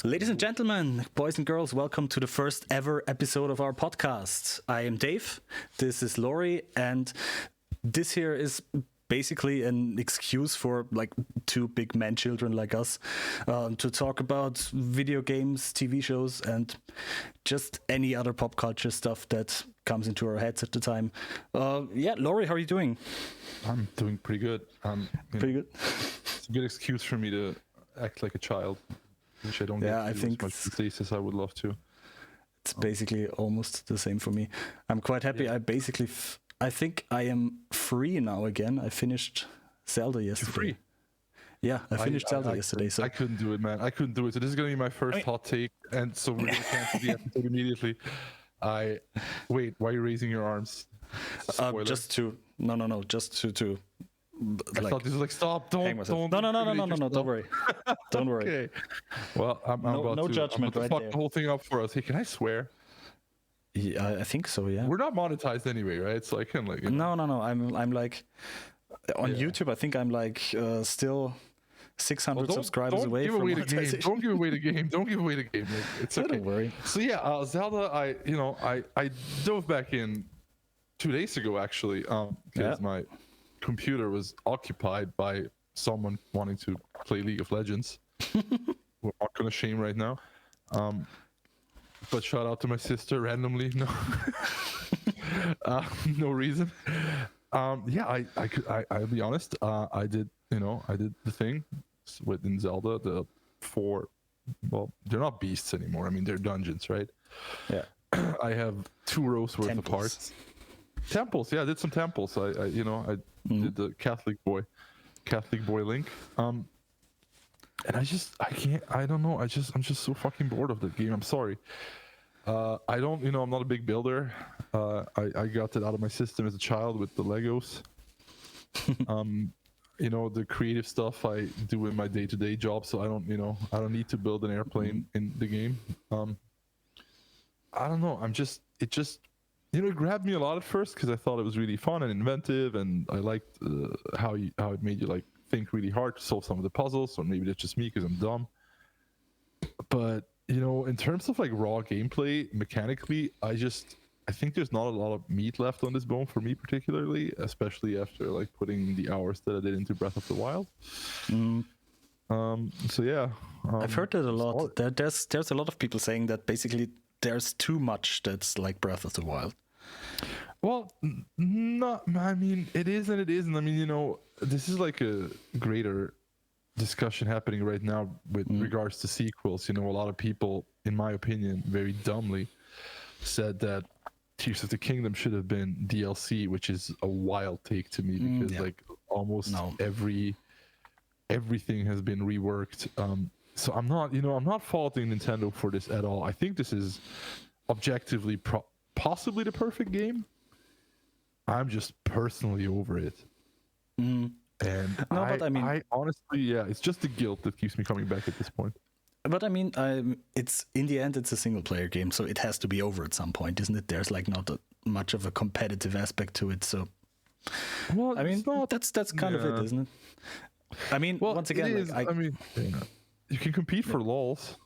Ladies and gentlemen, boys and girls, welcome to the first ever episode of our podcast. I am Dave, this is Laurie, and this here is basically an excuse for like two big man children like us to talk about video games, TV shows, and just any other pop culture stuff that comes into our heads at the time. Laurie, how are you doing? I'm doing pretty good. Pretty good. It's a good excuse for me to act like a child, which I don't get I think as much these days as I would love to. It's basically almost the same for me. I'm quite happy. Yeah. I think I am free now again. I finished Zelda yesterday. You're free? Yeah, I finished Zelda yesterday. So I couldn't do it, man. I couldn't do it. So this is going to be my first hot take, and so we're going to cancel the episode immediately. Wait, why are you raising your arms? Just to I thought this was like, stop, don't. No, don't worry. Don't worry. Okay. Well, I'm about no to, judgment I'm about to right fuck there. the whole thing up for us. Hey, can I swear? Yeah, I think so, yeah. We're not monetized anyway, right? So I can like... No. I'm like... On YouTube, I think I'm like still 600 subscribers away from monetization. Don't give away the game. Don't give away the game. It's okay. Don't worry. So yeah, Zelda, I dove back in 2 days ago, actually, because my computer was occupied by someone wanting to play League of Legends. We're not gonna shame right now. But shout out to my sister randomly. No, no reason. I'll be honest. I did the thing within Zelda. The 4, well, they're not beasts anymore. I mean, they're dungeons, right? Yeah. I have 2 rows worth of hearts. Temples, yeah, I did some temples. I did the Catholic boy Link. And I'm just so fucking bored of the game. I'm sorry. I'm not a big builder. I got that out of my system as a child with the Legos. The creative stuff I do in my day-to-day job, so I don't need to build an airplane in the game. I don't know. It grabbed me a lot at first because I thought it was really fun and inventive, and I liked how it made you like think really hard to solve some of the puzzles. Or maybe that's just me because I'm dumb. But in terms of like raw gameplay, mechanically, I think there's not a lot of meat left on this bone for me, particularly, especially after like putting the hours that I did into Breath of the Wild. So yeah, I've heard that a lot. There's a lot of people saying that basically there's too much that's like Breath of the Wild. Well, not. I mean, it is and it isn't. I mean, this is like a greater discussion happening right now with regards to sequels. A lot of people, in my opinion, very dumbly said that Tears of the Kingdom should have been DLC, which is a wild take to me because like almost everything has been reworked. So I'm not faulting Nintendo for this at all. I think this is objectively possibly the perfect game. I'm just personally over it. And I honestly, it's just the guilt that keeps me coming back at this point. But I mean, it's in the end, it's a single player game, so it has to be over at some point, isn't it? There's like not much of a competitive aspect to it, so. Well, I mean, that's kind of it, isn't it? I mean, once again, you can compete for lols.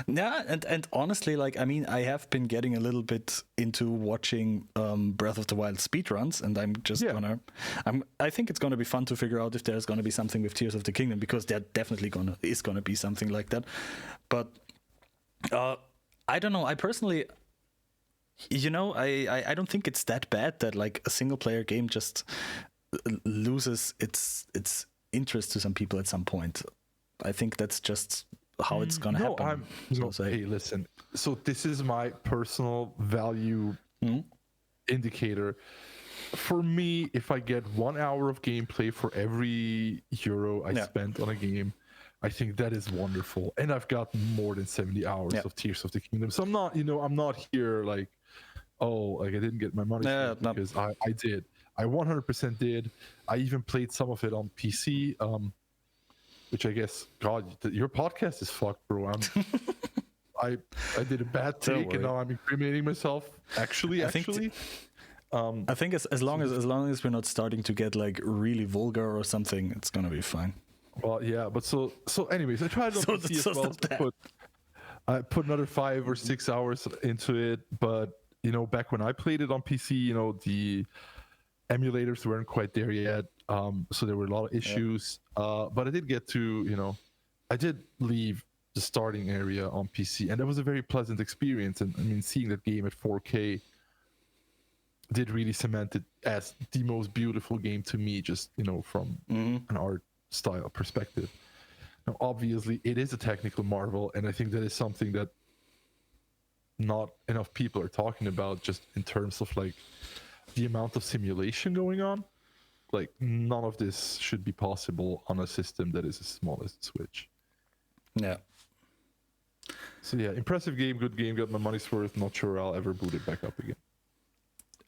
Yeah, and honestly, like, I mean, I have been getting a little bit into watching Breath of the Wild speedruns, and I'm just I think it's gonna be fun to figure out if there's gonna be something with Tears of the Kingdom, because there definitely is gonna be something like that. But I don't know. I personally, I don't think it's that bad that like a single player game just loses its interest to some people at some point. I think that's just how it's gonna happen. Hey, listen. So this is my personal value indicator. For me, if I get 1 hour of gameplay for every euro I spent on a game, I think that is wonderful. And I've got more than 70 hours of Tears of the Kingdom. So I'm not here like, I didn't get my money because I did. I 100% did. I even played some of it on PC. Which I guess, God, your podcast is fucked, bro. I did a bad take, and now I'm incriminating myself. Actually, I think as long as we're not starting to get like really vulgar or something, it's gonna be fine. Well, yeah, but so anyways, I tried on So PC as so well. stop that. I put another 5 or 6 hours into it, but back when I played it on PC, the emulators weren't quite there yet, so there were a lot of issues. But I did get to, I did leave the starting area on PC, and that was a very pleasant experience. And I mean, seeing that game at 4K did really cement it as the most beautiful game to me, just from an art style perspective. Now, obviously, it is a technical marvel, and I think that is something that not enough people are talking about, just in terms of like the amount of simulation going on. Like, none of this should be possible on a system that is as small as the Switch. Yeah. So yeah, impressive game, good game, got my money's worth. Not sure I'll ever boot it back up again.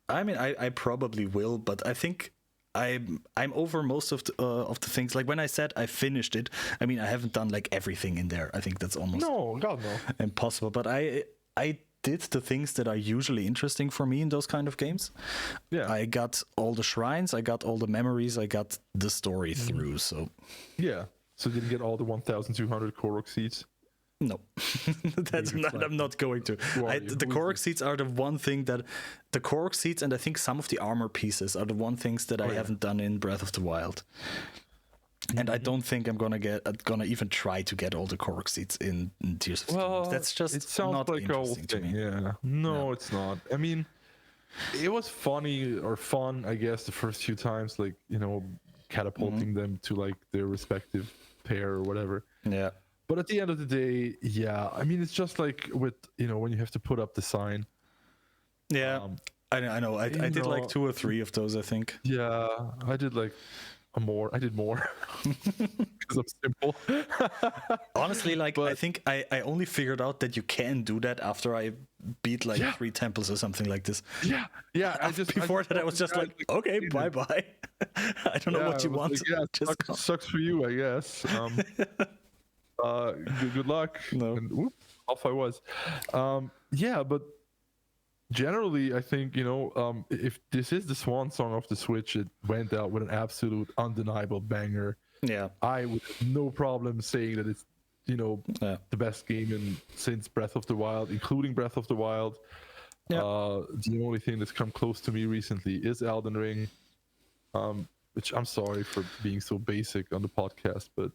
I mean, I probably will, but I think I'm over most of the things. Like when I said I finished it, I mean I haven't done like everything in there. I think that's almost No, God no. impossible. But I did the things that are usually interesting for me in those kind of games. Yeah. I got all the shrines, I got all the memories, I got the story through. So Yeah. So you didn't get all the 1,200 Korok seeds? no, I'm not going to. The Korok seeds are the one thing that the Korok seeds and I think some of the armor pieces are the one things that I haven't done in Breath of the Wild. And I don't think I'm gonna even try to get all the Korok seeds in Tears of the Kingdom. That's just it sounds not like a whole interesting to thing. me. Yeah. No, it's not. I mean, it was funny or fun, I guess, the first few times, like, catapulting them to like their respective pair or whatever. Yeah. But at the end of the day, yeah, I mean, it's just like with, when you have to put up the sign. Yeah. I know. I did like 2 or 3 of those, I think. Yeah, I did like more. I did more because I'm simple. Honestly, like, I think I only figured out that you can do that after I beat like 3 temples or something like this. Yeah. Before that, I was just like, okay, bye-bye. I don't know what you want. Like, yeah, just sucks for you, I guess. Good luck. No. And whoop, off I was. Yeah, but generally, I think, if this is the swan song of the Switch, it went out with an absolute undeniable banger. Yeah. I would have no problem saying that it's, the best game since Breath of the Wild, including Breath of the Wild. Yeah. The only thing that's come close to me recently is Elden Ring, which I'm sorry for being so basic on the podcast, but,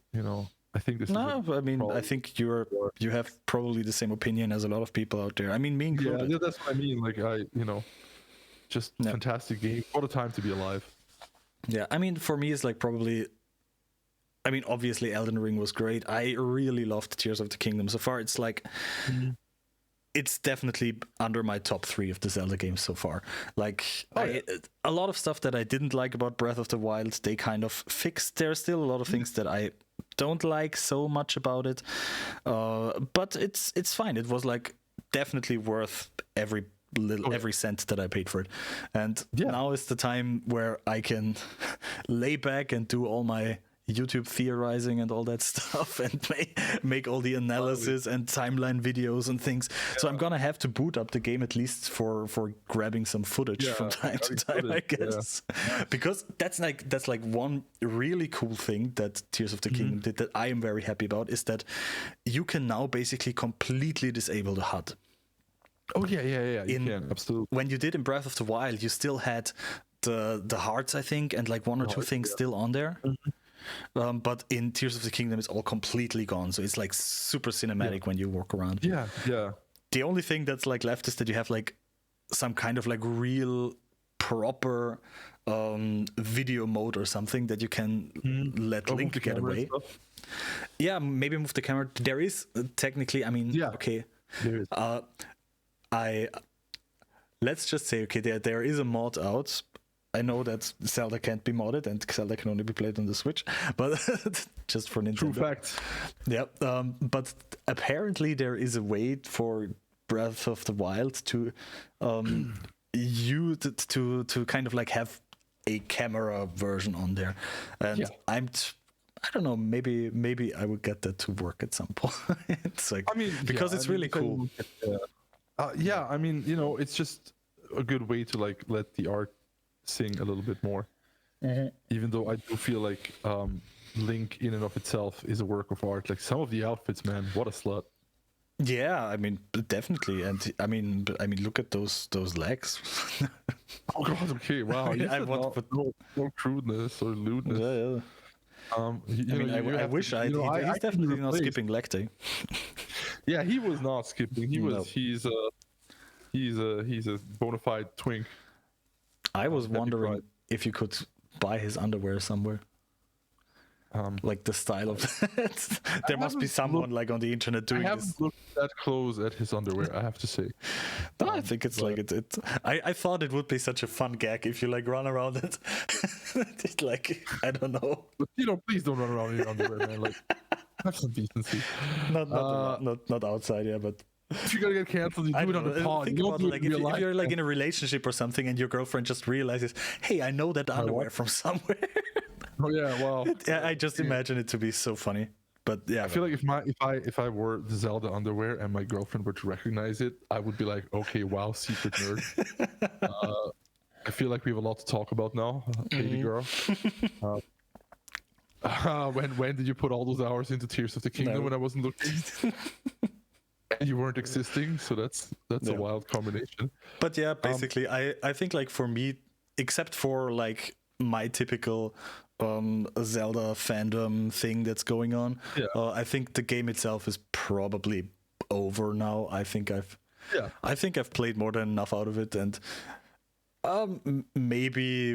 I think this is I mean, I think you have probably the same opinion as a lot of people out there. I mean, me included. Yeah, that's what I mean. Like, just fantastic game. What a time to be alive. Yeah, I mean, for me, it's like probably. I mean, obviously, Elden Ring was great. I really loved Tears of the Kingdom. So far, it's like. It's definitely under my top 3 of the Zelda games so far. Like, a lot of stuff that I didn't like about Breath of the Wild, they kind of fixed. There's still a lot of things that I don't like so much about it, but it's fine. It was like definitely worth every cent that I paid for it. And now is the time where I can lay back and do all my YouTube theorizing and all that stuff and make all the analysis and timeline videos and things. So I'm gonna have to boot up the game at least for grabbing some footage from time to time, I guess. Because that's like one really cool thing that Tears of the Kingdom did that I am very happy about, is that you can now basically completely disable the HUD. Oh yeah. You can, absolutely. When you did in Breath of the Wild, you still had the hearts, I think, and like 1 or 2 things still on there. But in Tears of the Kingdom, it's all completely gone. So it's like super cinematic when you walk around. Yeah. The only thing that's like left is that you have like some kind of like real proper video mode or something that you can let Link get away. Yeah, maybe move the camera. There is technically, I mean, okay. There is. Let's just say, okay, there is a mod out. I know that Zelda can't be modded and Zelda can only be played on the Switch, but just for Nintendo. True fact. Yeah, but apparently there is a way for Breath of the Wild to to kind of like have a camera version on there, and I don't know, maybe I would get that to work at some point. It's like, I mean, because it's really cool. I mean, it's just a good way to like let the art sing a little bit more. Even though I do feel like Link in and of itself is a work of art. Like some of the outfits, man, what a slut. Yeah, I mean, definitely, and I mean, look at those legs. Oh god, okay, wow. You I said want to put no crudeness or lewdness. Yeah. I wish I he's definitely not replace. skipping leg day. Yeah, he was not skipping. No. He's a bona fide twink. I was That'd be wondering right. if you could buy his underwear somewhere. Like the style of that. There must be someone like on the internet doing I this. haven't looked that close at his underwear, I have to say. No, I think it's like it. I thought it would be such a fun gag if you like run around it. It's like I don't know. But please don't run around in your underwear, man. Like, have some decency. Not outside, yeah, but If you're gonna get canceled, you do it on the pod. Think You about don't it, do it like in real if life. you're like in a relationship or something, and your girlfriend just realizes, "Hey, I know that underwear from somewhere." Oh yeah, well. Yeah, I just imagine it to be so funny. But yeah, I feel like if I wore the Zelda underwear and my girlfriend were to recognize it, I would be like, okay, wow, secret nerd. I feel like we have a lot to talk about now, baby girl. When did you put all those hours into Tears of the Kingdom No. when I wasn't looking? And you weren't existing, so that's a wild combination. But yeah, basically, I think like for me, except for like my typical Zelda fandom thing that's going on, I think the game itself is probably over now. I think I've played more than enough out of it, and maybe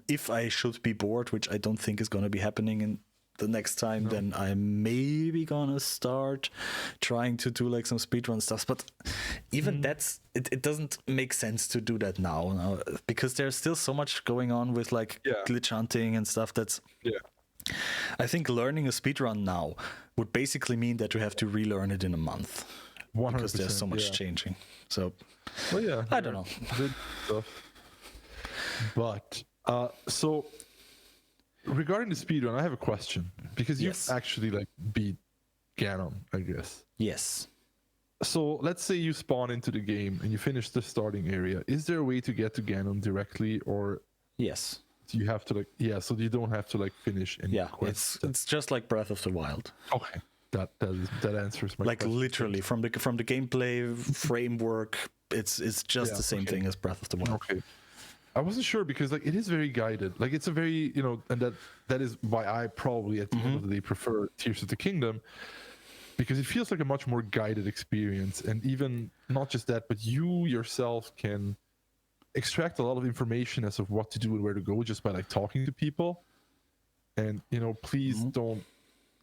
if I should be bored, which I don't think is going to be happening in the next time, then I'm maybe gonna start trying to do like some speedrun stuff. But even it doesn't make sense to do that now because there's still so much going on with like glitch hunting and stuff. I think learning a speedrun now would basically mean that you have to relearn it in a month 100%, because there's so much changing. So I don't know. Good stuff. But so regarding the speedrun, I have a question because you've actually like beat Ganon, I guess. Yes. So let's say you spawn into the game and you finish the starting area. Is there a way to get to Ganon directly, or yes? Do you have to so you don't have to like finish any quests? It's just like Breath of the Wild. Okay, that answers my like question. literally from the gameplay framework. It's just the same thing as Breath of the Wild. Okay. I wasn't sure because like it is very guided. Like it's a very and that is why I probably at the end of the day prefer Tears of the Kingdom, because it feels like a much more guided experience. And even not just that, but you yourself can extract a lot of information as of what to do and where to go just by like talking to people. And please don't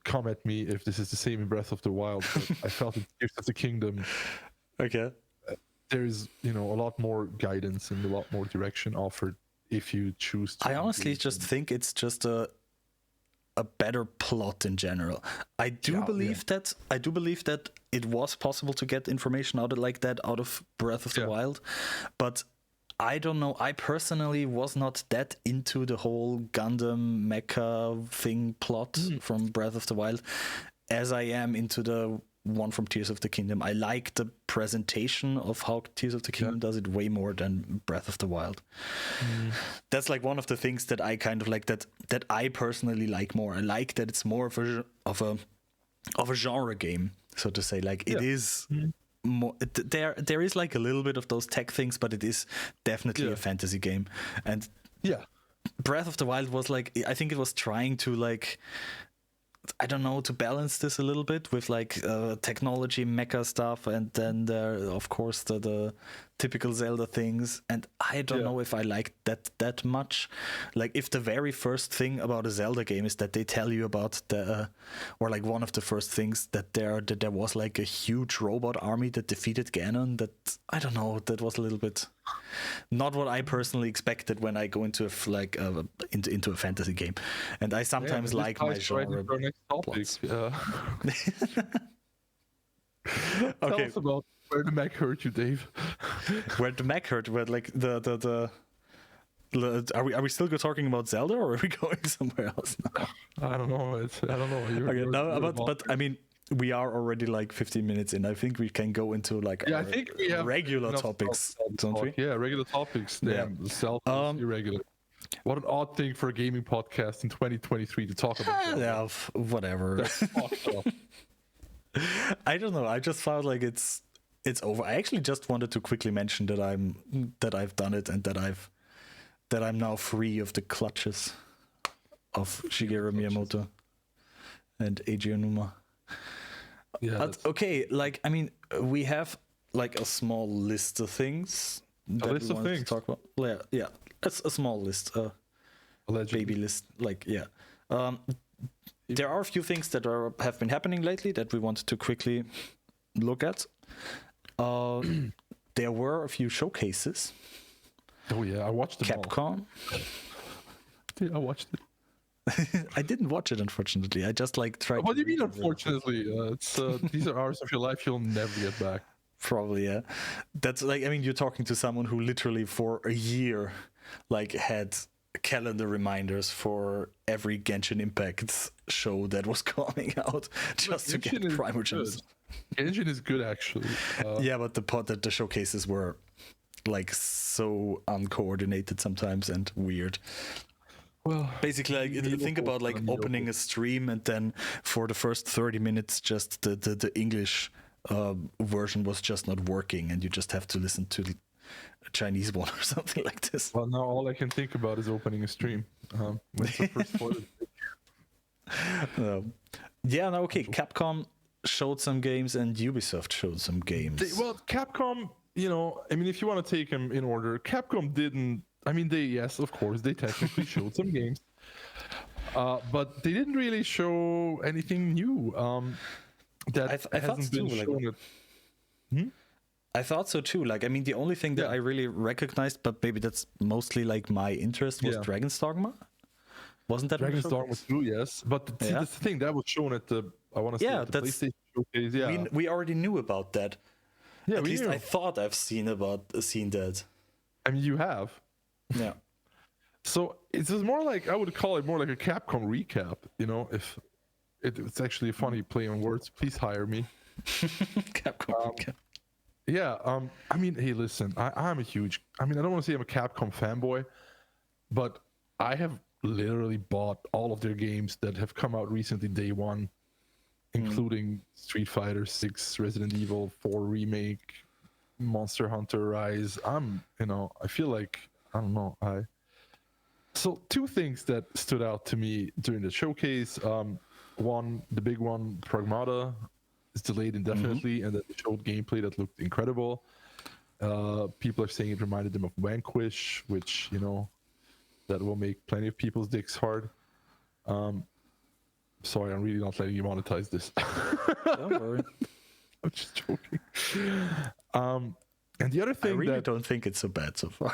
come at me if this is the same in Breath of the Wild, but I felt in Tears of the Kingdom there's a lot more guidance and a lot more direction offered if you choose to. I honestly just think it's just a better plot in general. I do believe that it was possible to get information out of Breath of the Wild, but I don't know. I personally was not that into the whole Gundam mecha thing plot from Breath of the Wild as I am into the one from Tears of the Kingdom. I like the presentation of how Tears of the Kingdom does it way more than Breath of the Wild. That's like one of the things that I kind of like that I personally like more. I like that it's more of a genre game, so to say. Like it is more, there is like a little bit of those tech things, but it is definitely a fantasy game. And Breath of the Wild was like, I think it was trying to like, I don't know, to balance this a little bit with like technology, mecha stuff, and then there, of course, the typical Zelda things. And I don't know if I like that much. Like, if the very first thing about a Zelda game is that they tell you about or like one of the first things that there was like a huge robot army that defeated Ganon. That I don't know. That was a little bit not what I personally expected when I go into into a fantasy game, and I sometimes like my genre. Topics. Okay. Tell us about where the mech hurt you, Dave. Where the mech hurt? Where like are we still talking about Zelda, or are we going somewhere else now? I don't know. But I mean, we are already like 15 minutes in. I think we can go into like I think we have regular topics, don't we? Yeah, regular topics. Damn, irregular. What an odd thing for a gaming podcast in 2023 to talk about. Yeah, whatever. That's fucked up. I don't know. I just felt like it's over. I actually just wanted to quickly mention that I've done it and that I'm now free of the clutches of Shigeru Miyamoto and Eiji Onuma. Yeah. But, okay, like I mean, we have like a small list of things. A list of things to talk about. Yeah. It's a small list. Allegedly. Baby list. Like yeah. There are a few things that have been happening lately that we wanted to quickly look at. There were a few showcases. Oh yeah, I watched them Capcom. Yeah, I watched it. I didn't watch it, unfortunately. I just like tried. What do you mean, unfortunately? It's these are hours of your life you'll never get back. Probably, yeah. That's like, I mean, you're talking to someone who literally for a year, like, had calendar reminders for every Genshin Impact show that was coming out just to get Primogems. Genshin is good, actually. Yeah, but the showcases were like so uncoordinated sometimes and weird. Well, basically, like, think about like opening a stream and then for the first 30 minutes, just the English version was just not working, and you just have to listen to the Chinese one or something like this. Well, now all I can think about is opening a stream. When's the first spoiler? Yeah, no, okay. Capcom showed some games and Ubisoft showed some games. Well, Capcom, you know, I mean, if you want to take them in order, Capcom didn't. I mean, yes, of course, they technically showed some games, but they didn't really show anything new. That I hasn't been too, shown. I thought so too. Like, I mean, the only thing that I really recognized, but maybe that's mostly like my interest, was Dragon's Dogma. Wasn't that Dragon's Dogma 2? Yes, but see, that's the thing that was shown at the the PlayStation showcase. Yeah, we already knew about that. Yeah, at least knew. I thought I've seen that. I mean, you have. Yeah. So it's more like, I would call it more like a Capcom recap. You know, if it's actually a funny play on words, please hire me. Capcom recap. Yeah. I mean, hey, listen, I'm a huge. I mean, I don't want to say I'm a Capcom fanboy, but I have literally bought all of their games that have come out recently, day one, including Street Fighter 6, Resident Evil 4 remake, Monster Hunter Rise. I feel like, I don't know. So two things that stood out to me during the showcase. One, the big one, Pragmata, is delayed indefinitely, and that showed gameplay that looked incredible. People are saying it reminded them of Vanquish, which, you know, that will make plenty of people's dicks hard. Sorry, I'm really not letting you monetize this. Don't worry. I'm just joking. And the other thing, I really don't think it's so bad so far.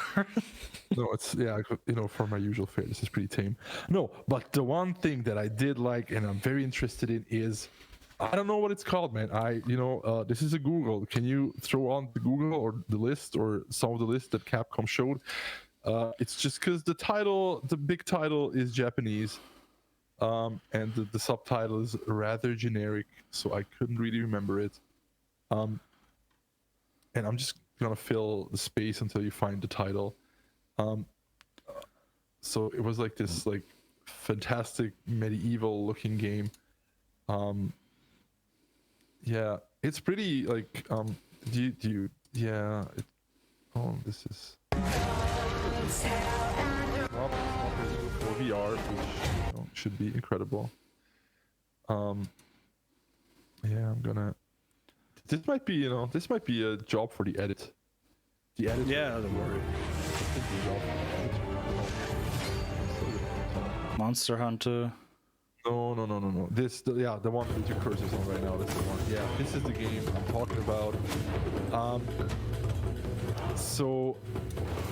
No, it's, you know, for my usual fare, this is pretty tame. No, but the one thing that I did like and I'm very interested in is, I don't know what it's called, man. This is a Google. Can you throw on the Google or the list or some of the list that Capcom showed? It's just because the big title is Japanese, and the subtitle is rather generic, so I couldn't really remember it. And I'm just gonna fill the space until you find the title. So it was like this like fantastic medieval looking game. Yeah, it's pretty like this is for VR, which should be incredible. This might be a job for the edit. The edit. Yeah, don't worry. Monster Hunter. No. The one with your cursors on right now. That's the one. Yeah, this is the game I'm talking about. So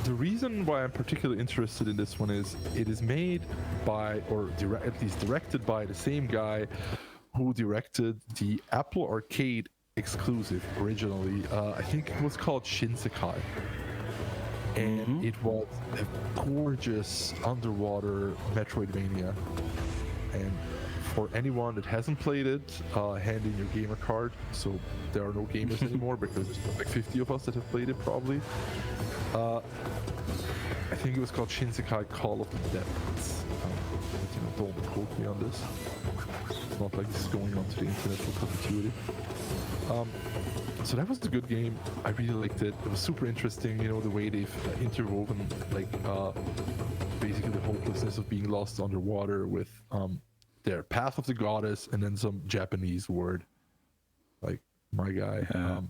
the reason why I'm particularly interested in this one is it is made by, or at least directed by, the same guy who directed the Apple Arcade exclusive originally. I think it was called Shinsekai. And it was a gorgeous underwater Metroidvania. And for anyone that hasn't played it, hand in your gamer card. So there are no gamers anymore because there's like 50 of us that have played it probably. I think think it was called Shinsekai Call of the Dead. Don't quote me on this. It's not like this is going onto the internet for perpetuity. So that was a good game. I really liked it. It was super interesting, the way they've interwoven basically the hopelessness of being lost underwater with their Path of the Goddess and then some Japanese word. Like my guy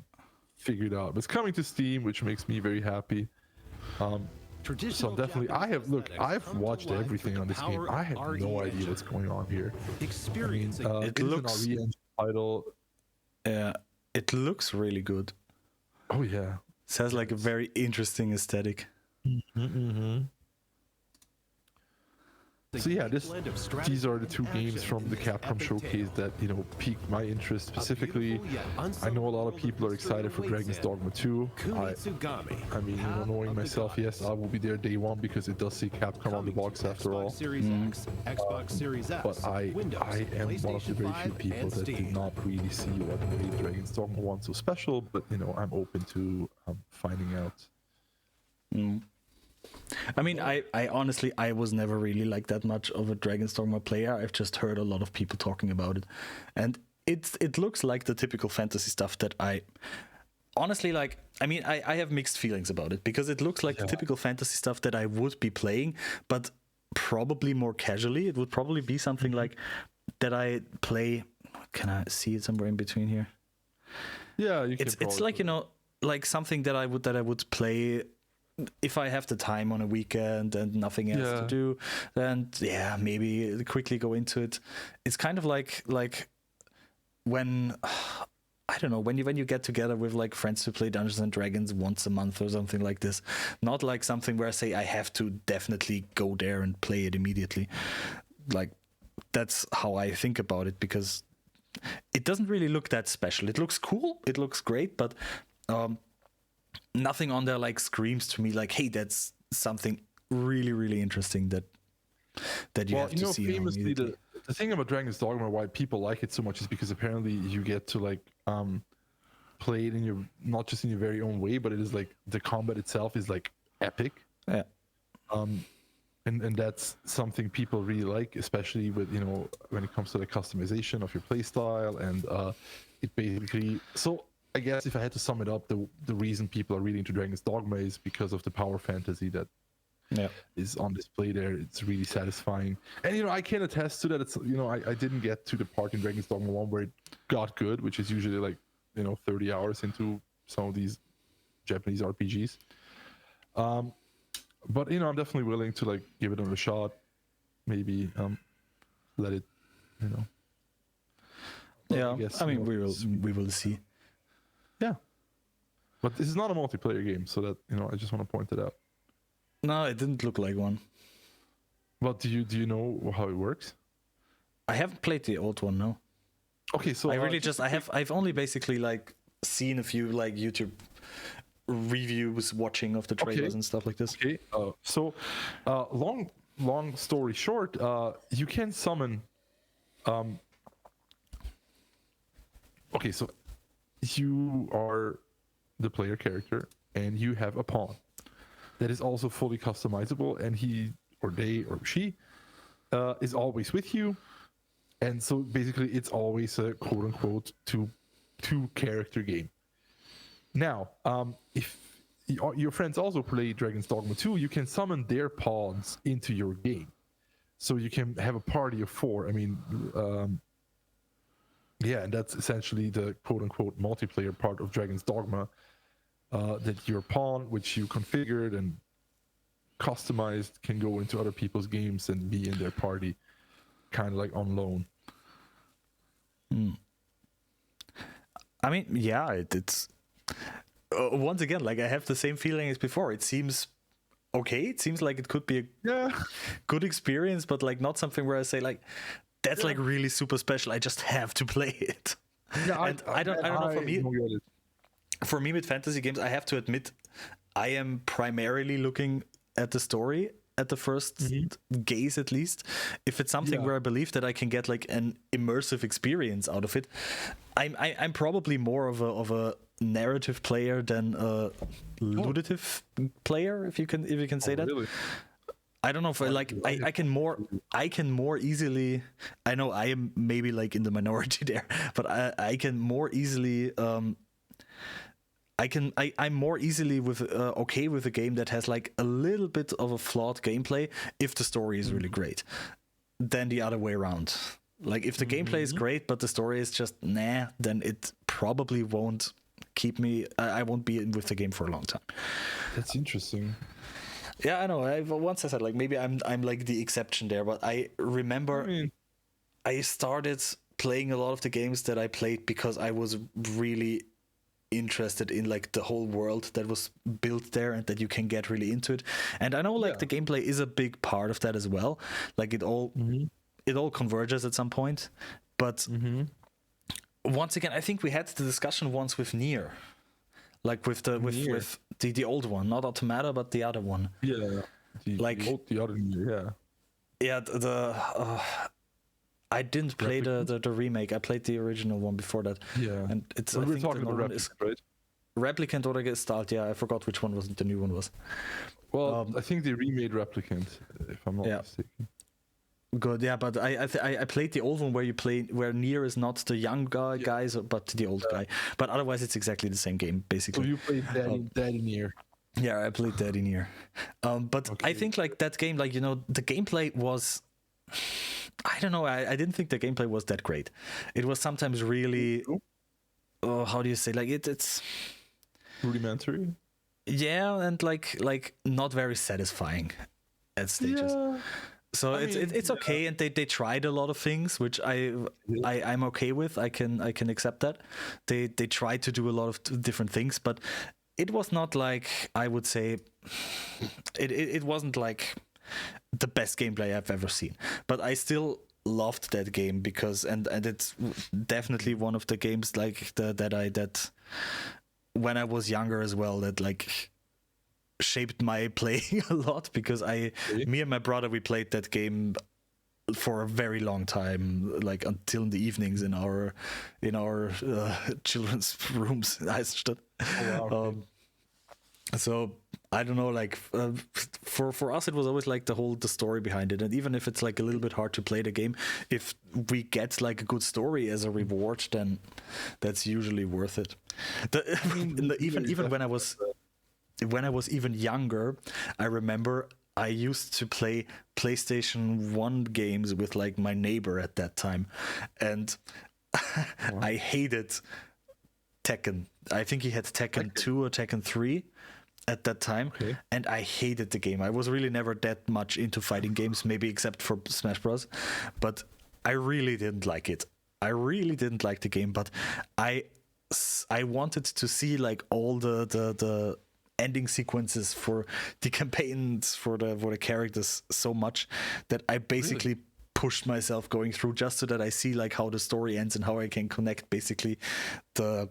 figured out. It's coming to Steam, which makes me very happy. So definitely, I've watched everything on this game. I have no idea what's going on here. It looks an RE title. Yeah, it looks really good. Oh yeah, it has like a very interesting aesthetic. So yeah, these are the two games from the Capcom showcase that piqued my interest specifically. I know a lot of people are excited for Dragon's Dogma 2. I mean, knowing myself, yes, I will be there day one because it does say Capcom on the box after all. But I am one of the very few people that did not really see what made Dragon's Dogma 1 so special. But I'm open to finding out. I mean, I honestly, I was never really like that much of a Dragon's Dogma player. I've just heard a lot of people talking about it. And it looks like the typical fantasy stuff that I honestly like. I mean, I have mixed feelings about it because it looks like the typical fantasy stuff that I would be playing, but probably more casually. It would probably be something like that I play. Can I see it somewhere in between here? Yeah, you can. It's like, like something that I would play if I have the time on a weekend and nothing else to do, then maybe quickly go into it. It's kind of like when I don't know, when you get together with like friends to play Dungeons and Dragons once a month or something like this. Not like something where I say I have to definitely go there and play it immediately. Like that's how I think about it because it doesn't really look that special. It looks cool, it looks great, but nothing on there like screams to me like, hey, that's something really, really interesting that you have to see. Famously, the thing about Dragon's Dogma, why people like it so much, is because apparently you get to like play it in your not just in your very own way, but it is like the combat itself is like epic. Yeah. And that's something people really like, especially with when it comes to the customization of your playstyle and it basically so. I guess if I had to sum it up, the reason people are really into Dragon's Dogma is because of the power fantasy that is on display there. It's really satisfying. And, I can attest to that. It's, I didn't get to the part in Dragon's Dogma 1 where it got good, which is usually like, 30 hours into some of these Japanese RPGs. But, I'm definitely willing to like give it another shot. Maybe let it, Yeah, I mean, we will see. Yeah, but this is not a multiplayer game, so that I just want to point it out. No, it didn't look like one. But do you know how it works? I haven't played the old one, no. Okay, so I've only basically like seen a few like YouTube reviews, watching of the trailers and stuff like this. Okay, long story short, you can summon. Okay, so. You are the player character and you have a pawn that is also fully customizable, and he or they or she is always with you, and so basically it's always a quote unquote two character game. Now if your friends also play Dragon's Dogma 2, you can summon their pawns into your game, so you can have a party of 4. I mean and that's essentially the quote-unquote multiplayer part of Dragon's Dogma, that your pawn, which you configured and customized, can go into other people's games and be in their party, kind of like on loan. I mean, it's once again, like I have the same feeling as before. It seems okay. It seems like it could be a good experience, but like not something where I say like, that's like really super special. I just have to play it. Yeah, and I don't know. For me with fantasy games, I have to admit, I am primarily looking at the story at the first gaze, at least. If it's something where I believe that I can get like an immersive experience out of it, I'm probably more of a narrative player than a luditive player, if you can say that. Really? I don't know if I can more easily. I know I am maybe like in the minority there, but I can more easily. I'm more easily okay with a game that has like a little bit of a flawed gameplay if the story is really great, than the other way around. Like if the gameplay is great but the story is just nah, then it probably won't keep me. I won't be with the game for a long time. That's interesting. Yeah, I know. Once I said like maybe I'm like the exception there, but I remember I started playing a lot of the games that I played because I was really interested in like the whole world that was built there and that you can get really into it. And I know like the gameplay is a big part of that as well. Like it all converges at some point. But once again, I think we had the discussion once with Nier. Like with the old one, not Automata, but the other one. Yeah, the other Nier, yeah. I didn't play the remake. I played the original one before that. Yeah, and it's. We're talking about Replicant, right? Replicant or Gestalt. Yeah, I forgot which one the new one was. Well, I think they remade Replicant, if I'm not mistaken. Good, yeah, but I played the old one where Nier is not the young guys, but the old guy. But otherwise, it's exactly the same game, basically. So you played Daddy Nier. Yeah, I played Daddy Nier. But I think like that game, like the gameplay was. I don't know. I didn't think the gameplay was that great. It was sometimes really. How do you say? Like it's rudimentary. Yeah, and like not very satisfying at stages. Yeah. So it's okay, and they tried a lot of things, which I'm okay with. I can accept that. They tried to do a lot of different things, but it was not like I would say it wasn't like the best gameplay I've ever seen. But I still loved that game because and it's definitely one of the games like that when I was younger as well that like shaped my playing a lot because me and my brother, we played that game for a very long time, like until in the evenings in our children's rooms in Eisenstadt. Oh, wow. So I don't know, like for us it was always like the story behind it, and even if it's like a little bit hard to play the game, if we get like a good story as a reward, then that's usually worth it. Even when I was even younger, I remember I used to play PlayStation 1 games with like my neighbor at that time, and I hated Tekken. I think he had Tekken 2 or Tekken 3 at that time, and I hated the game. I was really never that much into fighting games, maybe except for Smash Bros. But I really didn't like it. I really didn't like the game, but I wanted to see like all the ending sequences for the campaigns for the characters so much that I basically pushed myself going through just so that I see like how the story ends and how I can connect basically the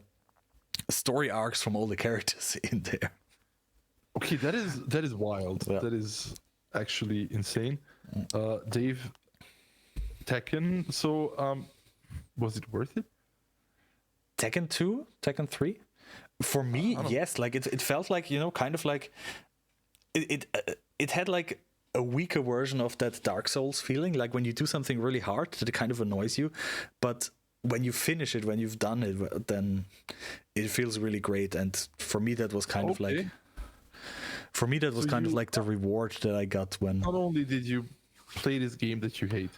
story arcs from all the characters in there. Okay, that is wild. Yeah. That is actually insane. Dave, Tekken. So, was it worth it? Tekken 2, Tekken 3. For me, yes. Like it felt like kind of like it had like a weaker version of that Dark Souls feeling. Like when you do something really hard, that it kind of annoys you, but when you finish it, when you've done it, then it feels really great. And for me, that was kind of like. For me, that was kind of like the reward that I got when. Not only did you play this game that you hate,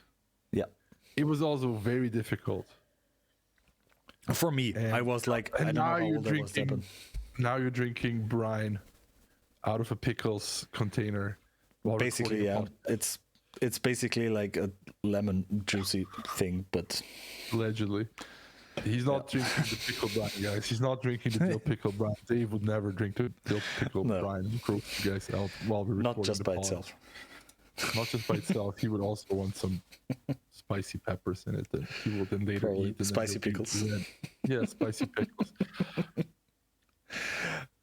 it was also very difficult. For me, I was like, I don't know how old I was then. Now you're drinking brine out of a pickles container. Basically, yeah. It's basically like a lemon juicy thing, but allegedly. He's not drinking the pickle brine, guys. He's not drinking the dill pickle brine. Dave would never drink the dill pickle brine. Gross you guys out while we're recording. Not just by itself. Not just by itself. He would also want some spicy peppers in it that he will then later eat. Spicy pickles. Yeah, spicy pickles.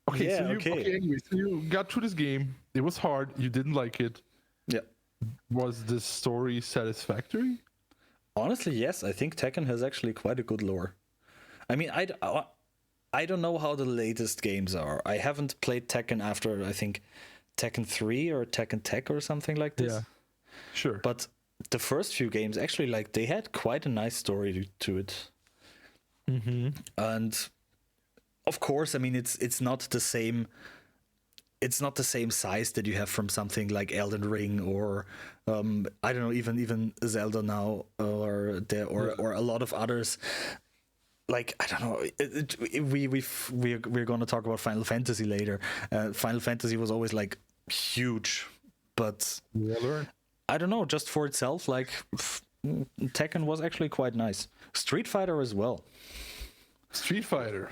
Okay, anyway, so you got through this game. It was hard. You didn't like it. Yeah. Was the story satisfactory? Honestly, yes. I think Tekken has actually quite a good lore. I mean, I don't know how the latest games are. I haven't played Tekken after, I think, Tekken 3 or Tekken Tech or something like this. Yeah, sure. But the first few games actually, like, they had quite a nice story to it. Mm-hmm. And of course, I mean, it's not the same. It's not the same size that you have from something like Elden Ring or I don't know, even Zelda now or a lot of others. Like, I don't know, we're going to talk about Final Fantasy later. Final Fantasy was always like huge, but I don't know, just for itself, like Tekken was actually quite nice. Street Fighter as well. Street Fighter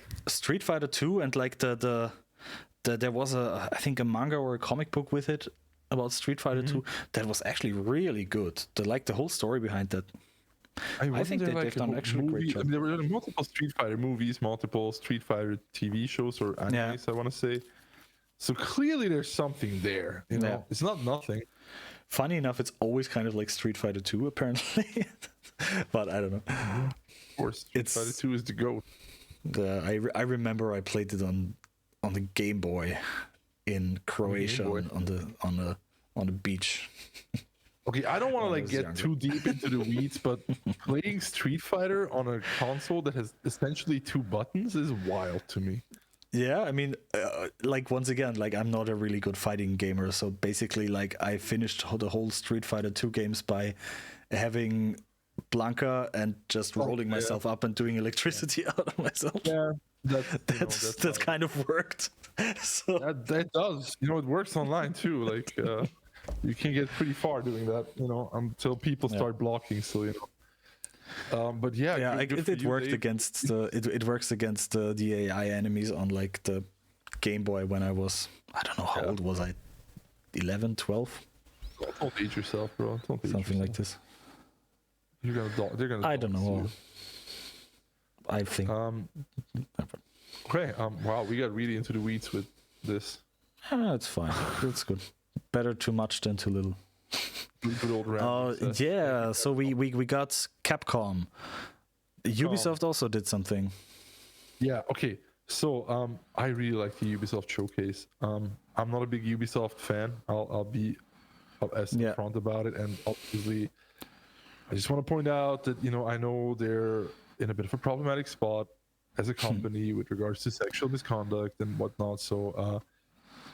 2, and like there was I think a manga or a comic book with it about Street Fighter 2 that was actually really good. The whole story behind that. I think they've done actually a great job. I mean, there were multiple Street Fighter movies, multiple Street Fighter TV shows or animes, I want to say. So clearly there's something there. You know, it's not nothing. Funny enough, it's always kind of like Street Fighter 2, apparently. But I don't know. Of course, Street Fighter 2 is the GOAT. I remember I played it on the Game Boy in Croatia on the beach. Okay, I don't want to like get too deep into the weeds, but playing Street Fighter on a console that has essentially 2 buttons is wild to me. Yeah, I mean, like once again, like I'm not a really good fighting gamer, so basically, like I finished the whole Street Fighter 2 games by having Blanca and just rolling myself up and doing electricity out of myself. Yeah, that's kind of worked. So that does, you know, it works online too. Like you can get pretty far doing that, you know, until people start blocking. So you know. But yeah, it worked against it works against the AI enemies on like the Game Boy when I was, I don't know how old was I, 11, 12? Don't age yourself, bro. Don't age something yourself. Like this. They're gonna. I don't know. You. I think. Okay. Wow, we got really into the weeds with this. It's fine. It's good. Better too much than too little. Good old round. Yeah. So we got Capcom. UbiSoft also did something. Yeah. Okay. So I really like the Ubisoft showcase. I'm not a big Ubisoft fan. I'll be upfront about it, and obviously, I just want to point out that, you know, I know they're in a bit of a problematic spot as a company with regards to sexual misconduct and whatnot. So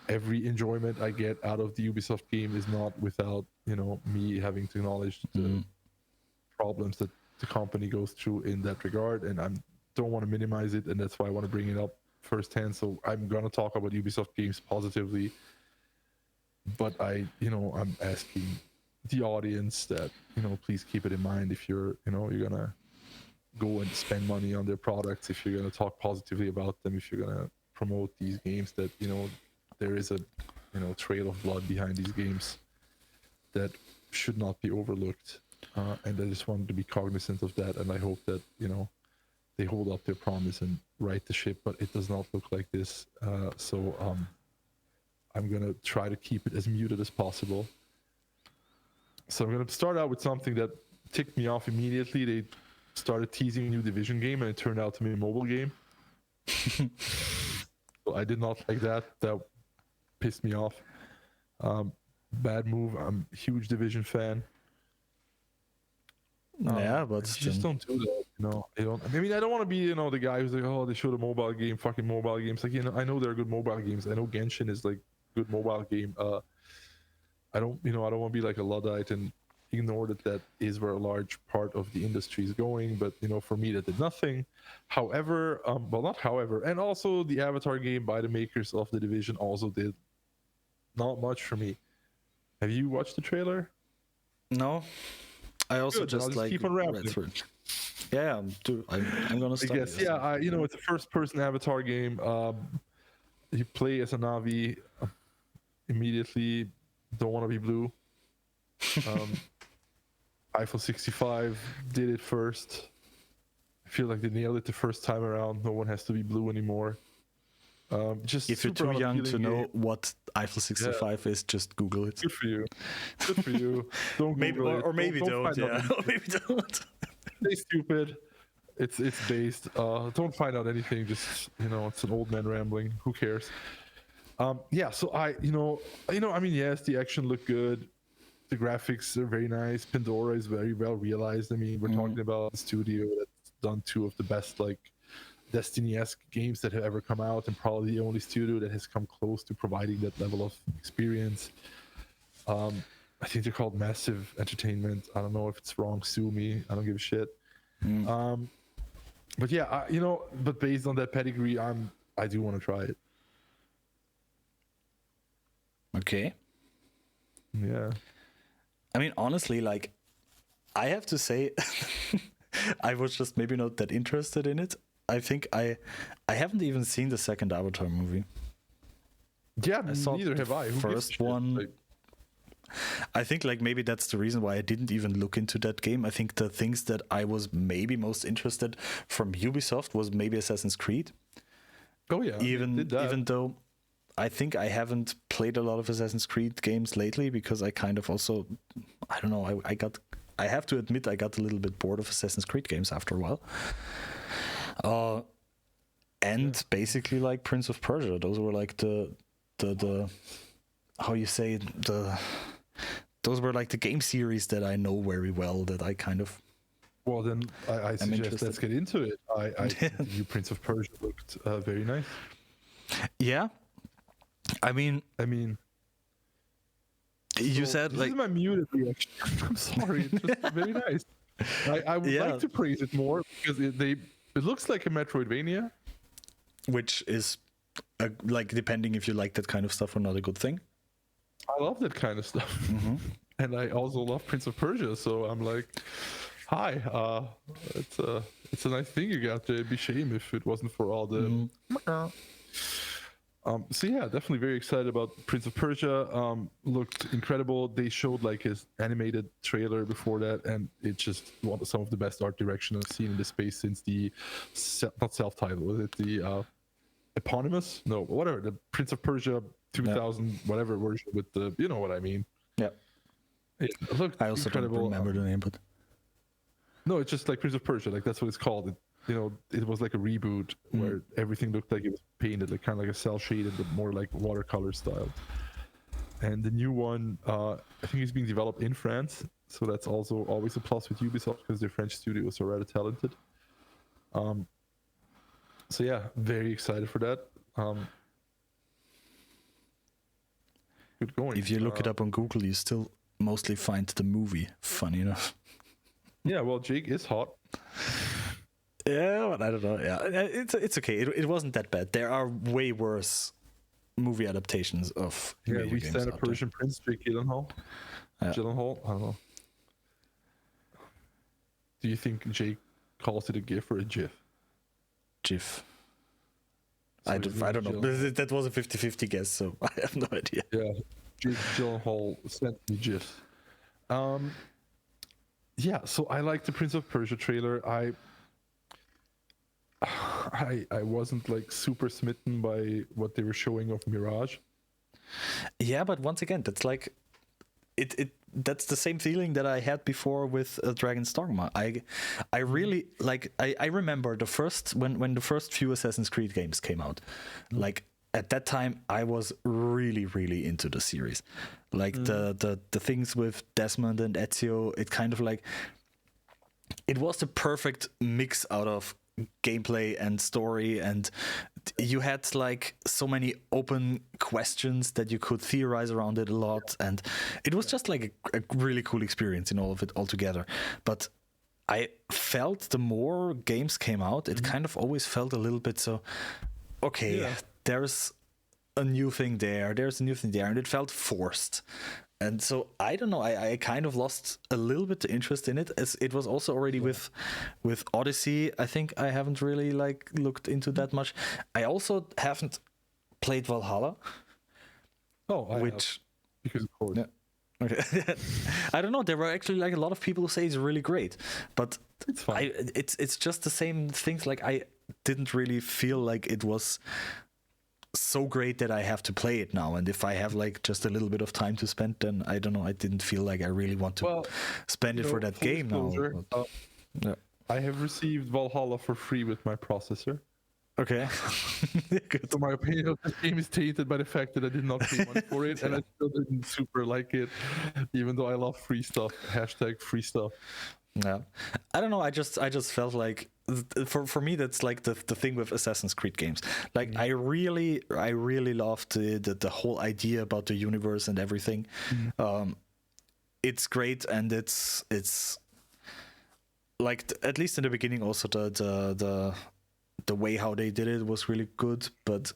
every enjoyment I get out of the Ubisoft game is not without, you know, me having to acknowledge the problems that the company goes through in that regard. And I don't want to minimize it, and that's why I want to bring it up firsthand. So I'm going to talk about Ubisoft games positively, but I'm asking the audience that, you know, please keep it in mind if you're gonna go and spend money on their products, if you're gonna talk positively about them, if you're gonna promote these games, that, you know, there is a, you know, trail of blood behind these games that should not be overlooked, and I just wanted to be cognizant of that, and I hope that, you know, they hold up their promise and right the ship, but it does not look like this. So I'm gonna try to keep it as muted as possible. So I'm going to start out with something that ticked me off immediately. They started teasing a new Division game, and it turned out to be a mobile game. So I did not like that. That pissed me off. Bad move. I'm a huge Division fan. Yeah, but just don't do that. You know, they don't. I mean, I don't want to be, you know, the guy who's like, oh, they showed a mobile game, fucking mobile games. Like, you know, I know there are good mobile games. I know Genshin is like good mobile game. I don't want to be like a Luddite and ignore that is where a large part of the industry is going. But, you know, for me, that did nothing. However, and also the Avatar game by the makers of The Division also did not much for me. Have you watched the trailer? No. I also just like keep on read through it. Yeah, I'm gonna start. I guess, yeah. You know, it's a first-person Avatar game. You play as a Na'vi. Immediately, don't want to be blue. Eiffel 65 did it first. I feel like they nailed it the first time around. No one has to be blue anymore. Just If you're super too young to unappealing know game. what Eiffel 65 is, just Google it. Good for you. Good for you. Don't Maybe Google it. or maybe don't. find out Yeah, anything. or maybe don't. Stay stupid. It's based. Don't find out anything. Just it's an old man rambling. Who cares? Yeah. So I mean, yes, the action looked good. The graphics are very nice. Pandora is very well realized. I mean, we're talking about the studio that's done two of the best like Destiny-esque games that have ever come out, and probably the only studio that has come close to providing that level of experience. I think they're called Massive Entertainment. I don't know if it's wrong. Sue me. I don't give a shit. But yeah, but based on that pedigree, I do want to try it. Okay. Yeah. I mean, honestly, like, I have to say, I was just maybe not that interested in it. I think I haven't even seen the second Avatar movie. Yeah, I saw neither the have I. Who gives a first shit? one. Like, I think like maybe that's the reason why I didn't even look into that game. I think the things that I was maybe most interested from Ubisoft was maybe Assassin's Creed. oh yeah, Even did that. even though I think I haven't played a lot of Assassin's Creed games lately because I kind of also I don't know, I have to admit I got a little bit bored of Assassin's Creed games after a while. And basically like Prince of Persia, those were like the how you say those were like the game series that I know very well that I kind of Well, then I suggest interested. let's get into it. I think the new Prince of Persia looked very nice. Yeah. I mean, you So said this like is my muted reaction. I'm sorry, it's just very nice. I would Yeah. like to praise it more because it looks like a Metroidvania. which is like depending if you like that kind of stuff or not a good thing. I love that kind of stuff, and I also love Prince of Persia. So I'm like, hi, it's a nice thing you got there. It'd be a shame if it wasn't for all the. So yeah, definitely very excited about Prince of Persia. Looked incredible. They showed like his animated trailer before that, and it just some of the best art direction I've seen in the space since the not self-titled, was it the eponymous? No, whatever, the Prince of Persia 2000 whatever version with the what I mean. Yeah. It looked I also incredible. don't remember the name, but No, it's just like Prince of Persia, like that's what it's called. It was like a reboot where everything looked like it was painted, like kind of like a cell shaded, but more like watercolor style. And the new one, I think is being developed in France, so that's also always a plus with Ubisoft because their French studios are rather talented. So yeah, very excited for that. Good going. if you look it up on Google, you still mostly find the movie. Funny enough. Yeah, well, Jake is hot. Yeah, but I don't know. Yeah, it's okay. It wasn't that bad. There are way worse movie adaptations of Yeah, video we games stand a out there. Persian Prince, Jake Gyllenhaal. Yeah. Gyllenhaal, I don't know. Do you think Jake calls it a GIF or a GIF? GIF. So I it don't know. means That was a 50-50 guess, so I have no idea. Yeah, Jake Gyllenhaal sent me GIFs. Yeah, so I like the Prince of Persia trailer. I wasn't like super smitten by what they were showing of Mirage. Yeah, but once again, that's like that's the same feeling that I had before with Dragon's Dogma. I really like I remember the first when the first few Assassin's Creed games came out. Like at that time I was really into the series. Like the things with Desmond and Ezio, it kind of like it was the perfect mix out of gameplay and story, and you had like so many open questions that you could theorize around it a lot, and it was just like a really cool experience in all of it altogether. But I felt the more games came out, it kind of always felt a little bit so okay, there's a new thing there, and it felt forced. And so I don't know. I kind of lost a little bit the interest in it, as it was also already with Odyssey. I think I haven't really like looked into that much. I also haven't played Valhalla. Oh, which because of course. Yeah. Okay. I don't know. There were actually like a lot of people who say it's really great, but It's fine. it's just the same things. Like I didn't really feel like it was so great that I have to play it now. And if I have like just a little bit of time to spend, then I don't know. I didn't feel like I really want to spend it for that game now. But, yeah. I have received Valhalla for free with my processor. Okay. Good. So my opinion of this game is tainted by the fact that I did not pay money for it, and I still didn't super like it, even though I love free stuff. Hashtag free stuff. Yeah, I don't know. I just felt like for me that's like the thing with Assassin's Creed games. Like I really loved the whole idea about the universe and everything. It's great, and it's like at least in the beginning also the way how they did it was really good. But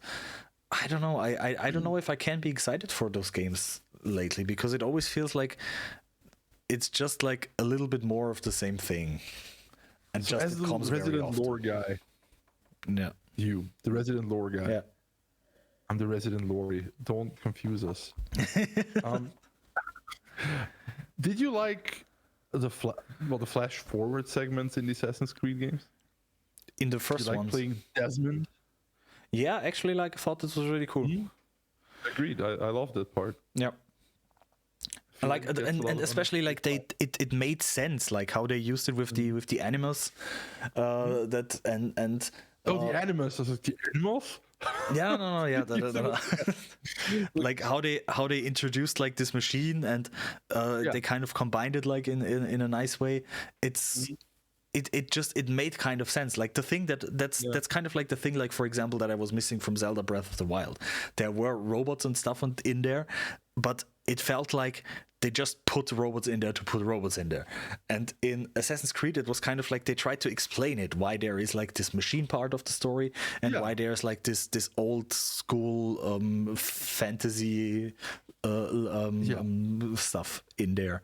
I don't know. I don't know if I can be excited for those games lately, because it always feels like it's just like a little bit more of the same thing, and so just as it the comes very resident often. lore guy, Yeah, the resident lore guy. yeah. I'm the resident Lori. Don't confuse us. Did you like the flash forward segments in the Assassin's Creed games? In the first Did you like ones, playing Desmond? yeah, actually, like I thought this was really cool. Agreed. I love that part. Yeah. Like that's a lot and of especially like it made sense, like how they used it with the animals, that and the animals. I was like, the animals? yeah, no, yeah, like how they introduced like this machine, and they kind of combined it like in a nice way. It's it made kind of sense. Like the thing that's kind of like the thing, like for example, that I was missing from Zelda Breath of the Wild. There were robots and stuff in there, but it felt like they just put robots in there to put robots in there. And in Assassin's Creed, it was kind of like they tried to explain it, why there is like this machine part of the story, and why there's like this old school fantasy stuff in there.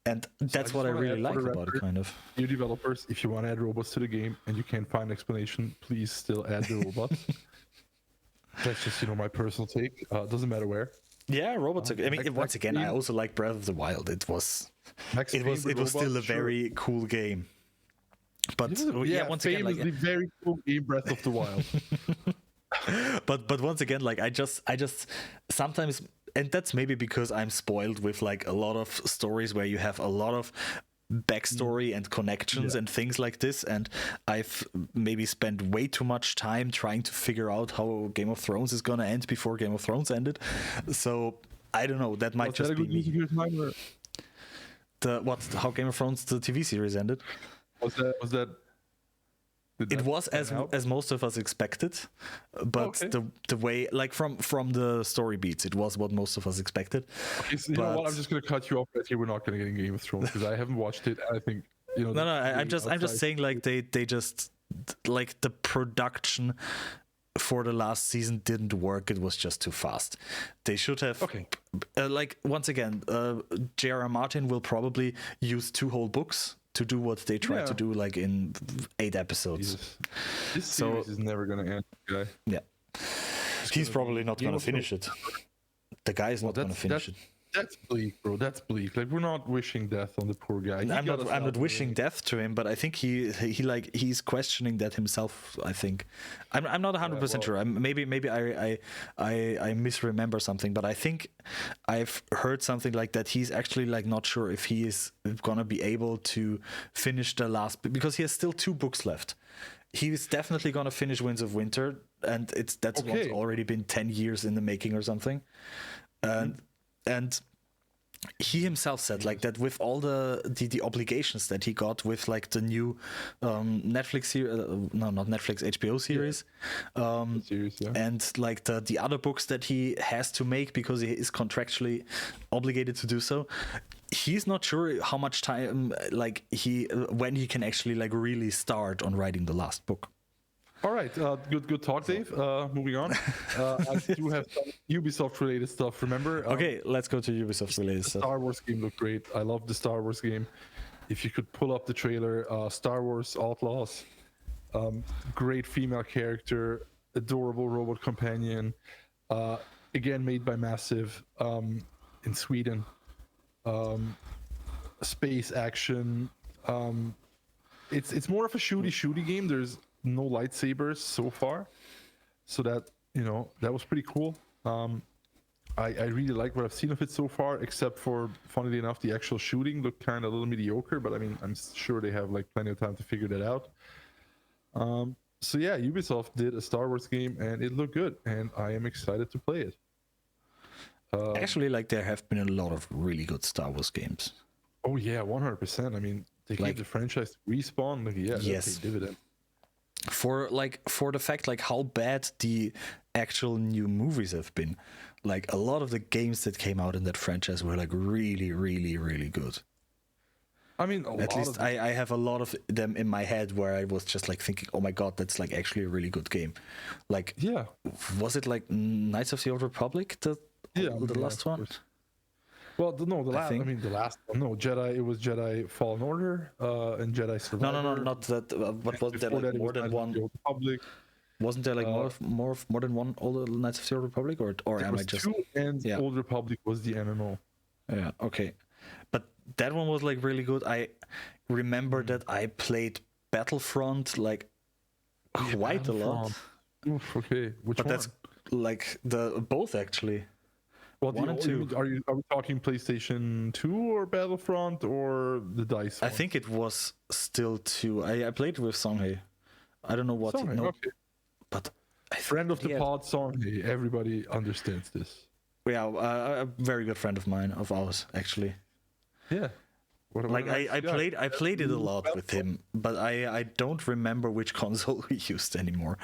And that's what I really like about it, kind of. You developers, if you want to add robots to the game and you can't find an explanation, please still add the robots. That's just, my personal take. Doesn't matter where. Yeah, robots. I mean, once again, I also like Breath of the Wild. It was still a very cool game. But once again, like the very cool game, Breath of the Wild. but once again, like I just sometimes, and that's maybe because I'm spoiled with like a lot of stories where you have a lot of backstory and connections and things like this, and I've maybe spent way too much time trying to figure out how Game of Thrones is gonna end before Game of Thrones ended. So I don't know, that might just be me. How Game of Thrones, the TV series, ended? Was that it was as most of us expected, but the way, like from the story beats, it was what most of us expected. Okay, so you know what? I'm just gonna cut you off right here. We're not gonna get in Game of Thrones because I haven't watched it. I think I'm just saying, like they just, like the production for the last season didn't work. It was just too fast. They should have like, once again, J.R.R. Martin will probably use 2 whole books to do what they tried to do like in 8 episodes. Jesus. This series is never gonna end, guy. Yeah, he's probably not gonna finish it. The guy is not gonna finish it. That's bleak, bro. That's bleak. Like, we're not wishing death on the poor guy. I'm not wishing death to him, but I think he's questioning that himself. I think I'm not 100% sure. Maybe I misremember something, but I think I've heard something like that. He's actually like not sure if he is gonna be able to finish the last, because he has still 2 books left. He's definitely gonna finish Winds of Winter, and that's already been 10 years in the making or something, and he himself said like that with all the obligations that he got with like the new Netflix series, not Netflix, HBO series, and like the other books that he has to make because he is contractually obligated to do so. He's not sure how much time, like when he can actually like really start on writing the last book. All right, good talk, Dave. Moving on. I do have some Ubisoft related stuff. Remember? Okay, let's go to Ubisoft related stuff. Star Wars game looked great. I love the Star Wars game. If you could pull up the trailer, Star Wars Outlaws. Great female character, adorable robot companion. Again, made by Massive in Sweden. Space action. It's more of a shooty game. There's no lightsabers so far, so that that was pretty cool. I really like what I've seen of it so far, except for, funnily enough, the actual shooting looked kind of a little mediocre, but I mean, I'm sure they have like plenty of time to figure that out. So yeah, Ubisoft did a Star Wars game and it looked good, and I am excited to play it. Actually, like there have been a lot of really good Star Wars games. Oh yeah, 100%. I mean, they gave the franchise Respawn, like, yeah, yes, that's a dividend. For the fact like how bad the actual new movies have been, like a lot of the games that came out in that franchise were like really, really, really good. I mean, at least I have a lot of them in my head where I was just like thinking, oh my god, that's like actually a really good game. Like, yeah, was it like Knights of the Old Republic, the last one? Well, the last one. No, Jedi. It was Jedi Fallen Order and Jedi Survivor. No, not that. But wasn't there like more than one? Republic. Wasn't there like more than one Old Knights of the Old Republic, or am I just? Two, and Old Republic was the MMO. Yeah. Okay, but that one was like really good. I remember that I played Battlefront like quite a lot. Oof, okay, which one? That's like both actually. Well, 1 and 2. Are we talking PlayStation 2 or Battlefront or the DICE one? I think it was still 2. I played with Songhei. I don't know what. Okay. But friend of the pod, Songhei. Everybody understands this. Yeah, a very good friend of mine, of ours actually. Yeah. I played it a lot with him, but I don't remember which console we used anymore.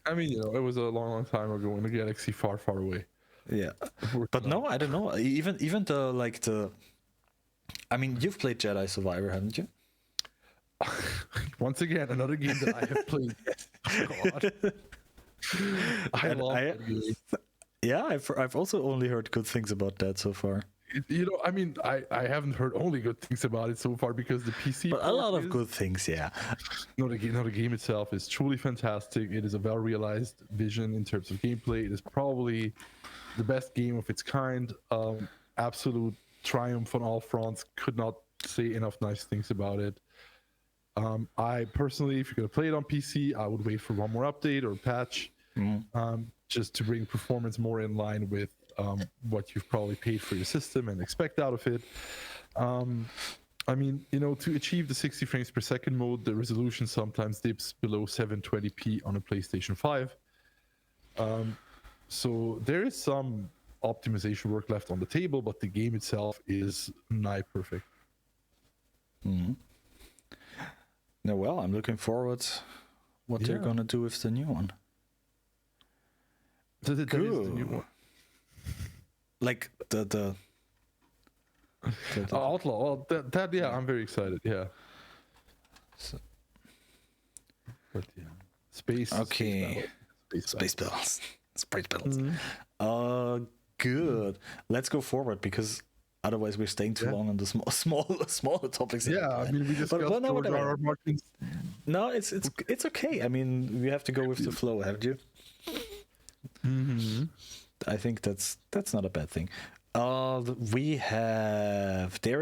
I mean, it was a long time ago in a galaxy far, far away. Yeah, but no, I don't know. Even the. I mean, you've played Jedi Survivor, haven't you? Once again, another game that I have played. Oh, God. I love that game. Yeah, I've also only heard good things about that so far. I mean, I haven't heard only good things about it so far because the PC. But a lot of good things, yeah. No, the game itself is truly fantastic. It is a well-realized vision in terms of gameplay. It is probably the best game of its kind. Absolute triumph on all fronts. Could not say enough nice things about it. I personally, if you're going to play it on PC, I would wait for one more update or patch, just to bring performance more in line with what you've probably paid for your system and expect out of it. I mean, to achieve the 60 frames per second mode, the resolution sometimes dips below 720p on a PlayStation 5. So there is some optimization work left on the table, but the game itself is nigh perfect. Mm-hmm. No, well, I'm looking forward what they're gonna do with the new one. That is the new one. Like the Outlaw. That yeah, I'm very excited. Yeah. So, but yeah, space. Okay. Space battles. Mm-hmm. Good. Let's go forward because otherwise we're staying too long on the smaller topics. Yeah, I mean we discussed George R. R. Martin's. No, it's okay. I mean we have to go with the flow, haven't you? Mm-hmm. I think that's not a bad thing. There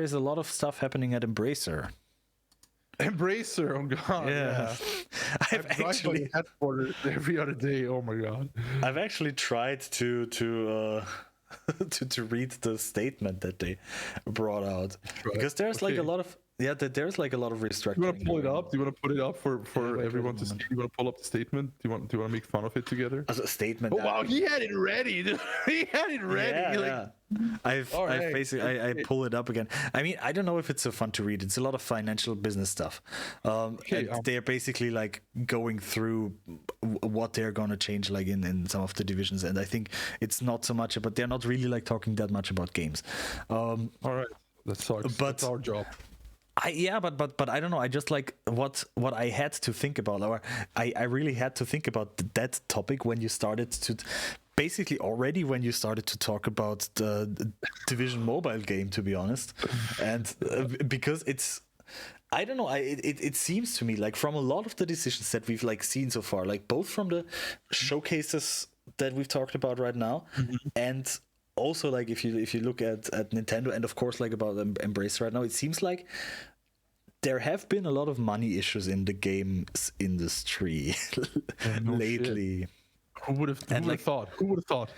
is a lot of stuff happening at Embracer. Embracer, oh god, yeah. I've actually headquarters every other day. Oh my god. I've actually tried to to read the statement that they brought out because there's like a lot of there's like a lot of restructuring. Do you want to pull it up? Do you want to put it up for everyone to see? Do you want to pull up the statement? Do you want to make fun of it together? As a statement. Oh wow, he had it ready. He had it ready. Yeah. I've basically I pull it up again. I mean, I don't know if it's so fun to read. It's a lot of financial business stuff. They're basically like going through what they're gonna change like in some of the divisions, and I think it's not so much about. They're not really like talking that much about games. All right, that sucks. That's our job. But I don't know. I just like what I had to think about, or I really had to think about that topic when you started to. Basically, already when you started to talk about the Division mobile game, to be honest, and because it's, I don't know, it seems to me like from a lot of the decisions that we've like seen so far, like both from the showcases that we've talked about right now, and also like if you look at Nintendo and of course like about Embrace right now, it seems like there have been a lot of money issues in the games industry lately. Who would have thought? Who would have thought?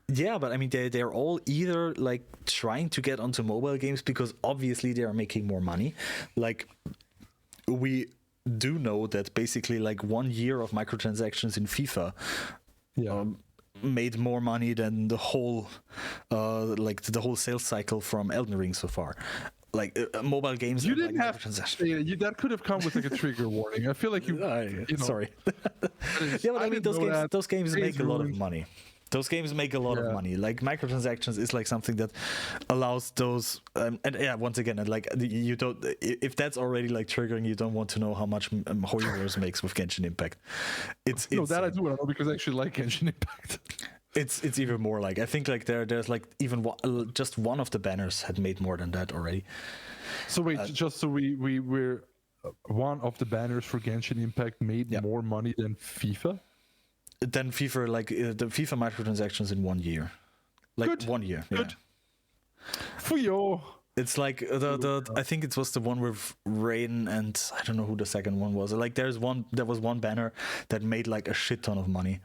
Yeah, but I mean, they're all either like trying to get onto mobile games because obviously they are making more money. Like, we do know that basically like 1 year of microtransactions in FIFA made more money than the whole the whole sales cycle from Elden Ring so far. Like mobile games. You didn't have to say it. That could have come with like a trigger warning. I feel like you know, sorry. Yeah, but I mean, those games make a lot of money. Those games make a lot of money. Like microtransactions is like something that allows those. And yeah, once again, like you don't. If that's already like triggering, you don't want to know how much Holy Wars makes with Genshin Impact. It's I do. I know because I actually like Genshin Impact. It's even more like I think like there's like even just one of the banners had made more than that already. So wait, just so we're one of the banners for Genshin Impact made more money than FIFA. Than FIFA, like the FIFA microtransactions in 1 year, like Good. 1 year. Good. Yeah. Fuyo. It's like the I think it was the one with Rain and I don't know who the second one was. Like there was one banner that made like a shit ton of money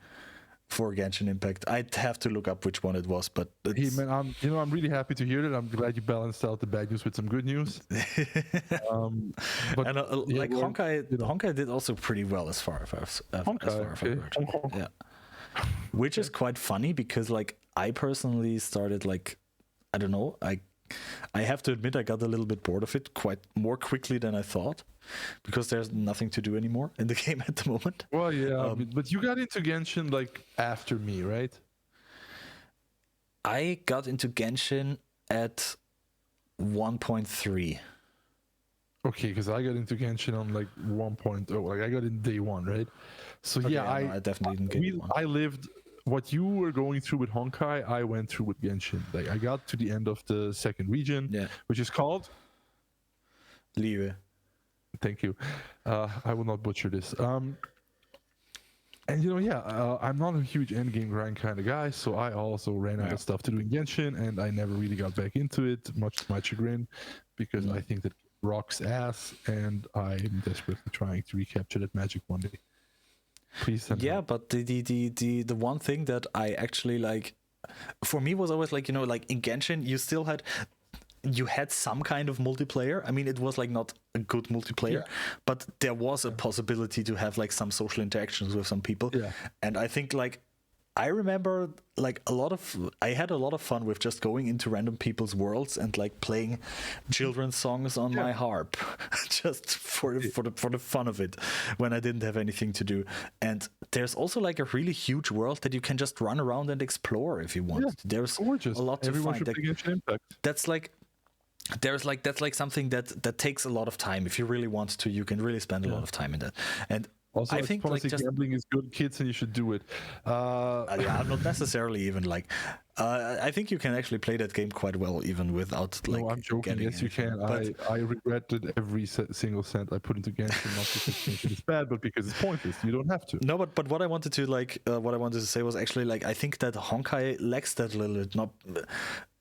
for Genshin Impact. I'd have to look up which one it was, but hey man, I'm really happy to hear that. I'm glad you balanced out the bad news with some good news. But and like Honkai did also pretty well as far as I've heard. Yeah, which is quite funny because like I personally started like I don't know, I have to admit I got a little bit bored of it quite more quickly than I thought because there's nothing to do anymore in the game at the moment. Well, yeah, but you got into Genshin like after me, right? I got into Genshin at 1.3. Okay, because I got into Genshin on like 1.0. Like I got in day one, right? So okay, yeah, I definitely didn't get one. I lived what you were going through with Honkai, I went through with Genshin. Like I got to the end of the second region, which is called Liebe. Thank you. I will not butcher this. And I'm not a huge endgame grind kind of guy, so I also ran out of stuff to do in Genshin, and I never really got back into it, much to my chagrin, because I think that rocks ass, and I'm desperately trying to recapture that magic one day. Please send help. But the one thing that I actually like for me was always like like in Genshin you had some kind of multiplayer. I mean, it was like not a good multiplayer, but there was a possibility to have like some social interactions with some people. And I think like I remember like I had a lot of fun with just going into random people's worlds and like playing children's songs on my harp just for the fun of it when I didn't have anything to do. And there's also like a really huge world that you can just run around and explore if you want. There's gorgeous. A lot to find. That's like something that takes a lot of time. If you really want to, you can really spend a lot of time in that. And also, I think like just gambling is good, kids, and you should do it. Not necessarily even like. I think you can actually play that game quite well even without like. No, I'm joking. Yes, you can. But I regretted every single cent I put into Genshin, not because it's bad, but because it's pointless. You don't have to. No, but what I wanted to say was actually like I think that Honkai lacks that a little bit,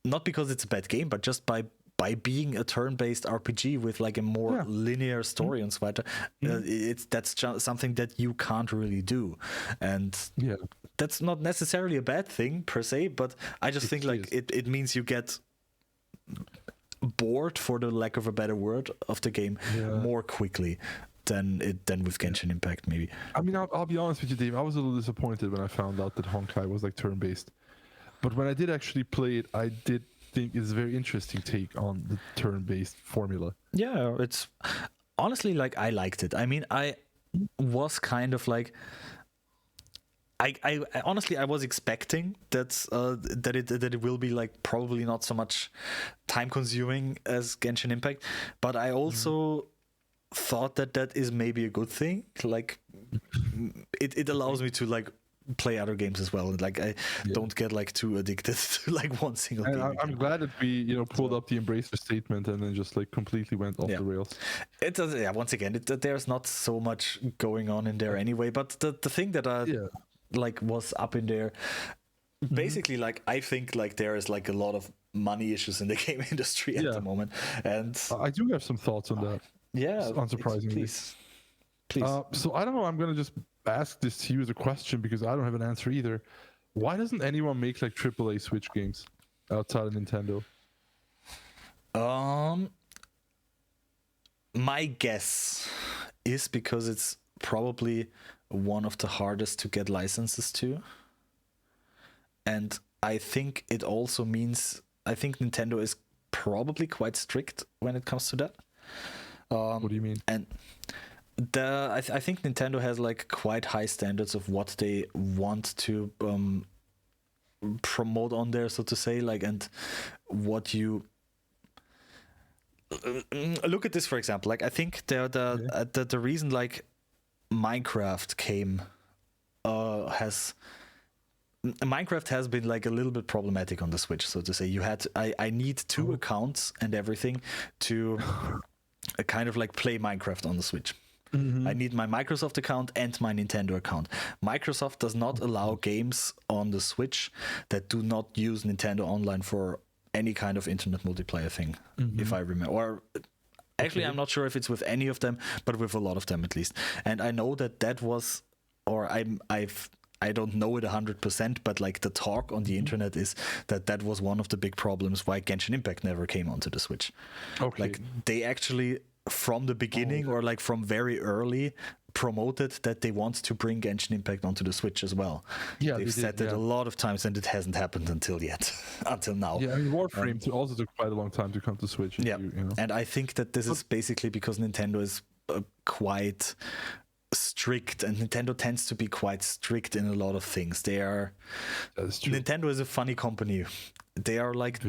not because it's a bad game, but just by being a turn-based RPG with like a more linear story and so weiter, that's something that you can't really do, and that's not necessarily a bad thing per se. But I just think like it means you get bored, for the lack of a better word, of the game more quickly than with Genshin Impact maybe. I mean, I'll be honest with you, Dave. I was a little disappointed when I found out that Honkai was like turn-based, but when I did actually play it, I did think it's a very interesting take on the turn-based formula. Yeah, it's honestly like I liked it. I mean, I was kind of like I honestly I was expecting that it will be like probably not so much time consuming as Genshin Impact, but I also thought that is maybe a good thing. Like it allows me to like play other games as well, and like I don't get like too addicted to like one single game. I'm glad that we pulled up the Embracer statement and then just like completely went off the rails. It does. Once again, there's not so much going on in there anyway. But the thing that like was up in there, basically, like I think like there is like a lot of money issues in the game industry at the moment, and I do have some thoughts on that. Yeah, unsurprisingly. Please. So I don't know. I'm gonna just ask this to you as a question because I don't have an answer either. Why doesn't anyone make like AAA Switch games outside of Nintendo? My guess is because it's probably one of the hardest to get licenses to. And I think it also means, I think Nintendo is probably quite strict when it comes to that. What do you mean? And I think Nintendo has like quite high standards of what they want to promote on there, so to say, like, and what you look at this, for example, like I think the reason like Minecraft came Minecraft has been like a little bit problematic on the Switch, so to say. You had I need two accounts and everything to kind of like play Minecraft on the Switch. I need my Microsoft account and my Nintendo account. Microsoft does not allow games on the Switch that do not use Nintendo Online for any kind of internet multiplayer thing, if I remember. Or actually, I'm not sure if it's with any of them, but with a lot of them at least. And I know that was, or I don't know it 100%, but like the talk on the internet is that was one of the big problems why Genshin Impact never came onto the Switch. Okay. Like they actually, from the beginning or like from very early, promoted that they want to bring Genshin Impact onto the Switch as well. Yeah, they've said that a lot of times, and it hasn't happened until now. Yeah, I mean, Warframe also took quite a long time to come to Switch. Yeah, and I think that this is basically because Nintendo is quite strict, and Nintendo tends to be quite strict in a lot of things. Nintendo is a funny company. They are like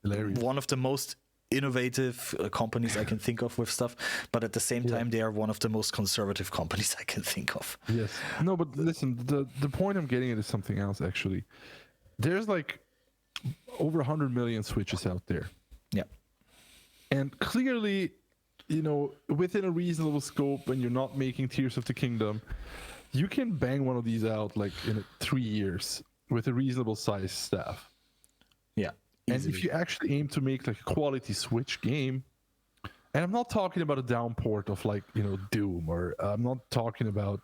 one of the most innovative companies I can think of with stuff, but at the same time they are one of the most conservative companies I can think of. Yes. No, but listen, the point I'm getting at is something else actually. There's like over 100 million Switches out there. Yeah. And clearly, within a reasonable scope, when you're not making Tears of the Kingdom, you can bang one of these out like in 3 years with a reasonable size staff. Yeah. And if you actually aim to make like a quality Switch game, and I'm not talking about a downport of like, Doom, or I'm not talking about,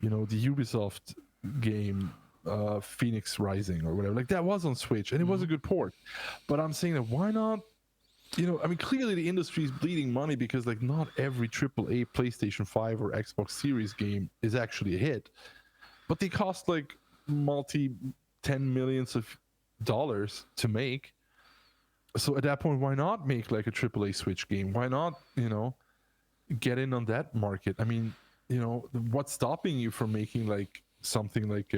the Ubisoft game, Phoenix Rising or whatever. Like that was on Switch and it was a good port. But I'm saying that why not, clearly the industry is bleeding money because like not every AAA PlayStation 5 or Xbox Series game is actually a hit. But they cost like $10 million to make. So at that point, why not make like a AAA Switch game? Why not, get in on that market? I mean, what's stopping you from making like something like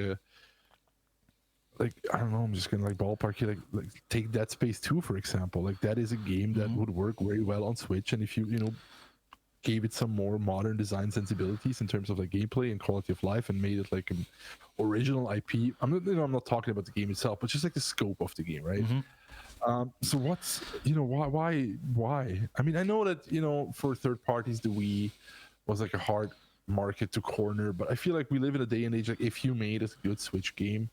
I don't know, I'm just gonna like ballpark here, like take Dead Space 2 for example. Like that is a game that would work very well on Switch, and if you gave it some more modern design sensibilities in terms of like gameplay and quality of life and made it like an original IP. I'm not talking about the game itself, but just like the scope of the game, right? So what's why? I mean, I know that for third parties the Wii was like a hard market to corner, but I feel like we live in a day and age like if you made a good Switch game,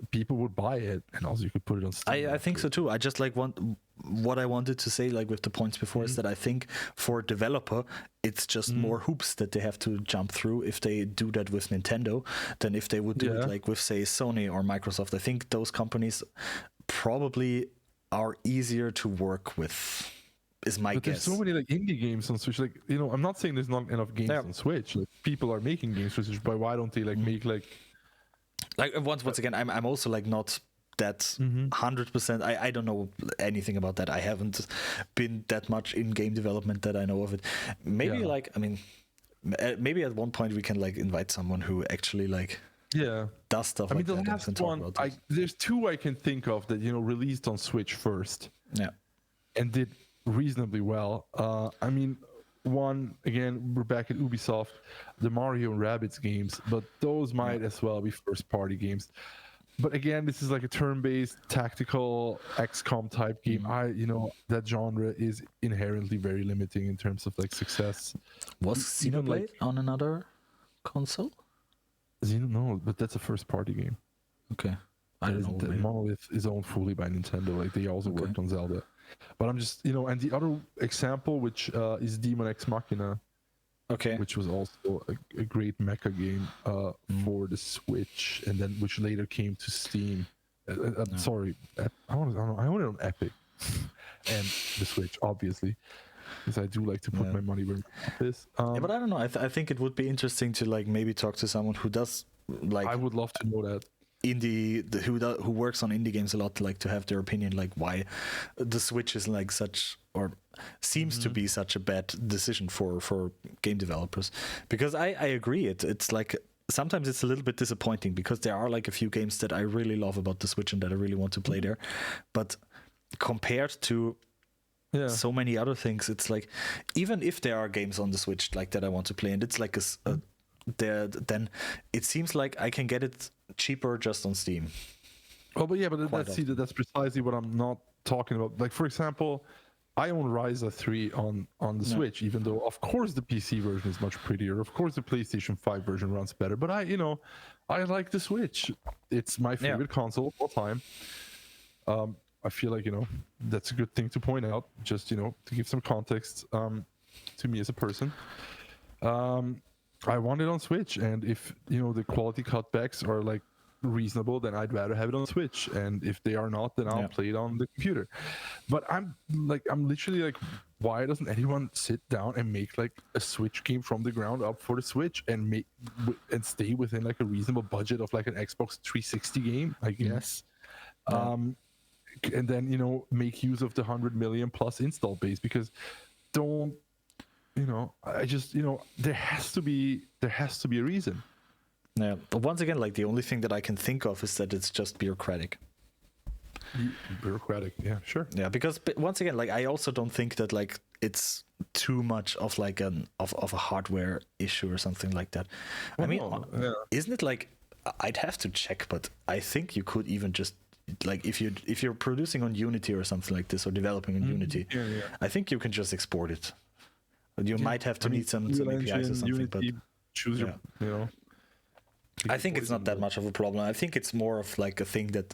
people would buy it, and also you could put it on Steam. I think so too. I just like what I wanted to say like with the points before is that I think for a developer it's just more hoops that they have to jump through if they do that with Nintendo than if they would do it like with say Sony or Microsoft. I think those companies probably are easier to work with, is my guess. There's so many like indie games on Switch. Like I'm not saying there's not enough games on Switch. Like, people are making games for Switch, but why don't they like make like once again, I'm also like not that 100%. I don't know anything about that. I haven't been that much in game development that I know of it. Maybe maybe at one point we can like invite someone who actually like does stuff. I mean, the last one, there's two I can think of that released on Switch first, and did reasonably well. I mean, one, again, we're back at Ubisoft, the Mario and Rabbids games, but those might as well be first party games. But again, this is like a turn-based tactical XCOM type game. That genre is inherently very limiting in terms of like success. Was Xenoblade on another console? No, but that's a first party game. Okay. I don't know. Monolith is owned fully by Nintendo. Like they also worked on Zelda. But I'm just, and the other example, which is Demon X Machina, Okay. which was also a great mecha game for the Switch, and then which later came to Steam. Sorry, I want it on Epic and the Switch, obviously, because I do like to put my money where my mouth is. Yeah, but I don't know. I think it would be interesting to like maybe talk to someone who does like I would love to know that. who works on indie games a lot, like to have their opinion, like why the Switch is like such, or seems to be such a bad decision for game developers. Because I agree, it's like sometimes it's a little bit disappointing because there are like a few games that I really love about the Switch and that I really want to play there, but compared to so many other things, it's like even if there are games on the Switch like that I want to play, and it's like there, then it seems like I can get it cheaper just on Steam. Oh, but that's precisely what I'm not talking about. Like, for example, I own Ryza 3 on the Switch, even though of course the PC version is much prettier. Of course the PlayStation 5 version runs better, but I like the Switch. It's my favorite console of all time. I feel like, that's a good thing to point out, just, to give some context to me as a person. I want it on Switch, and if the quality cutbacks are like reasonable, then I'd rather have it on Switch, and if they are not, then I'll play it on the computer. But I'm literally like, why doesn't anyone sit down and make like a Switch game from the ground up for the Switch and stay within like a reasonable budget of like an Xbox 360 game, I guess. And then make use of the 100 million plus install base, because I just there has to be a reason. Yeah, but once again, like the only thing that I can think of is that it's just bureaucratic. Bureaucratic, yeah, sure. Yeah, because once again, like I also don't think that like it's too much of like of a hardware issue or something like that. I mean, isn't it like, I'd have to check, but I think you could even just like if you're producing on Unity or something like this, or developing on Unity, I think you can just export it. You might have to need some APIs or something, Unity, but choose your, I think it's not that much of a problem. I think it's more of like a thing that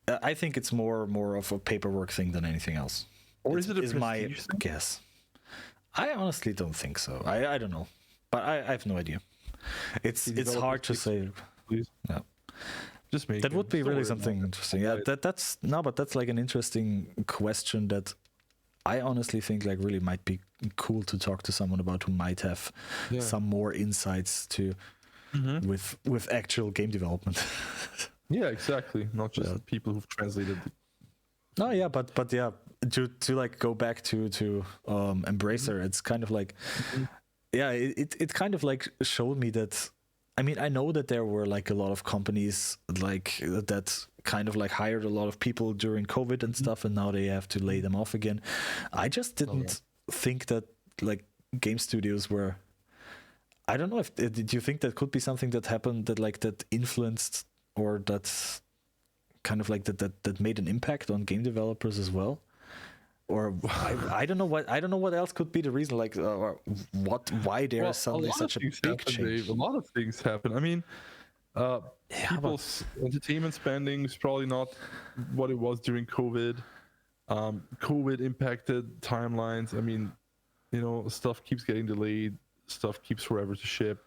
I think it's more of a paperwork thing than anything else. Or is it my guess? I honestly don't think so. I don't know, but I have no idea. It's hard to say. Please. Yeah. Just make that would be really something interesting. Yeah, that's like an interesting question that I honestly think like really might be cool to talk to someone about who might have some more insights to with actual game development. Yeah, exactly. Not just people who've translated. No, yeah, but yeah, to like go back to Embracer, it's kind of like it kind of like showed me that. I mean, I know that there were like a lot of companies like that kind of like hired a lot of people during COVID and stuff, and now they have to lay them off again. I just didn't think that like game studios were. I don't know if did you think that could be something that happened that influenced, or that's kind of like that made an impact on game developers as well? Or I don't know what else could be the reason, like or why there is suddenly such a big change. A lot of things happen. I mean, people's entertainment spending is probably not what it was during COVID. COVID impacted timelines. I mean, stuff keeps getting delayed. Stuff keeps forever to ship.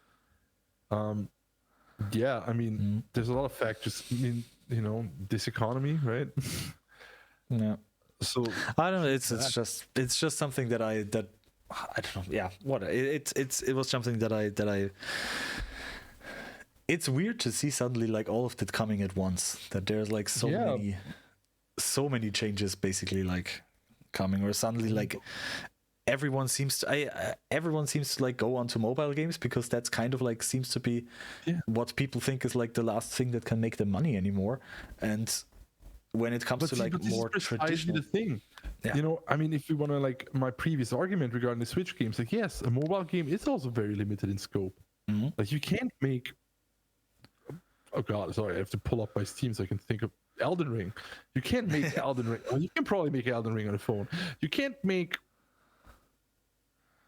Yeah, I mean, there's a lot of factors. I mean, this economy, right? Yeah. So I don't know. It's just something that I don't know. Yeah, what it was something that I. It's weird to see suddenly like all of that coming at once. That there's like so many changes basically like coming, or suddenly like everyone seems to like go onto mobile games, because that's kind of like seems to be what people think is like the last thing that can make them money anymore. And when it comes to like more traditional, the thing, I mean, if we want to like my previous argument regarding the Switch games, like yes, a mobile game is also very limited in scope. Like you can't make. Oh god, sorry, I have to pull up my Steam so I can think of Elden Ring. You can't make Elden Ring. Well, you can probably make Elden Ring on a phone. You can't make.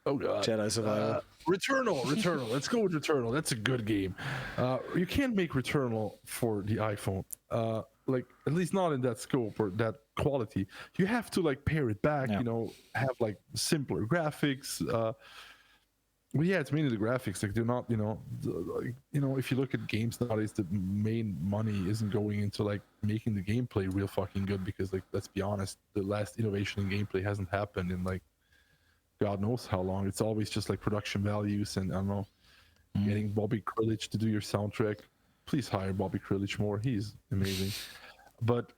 Oh god, Jedi Survivor. Returnal. Let's go with Returnal. That's a good game. You can't make Returnal for the iPhone. Like at least not in that scope or that quality. You have to like pare it back, have like simpler graphics, Well, yeah, it's mainly the graphics. Like they're not, if you look at games nowadays, the main money isn't going into like making the gameplay real fucking good because, like, let's be honest, the last innovation in gameplay hasn't happened in like God knows how long. It's always just like production values and I don't know, getting Bobby Krillage to do your soundtrack. Please hire Bobby Krillage more. He's amazing. But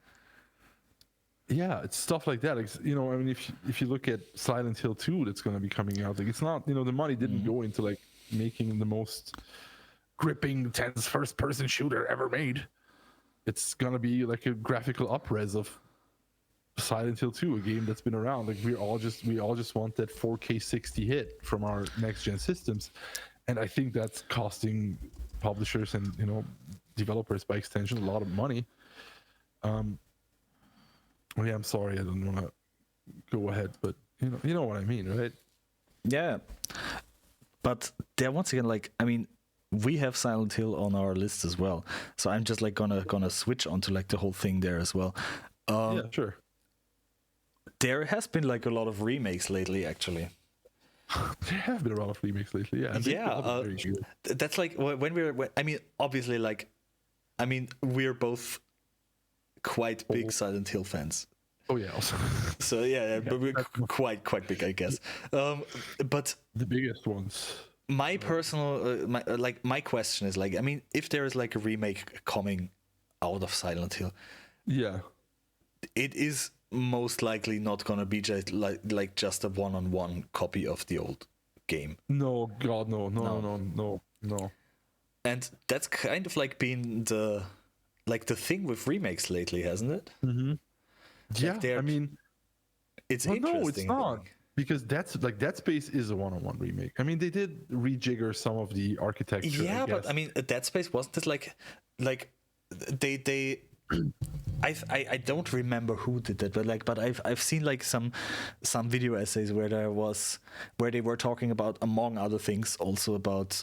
yeah, it's stuff like that. Like, I mean, if you look at Silent Hill 2 that's going to be coming out, like it's not, the money didn't go into like making the most gripping, tense first-person shooter ever made. It's going to be like a graphical up-res of Silent Hill 2, a game that's been around. Like we all just want that 4K 60 hit from our next-gen systems, and I think that's costing publishers and developers by extension a lot of money. Well, yeah, I'm sorry, I don't want to go ahead, but you know what I mean, right? Yeah, but there once again, like, I mean, we have Silent Hill on our list as well, so I'm just like gonna switch onto like the whole thing there as well. Yeah, sure. There has been like a lot of remakes lately, actually. There have been a lot of remakes lately, yeah. Yeah, that's like I mean, obviously, like, I mean, we're both quite big Silent Hill fans. Oh yeah, also. So yeah, but we're quite big, I guess. But the biggest ones. My personal, my question is like, I mean, if there is like a remake coming out of Silent Hill, yeah, it is most likely not gonna be just like just a one-on-one copy of the old game. No, God, no. And that's kind of like been the thing with remakes lately, hasn't it? Mm-hmm. Like yeah, I mean, it's interesting. No, it's not, because Dead Space is a one-on-one remake. I mean, they did rejigger some of the architecture. Yeah, but I mean, Dead Space wasn't it like they I don't remember who did that, but I've seen like some video essays where they were talking about, among other things, also about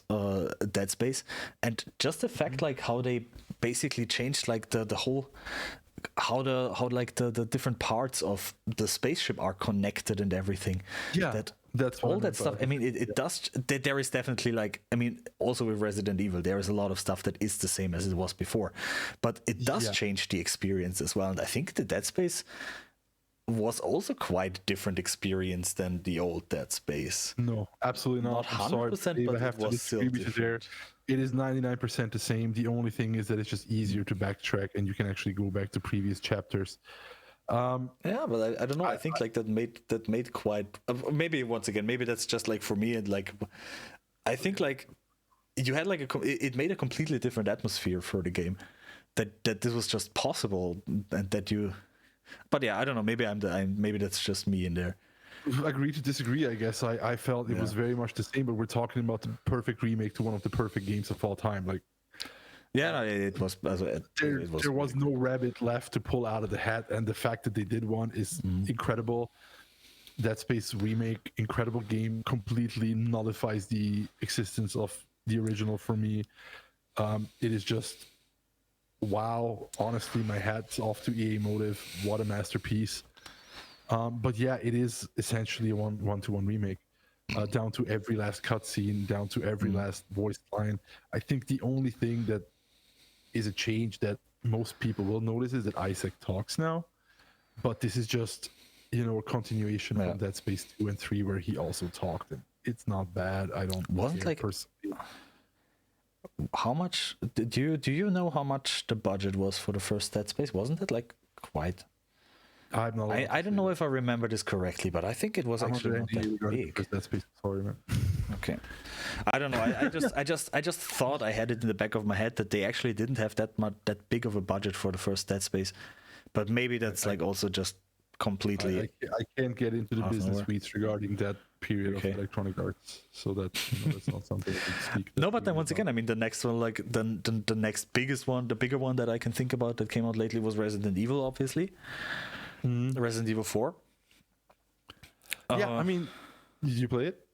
Dead Space, and just the fact like how they basically changed like the whole how the different parts of the spaceship are connected and everything. Yeah, that's all that stuff. I mean, it does. There is definitely like, I mean, also with Resident Evil, there is a lot of stuff that is the same as it was before, but it does change the experience as well. And I think the Dead Space was also quite a different experience than the old Dead Space. No, absolutely not. Not 100%, but I have it was still different. It is 99% the same. The only thing is that it's just easier to backtrack, and you can actually go back to previous chapters. Yeah, but I don't know. I think like that made quite. Maybe once again, maybe that's just like for me, and like I think like you had like it made a completely different atmosphere for the game. That this was just possible, and that you. But yeah, I don't know. Maybe maybe that's just me in there. Agree to disagree, I guess. I felt it was very much the same, but we're talking about the perfect remake to one of the perfect games of all time. Like, yeah, no, it was. There was no rabbit left to pull out of the hat, and the fact that they did one is incredible. Dead Space remake, incredible game, completely nullifies the existence of the original for me. It is just wow. Honestly, my hat's off to EA Motive. What a masterpiece. But yeah, it is essentially a one-to-one remake, down to every last cutscene, down to every last voice line. I think the only thing that is a change that most people will notice is that Isaac talks now, but this is just a continuation from Dead Space 2 and 3 where he also talked, and it's not bad. I don't wasn't care like personally. How much do you know how much the budget was for the first Dead Space? Wasn't it like quite? I don't know if I remember this correctly, but I think it was actually not that big. Dead Space. Sorry, man. Okay, I don't know. I just thought I had it in the back of my head that they actually didn't have that big of a budget for the first Dead Space, but maybe that's like also just completely. I can't get into the business suites regarding that period of Electronic Arts, so that's not something I can speak. No, but then once again, I mean, the next one, like the next biggest one, the bigger one that I can think about that came out lately was Resident Evil, obviously. Resident Evil 4. Yeah, I mean, did you play it?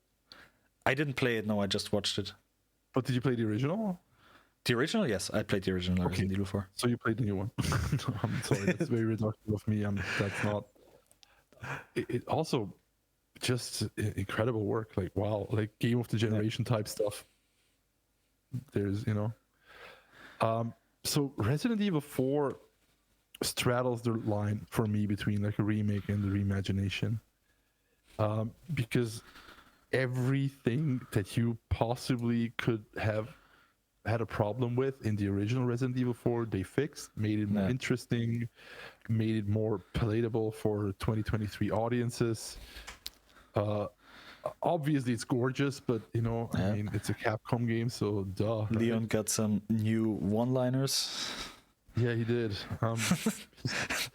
I didn't play it. No, I just watched it. But did you play the original? The original, yes, I played the original Resident Evil 4. So you played the new one? No, I'm sorry, that's very reductive of me. That's not. It also, just incredible work. Like wow, like game of the generation type stuff. There's so Resident Evil 4 straddles the line for me between like a remake and the reimagination, because everything that you possibly could have had a problem with in the original Resident Evil 4 they fixed, made it more interesting, made it more palatable for 2023 audiences. Obviously it's gorgeous, but I mean, it's a Capcom game, so duh. Leon got some new one-liners. Yeah, he did.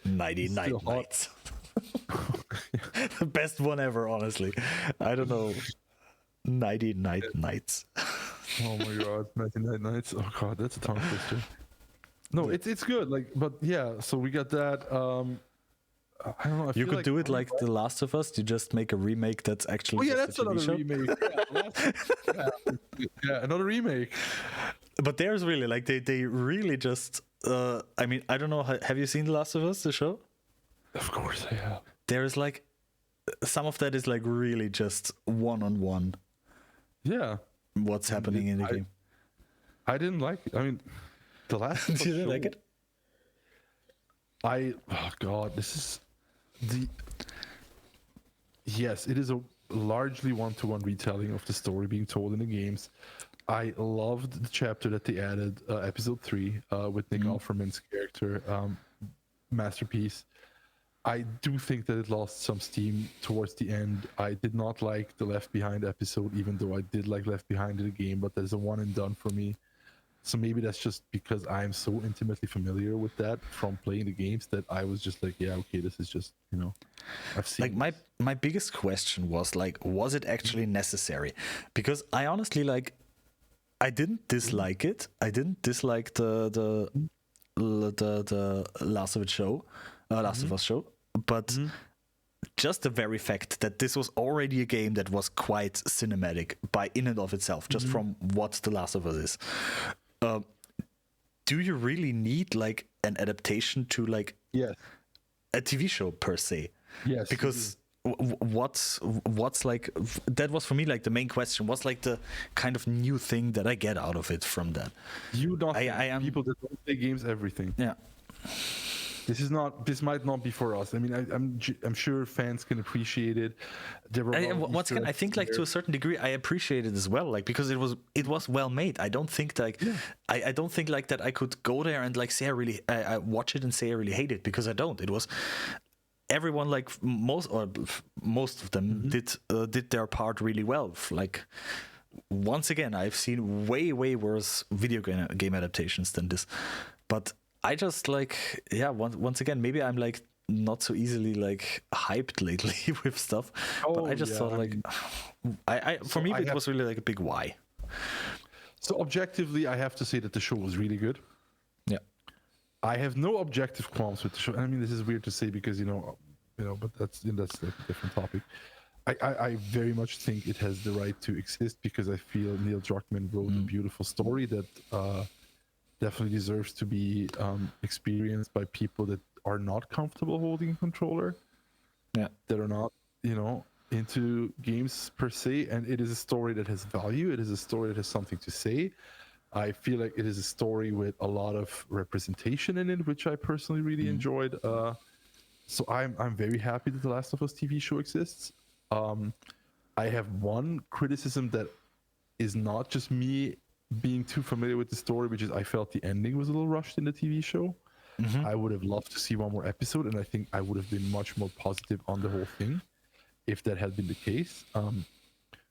90 nights. The best one ever, honestly. I don't know. 90 nights. Oh my god, 99 nights. Oh god, that's a tongue twister. No, it's good. Like, but yeah. So we got that. I don't know. You could do it like The Last of Us. You just make a remake that's actually. Oh yeah, just that's another remake. Yeah, another remake. But there's really like they really just. I mean, I don't know. Have you seen The Last of Us, the show? Of course I have. There's like some of that is like really just one-on-one. Yeah. What's happening in the game? I didn't like it. I mean, The Last of Us. You didn't like it? Oh god, this is yes, it is a largely one-to-one retelling of the story being told in the games. I loved the chapter that they added, episode 3, with Nick Offerman's character, masterpiece. I do think that it lost some steam towards the end. I did not like the Left Behind episode, even though I did like Left Behind in the game, but there's a one and done for me. So maybe that's just because I'm so intimately familiar with that from playing the games that I was just like, yeah, okay, this is just, I've seen. Like my biggest question was like, was it actually necessary? Because I honestly I didn't dislike it. I didn't dislike the Last of Us show, but just the very fact that this was already a game that was quite cinematic by in and of itself, just from what The Last of Us is. Do you really need like an adaptation to like a TV show per se? Yes. Because what's like that was for me like the main question. What's like the kind of new thing that I get out of it from that? I am people that don't play games everything. Yeah. This might not be for us. I mean, I'm sure fans can appreciate it. Once again, I think like to a certain degree, I appreciate it as well. Like because it was well made. I don't think like I don't think like that I could go there and like say I watch it and say I really hate it, because I don't. It was everyone like most of them did their part really well. Like once again, I've seen way worse video game adaptations than this, but I just like once again maybe I'm like not so easily like hyped lately with stuff, but I just thought like for me it was really like a big why. So objectively, I have to say that the show was really good. Yeah, I have no objective qualms with the show. I mean, this is weird to say because but that's like a different topic. I very much think it has the right to exist because I feel Neil Druckmann wrote a beautiful story that definitely deserves to be experienced by people that are not comfortable holding a controller, that are not into games per se. And it is a story that has value. It is a story that has something to say. I feel like it is a story with a lot of representation in it, which I personally really enjoyed. So I'm very happy that The Last of Us TV show exists. I have one criticism that is not just me being too familiar with the story, which is I felt the ending was a little rushed in the TV show. I would have loved to see one more episode, and I think I would have been much more positive on the whole thing if that had been the case.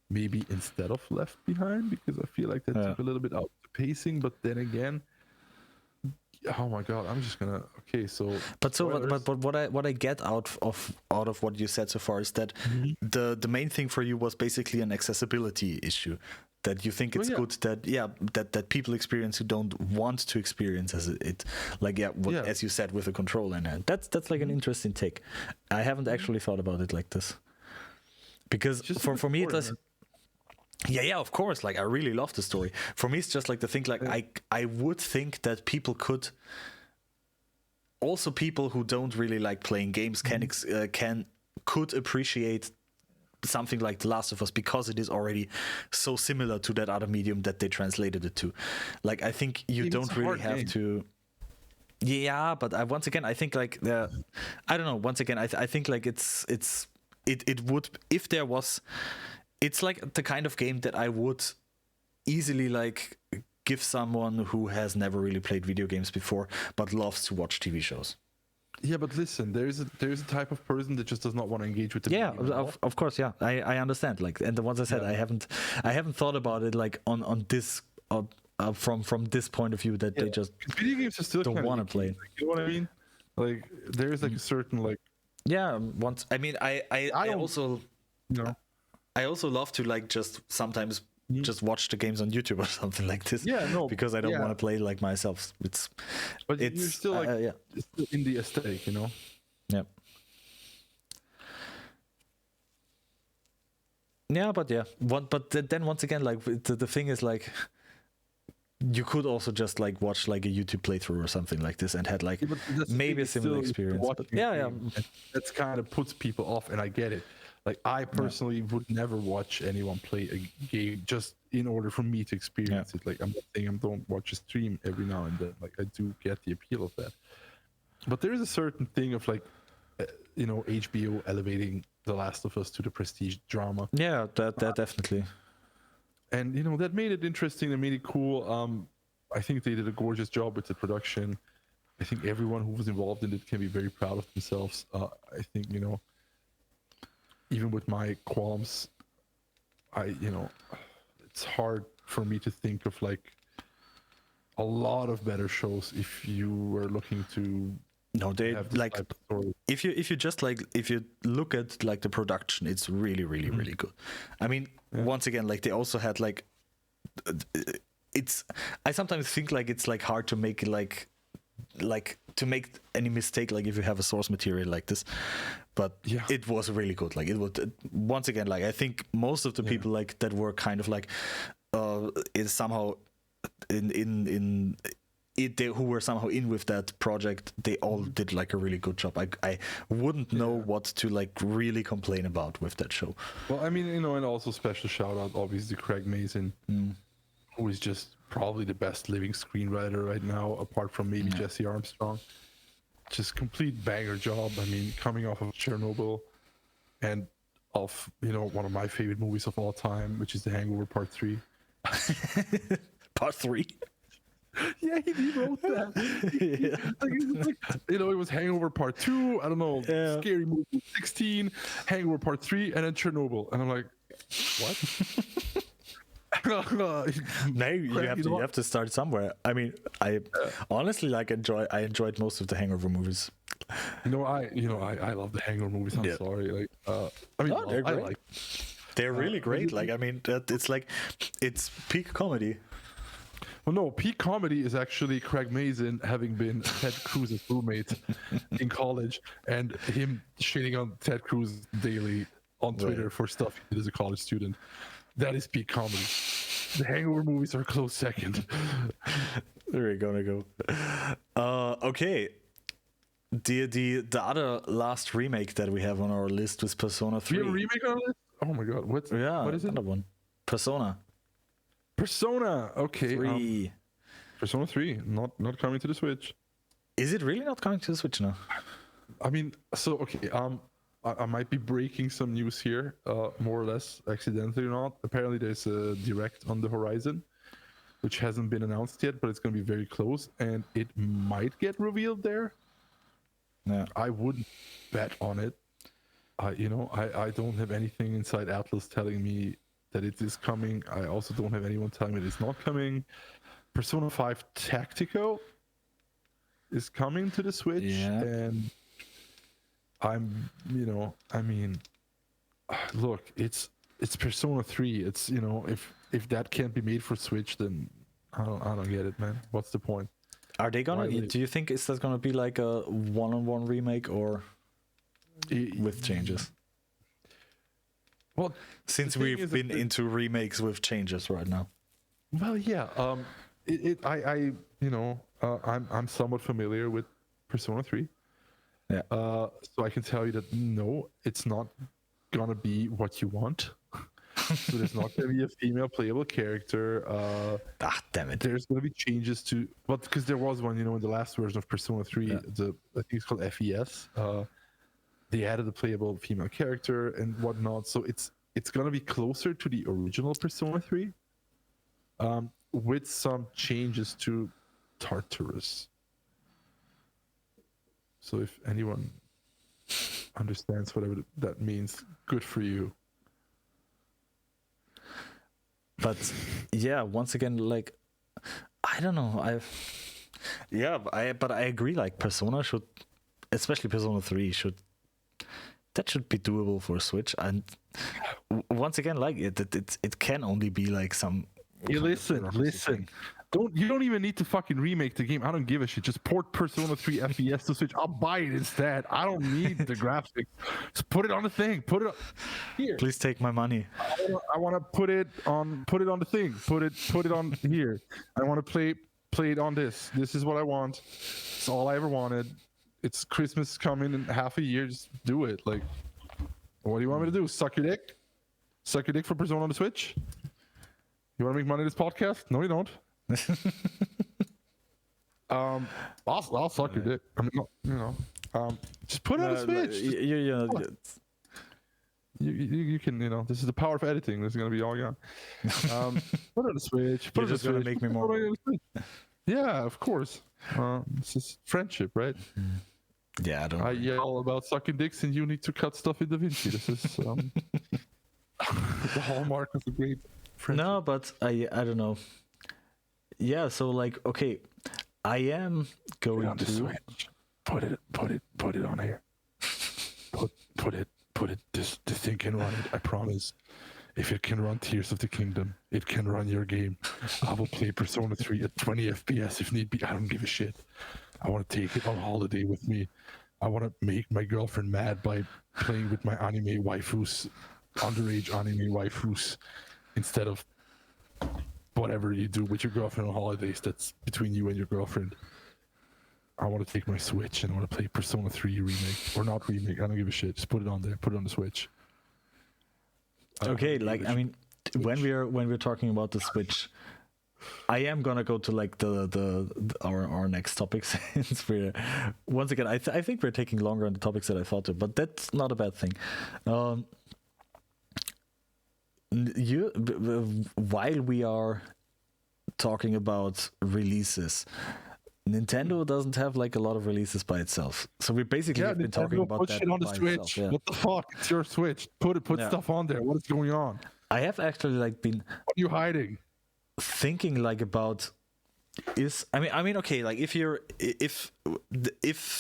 Maybe instead of Left Behind, because I feel like that took a little bit out of the pacing. But then again, oh my god, I'm just gonna But what I get out of what you said so far is that the main thing for you was basically an accessibility issue. That you think it's good that people experience who don't want to experience as as you said with a controller in hand. That's like an interesting take. I haven't actually thought about it like this, because for me it was of course, like I really love the story. For me it's just like the thing like I would think that people who don't really like playing games could appreciate something like The Last of Us, because it is already so similar to that other medium that they translated it to. Like, I think you don't really have to. Yeah, but once again, I think like I don't know. Once again, I think like it would, if there was, it's like the kind of game that I would easily like give someone who has never really played video games before but loves to watch TV shows. Yeah, but listen, there's a type of person that just does not want to engage with the Yeah, medium at all. of course, yeah. I understand. Like, and the ones I said, I haven't thought about it like on this from this point of view that they just video games are still don't want to play. Like, you know what I mean? Like, there's like a certain like. Yeah, once I mean I also I also love to like just sometimes just watch the games on YouTube or something like this. Yeah, no, because I don't want to play like myself. But you're still like it's still in the aesthetic, you know. Yeah. Yeah, but then once again, like the thing is like, you could also just like watch like a YouTube playthrough or something like this and had like maybe a similar experience. But yeah. That's kind of puts people off, and I get it. Like, I personally would never watch anyone play a game just in order for me to experience it. Like, I'm not saying I don't watch a stream every now and then. Like, I do get the appeal of that. But there is a certain thing of like, HBO elevating The Last of Us to the prestige drama. Yeah, that definitely. And that made it interesting. That made it cool. I think they did a gorgeous job with the production. I think everyone who was involved in it can be very proud of themselves. I think even with my qualms, it's hard for me to think of like a lot of better shows if you were looking to. No, they like if you look at like the production, it's really really good. I mean, once again, like they also had like I sometimes think like it's like hard to make like to make any mistake like if you have a source material like this, but it was really good. Like it was once again, like I think most of the people like that were kind of like is somehow who were somehow in with that project, they all did like a really good job. I wouldn't know what to like really complain about with that show. Well, I mean, and also special shout out obviously to Craig Mazin, who is just probably the best living screenwriter right now, apart from maybe Jesse Armstrong. Just complete banger job. I mean, coming off of Chernobyl and of one of my favorite movies of all time, which is The Hangover Part 3. Part 3? Yeah, he wrote that. It was Hangover Part 2, I don't know, Scary Movie 16, Hangover Part 3, and then Chernobyl. And I'm like, what? No, you have to start somewhere. I mean, I honestly like I enjoyed most of the Hangover movies. I love the Hangover movies. I'm sorry. Like, I mean, they're great. They're really great. Like, I mean, it's peak comedy. Well, no, peak comedy is actually Craig Mazin having been Ted Cruz's roommate in college and him shitting on Ted Cruz daily on Twitter for stuff he did as a college student. That is peak comedy. The Hangover movies are a close second. There we're gonna go. Okay. The other last remake that we have on our list was Persona 3. We have a remake on our list? Oh my god, what is it? Another one. Persona, okay. 3. Persona 3, not coming to the Switch. Is it really not coming to the Switch now? I mean, so okay, I might be breaking some news here, more or less accidentally or not. Apparently there's a direct on the horizon, which hasn't been announced yet, but it's going to be very close, and it might get revealed there. Yeah. I wouldn't bet on it. I don't have anything inside Atlas telling me that it is coming. I also don't have anyone telling me it's not coming. Persona 5 Tactical is coming to the Switch, and look, it's Persona 3. It's if that can't be made for Switch, then I don't get it, man. What's the point? Are they gonna? Do you think is that gonna be like a one-on-one remake or with changes? Well, since we've been into remakes with changes right now. Well, yeah. I'm somewhat familiar with Persona 3. Yeah. So I can tell you that no, it's not gonna be what you want. So there's not gonna be a female playable character. Damn it. There's gonna be changes to, but because there was one, in the last version of Persona 3, I think it's called FES. They added a playable female character and whatnot, so it's gonna be closer to the original Persona 3, with some changes to Tartarus. So if anyone understands whatever that means, good for you. But yeah, once again, like, I don't know. But I agree. Like, Persona should, especially Persona 3, should be doable for Switch. And once again, like, it can only be like some. Hey, listen. You don't even need to fucking remake the game. I don't give a shit. Just port Persona 3 FES to Switch. I'll buy it instead. I don't need the graphics. Just put it on the thing. Put it on here. Please take my money. I want to put it on the thing. Put it on here. I want to play it on this. This is what I want. It's all I ever wanted. It's Christmas coming in half a year. Just do it. Like, what do you want me to do? Suck your dick? Suck your dick for Persona on the Switch? You want to make money this podcast? No, you don't. I'll suck your dick. I mean, just put it on the Switch. You can, this is the power of editing. This is gonna be all gone. Put it on the Switch. You're just gonna make me more. Yeah, of course. This is friendship, right? Yeah, I yell about sucking dicks, and you need to cut stuff in DaVinci. This is the hallmark of a great friendship. No, but I don't know. Yeah, so like, okay, I am going to Switch. Put it on here. Put it. This thing can run it. I promise. If it can run Tears of the Kingdom, it can run your game. I will play Persona 3 at 20 FPS if need be. I don't give a shit. I want to take it on holiday with me. I want to make my girlfriend mad by playing with my anime waifus, underage anime waifus, instead of whatever you do with your girlfriend on holidays. That's between you and your girlfriend. I want to take my Switch and I want to play Persona 3 remake, or not remake. I don't give a shit. Just put it on there. Put it on the Switch. Okay, like, I mean, when we're talking about the Switch, I am gonna go to like our next topics, since we're once again I think we're taking longer on the topics that I thought to, but that's not a bad thing. While we are talking about releases, Nintendo doesn't have like a lot of releases by itself, so we basically have been talking about that shit on the by Switch. itself, yeah. What the fuck? It's your Switch. Put stuff on there. What is going on? I have actually like been What are you hiding? thinking like about I mean okay, like if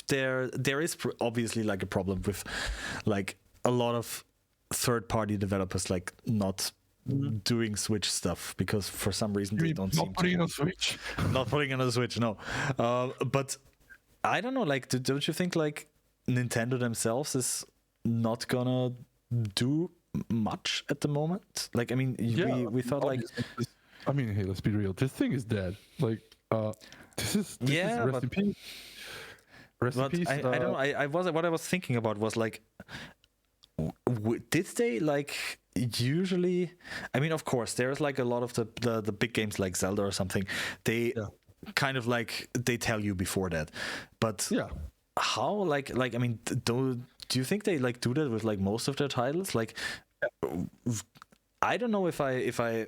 there is obviously like a problem with like a lot of third-party developers like not doing Switch stuff because for some reason they don't seem putting it on Switch. not putting it on the Switch, no. But I don't know, like don't you think like Nintendo themselves is not gonna do much at the moment? Like, I mean, we thought like, I mean, hey, let's be real. This thing is dead. Like, this is rest in peace. Rest in peace. I don't know. What I was thinking about was like, did they like usually? I mean, of course, there's like a lot of the big games like Zelda or something. They kind of like they tell you before that, but how like I mean, do you think they like do that with like most of their titles? Like, I don't know if I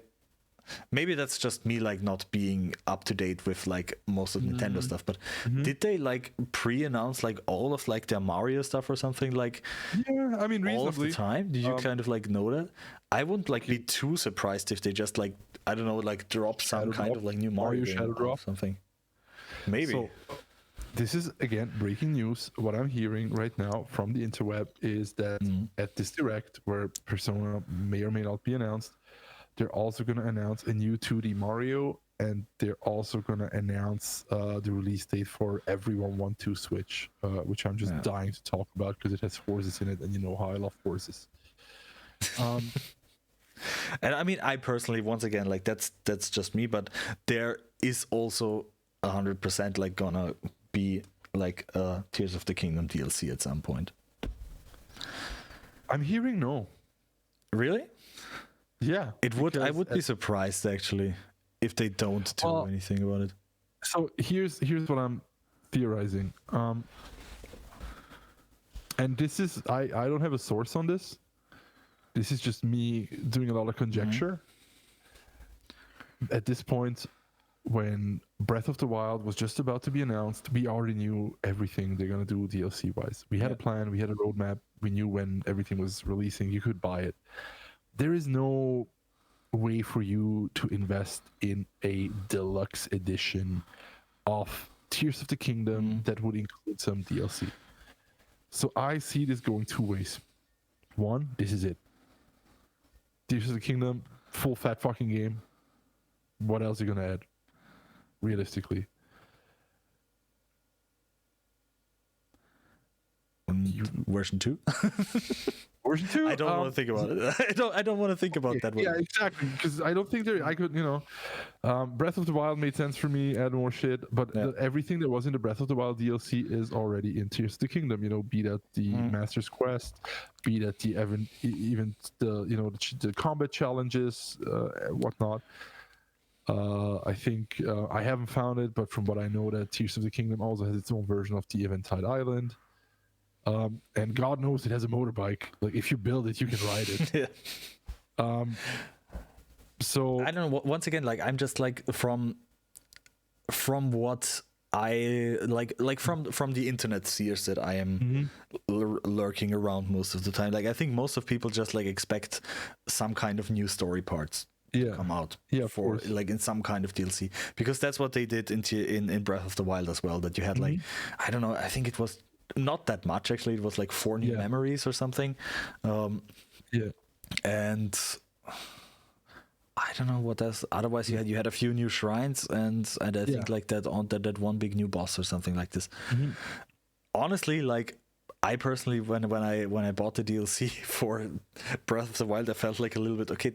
maybe that's just me like not being up to date with like most of Nintendo stuff, but did they like pre-announce like all of like their Mario stuff or something like I mean, reasonably all of the time? Do you kind of like know that? I wouldn't like be too surprised if they just like, I don't know, like drop some kind of like new Mario game or something. Maybe. So, this is again breaking news. What I'm hearing right now from the interweb is that at this direct, where Persona may or may not be announced, they're also going to announce a new 2D Mario, and they're also going to announce the release date for Everyone Want to Switch, which I'm just dying to talk about because it has horses in it, and you know how I love horses. And I mean, I personally, once again, like that's just me, but there is also 100% like gonna be like a Tears of the Kingdom DLC at some point. I'm hearing no. Really? Yeah, It would. I because, would be surprised actually if they don't do anything about it. So here's what I'm theorizing. And this is I don't have a source on this. This is just me doing a lot of conjecture. At this point, when Breath of the Wild was just about to be announced, we already knew everything they're gonna do DLC wise. We had a plan, we had a roadmap, we knew when everything was releasing, you could buy it. There is no way for you to invest in a deluxe edition of Tears of the Kingdom that would include some DLC. So I see this going two ways. One, this is it. Tears of the Kingdom, full fat fucking game. What else are you gonna add? Realistically. Version 2? Version 2? I don't want to think about it. I don't want to think about that one. Yeah, exactly. Because I don't think I could, Breath of the Wild made sense for me, add more shit, but everything that was in the Breath of the Wild DLC is already in Tears of the Kingdom, be that the Master's Quest, be that the even the combat challenges, whatnot. I think I haven't found it, but from what I know, that Tears of the Kingdom also has its own version of the Eventide Island. And God knows it has a motorbike. Like, if you build it, you can ride it. So I don't know. Once again, like, I'm just like from what I like from the internet seers that I am lurking around most of the time. Like, I think most of people just like expect some kind of new story parts to come out for like in some kind of DLC, because that's what they did in Breath of the Wild as well. That you had like, I don't know, I think it was not that much actually. It was like 4 new memories or something. And I don't know what else. Otherwise, you had a few new shrines and I think like that one big new boss or something like this. Honestly, like, I personally, when I bought the DLC for Breath of the Wild, I felt like a little bit, okay,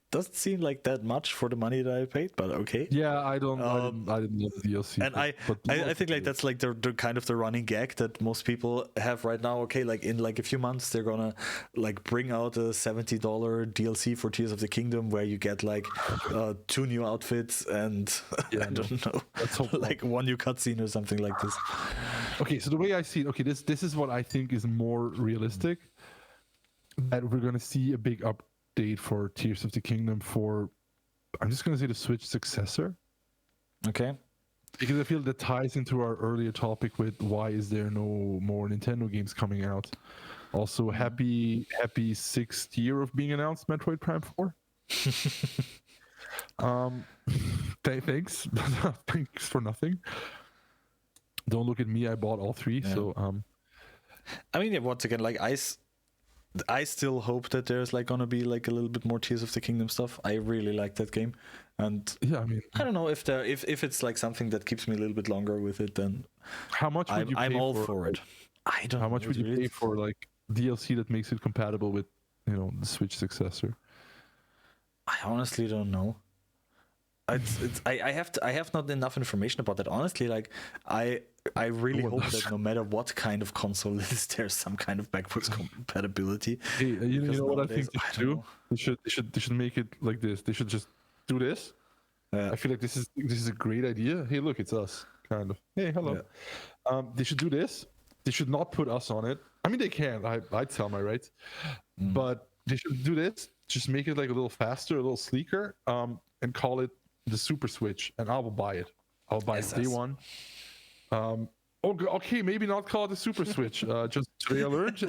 doesn't seem like that much for the money that I paid, but okay. Yeah, I didn't love the DLC. And I think like that's like the kind of the running gag that most people have right now. Okay, like in like a few months they're gonna like bring out a $70 DLC for Tears of the Kingdom where you get like 2 new outfits and I don't know, like 1 new cutscene or something like this. Okay, so the way I see it, this is what I think is more realistic. That we're gonna see a big update for Tears of the Kingdom for, I'm just gonna say, the Switch successor. Okay. Because I feel that ties into our earlier topic with why is there no more Nintendo games coming out. Also, happy 6th year of being announced, Metroid Prime 4. Thanks. Thanks for nothing. Don't look at me, I bought all 3, so I mean, once again, like I still hope that there's like gonna be like a little bit more Tears of the Kingdom stuff. I really like that game, and yeah, I mean, I don't know if it's like something that keeps me a little bit longer with it. Then how much would you pay I'm all for it. I don't. How much would you pay for like DLC that makes it compatible with the Switch successor? I honestly don't know. I have not enough information about that. Honestly, like I really hope that no matter what kind of console it is, there's some kind of backwards compatibility. Hey, you know what I think they should do? They should make it like this. They should just do this. I feel like this is a great idea. Hey, look, it's us, kind of. Hey, hello. They should do this. They should not put us on it. I mean, they can. I'd sell my rights, but they should do this. Just make it like a little faster, a little sleeker, and call it the Super Switch, and I will buy it. I'll buy it day one. Okay, maybe not call it the Super Switch. Just today alert.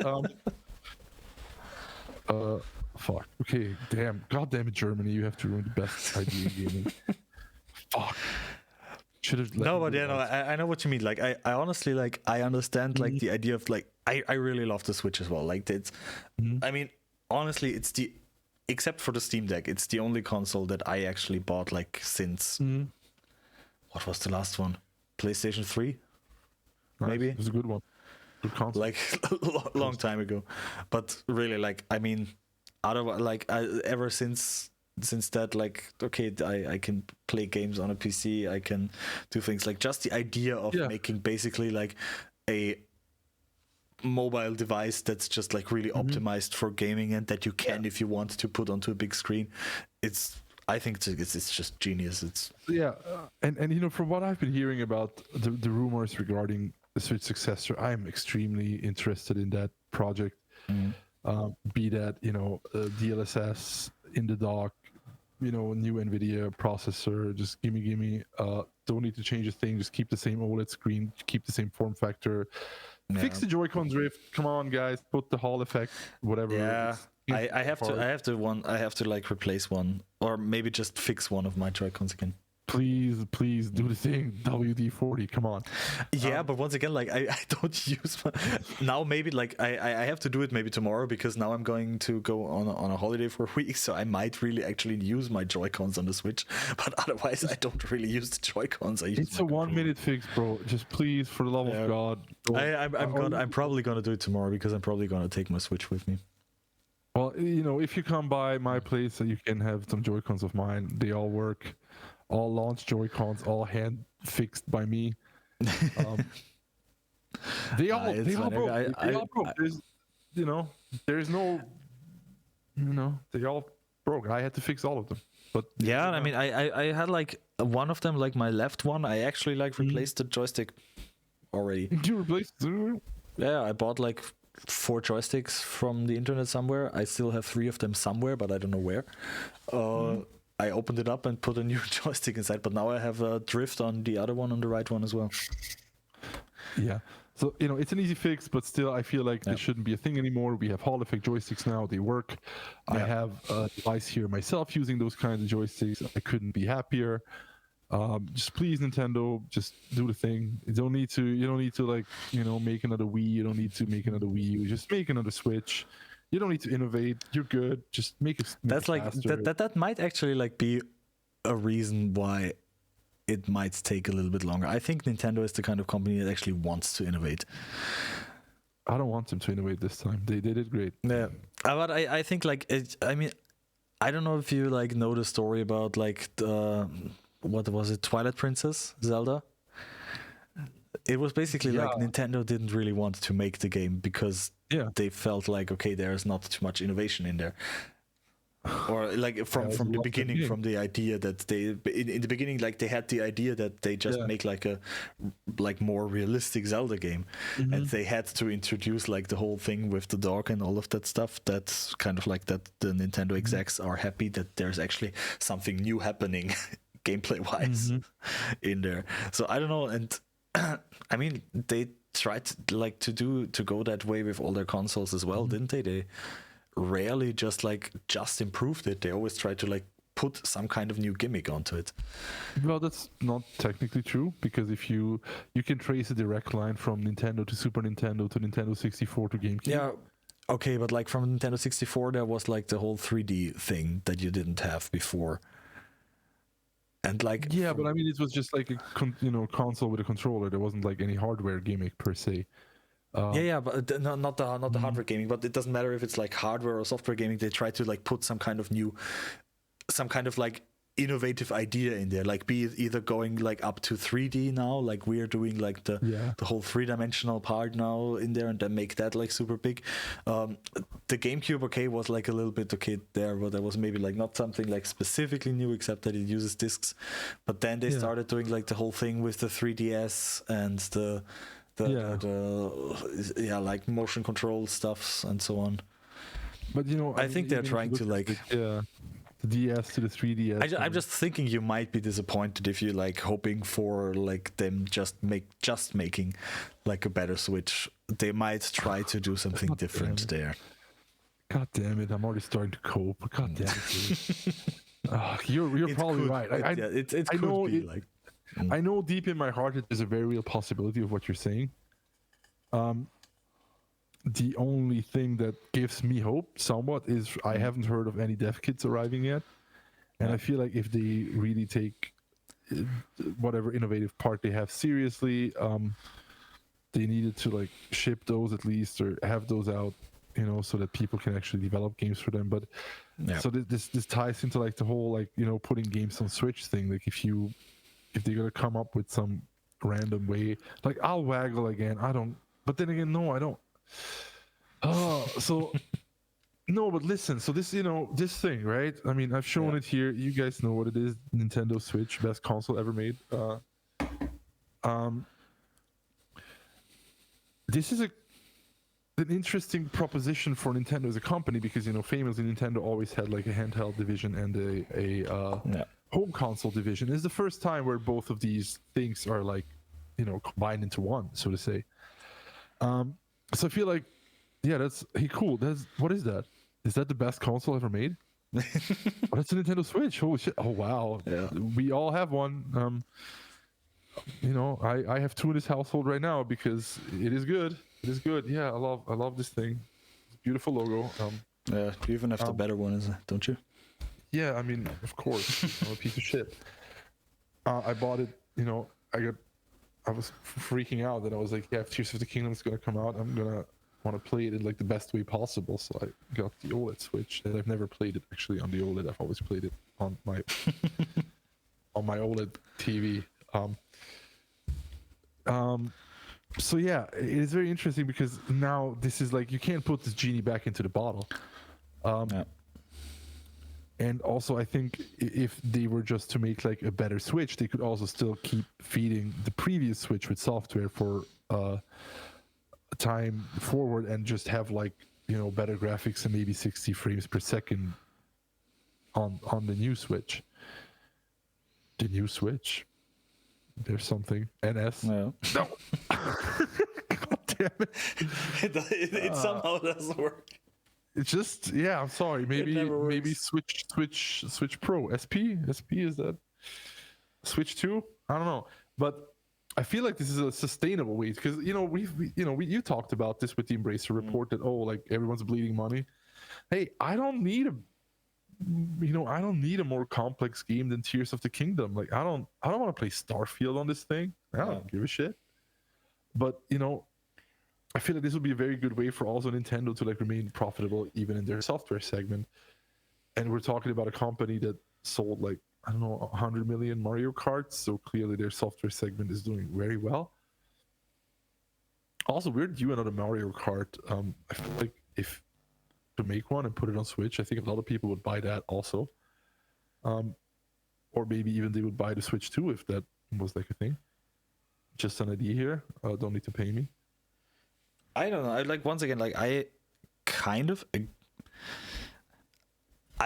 Fuck. Okay, damn. God damn it, Germany! You have to ruin the best idea in gaming. Fuck. Should have. No, but I know what you mean. Like, I honestly like I understand like the idea of like I really love the Switch as well. Like it's, I mean, honestly, it's the. Except for the Steam Deck, it's the only console that I actually bought like since what was the last one? PlayStation 3? Maybe? It's a good one. Good console. Like long time ago. But really, like, I mean, ever since that, like, okay, I can play games on a PC, I can do things like just the idea of making basically like a mobile device that's just like really optimized for gaming and that you can, if you want to, put onto a big screen. I think it's just genius. It's and from what I've been hearing about the rumors regarding the Switch successor, I'm extremely interested in that project. Be that DLSS in the dock, new NVIDIA processor, just gimme. Don't need to change a thing, just keep the same OLED screen, keep the same form factor. Fix the Joy-Con drift. Come on, guys, put the Hall effect, whatever. Yeah, I have to like replace one, or maybe just fix one of my Joy-Cons again. Please do the thing. WD-40, come on. Yeah, but once again, like I don't use now. Maybe like I have to do it maybe tomorrow, because now I'm going to go on a holiday for a week, so I might really actually use my Joy-Cons on the Switch. But otherwise, I don't really use the Joy-Cons. It's a 1 minute fix, bro. Just please, for the love of God. I'm probably gonna do it tomorrow, because I'm probably gonna take my Switch with me. Well, if you come by my place, you can have some Joy-Cons of mine. They all work. All launch Joy-Cons, all hand fixed by me. They all broke. There's no, they all broke. I had to fix all of them. But yeah, I mean, I had like one of them, like my left one. I actually like replaced the joystick already. You replaced it? Yeah, I bought like 4 joysticks from the internet somewhere. I still have 3 of them somewhere, but I don't know where. I opened it up and put a new joystick inside, but now I have a drift on the other one, on the right one as well. Yeah. So, it's an easy fix, but still, I feel like this shouldn't be a thing anymore. We have Hall effect joysticks now. They work. I have a device here myself using those kinds of joysticks. I couldn't be happier. Just please, Nintendo, just do the thing. You don't need to make another Wii. You don't need to make another Wii U. Just make another Switch. You don't need to innovate. You're good. Just make it. That's like faster. that might actually like be a reason why it might take a little bit longer. I think Nintendo is the kind of company that actually wants to innovate. I don't want them to innovate this time. They did great. Yeah, but I think like I mean, I don't know if you like know the story about like the what was it, Twilight Princess Zelda. It was basically like Nintendo didn't really want to make the game because they felt like, okay, there's not too much innovation in there. Or like from the beginning, from the idea that they in the beginning, like they had the idea that they just make like a more realistic Zelda game, and they had to introduce like the whole thing with the dog and all of that stuff. That's kind of like that the Nintendo execs are happy that there's actually something new happening gameplay wise in there. So I don't know, and I mean they tried to go that way with all their consoles as well, didn't they? They rarely just improved it. They always try to like put some kind of new gimmick onto it. Well, that's not technically true, because if you can trace a direct line from Nintendo to Super Nintendo to Nintendo 64 to GameCube. Yeah, okay, but like from Nintendo 64 there was like the whole 3D thing that you didn't have before. And like but I mean it was just like a console with a controller. There wasn't like any hardware gimmick per se. But not the hardware gaming, but it doesn't matter if it's like hardware or software gaming. They try to like put some kind of like innovative idea in there, like be it either going like up to 3D now, like we're doing like the whole 3-dimensional part now in there, and then make that like super big. The GameCube was like a little bit there, but there was maybe like not something like specifically new, except that it uses discs. But then they started doing like the whole thing with the 3DS and the like motion control stuffs and so on. But I think they're trying to like the DS to the 3DS. I'm just thinking you might be disappointed if you like hoping for like them just making like a better Switch. They might try to do something different there. God damn it! I'm already starting to cope. God damn it! You're probably right. I know deep in my heart that there's a very real possibility of what you're saying. The only thing that gives me hope somewhat is I haven't heard of any dev kits arriving yet. And I feel like if they really take whatever innovative part they have seriously, they needed to like ship those at least, or have those out, so that people can actually develop games for them. But so this ties into like the whole like, putting games on Switch thing. Like if they're gonna come up with some random way, like I'll waggle again. But then again, no, I don't. So no, but listen. So this, this thing, right? I mean, I've shown it here. You guys know what it is. Nintendo Switch, best console ever made. This is an interesting proposition for Nintendo as a company because famously Nintendo always had like a handheld division and a home console division. It's the first time where both of these things are like combined into one, so to say. So I feel like that's cool. What is that? Is that the best console ever made? Oh, that's a Nintendo Switch. Holy shit! Oh wow! Yeah. We all have one. I have two in this household right now because it is good. It is good. Yeah, I love this thing. It's a beautiful logo. Yeah, you even have the better one, don't you? Yeah, I mean, of course. I'm a piece of shit. I bought it. I was freaking out that I was like, yeah, if Tears of the Kingdom is gonna come out, I'm gonna want to play it in like the best way possible. So I got the OLED Switch, and I've never played it actually on the OLED. I've always played it on my on my OLED TV. So yeah, it is very interesting because now this is like you can't put this genie back into the bottle. And also, I think if they were just to make like a better Switch, they could also still keep feeding the previous Switch with software for time forward and just have like better graphics and maybe 60 frames per second on the new Switch. The new Switch. There's something. NS. No. No. God damn it. It somehow doesn't work. It's just I'm sorry. Maybe Switch Pro. SP is that Switch 2? I don't know. But I feel like this is a sustainable way because you talked about this with the Embracer report that like everyone's bleeding money. Hey, I don't need a more complex game than Tears of the Kingdom. Like I don't want to play Starfield on this thing. I don't give a shit. But I feel like this would be a very good way for also Nintendo to like remain profitable even in their software segment. And we're talking about a company that sold like 100 million Mario Karts, so clearly their software segment is doing very well. Also, we're due another Mario Kart. I feel like if to make one and put it on Switch, I think a lot of people would buy that also. Or maybe even they would buy the Switch 2 if that was like a thing. Just an idea here. Don't need to pay me. I don't know. Once again, I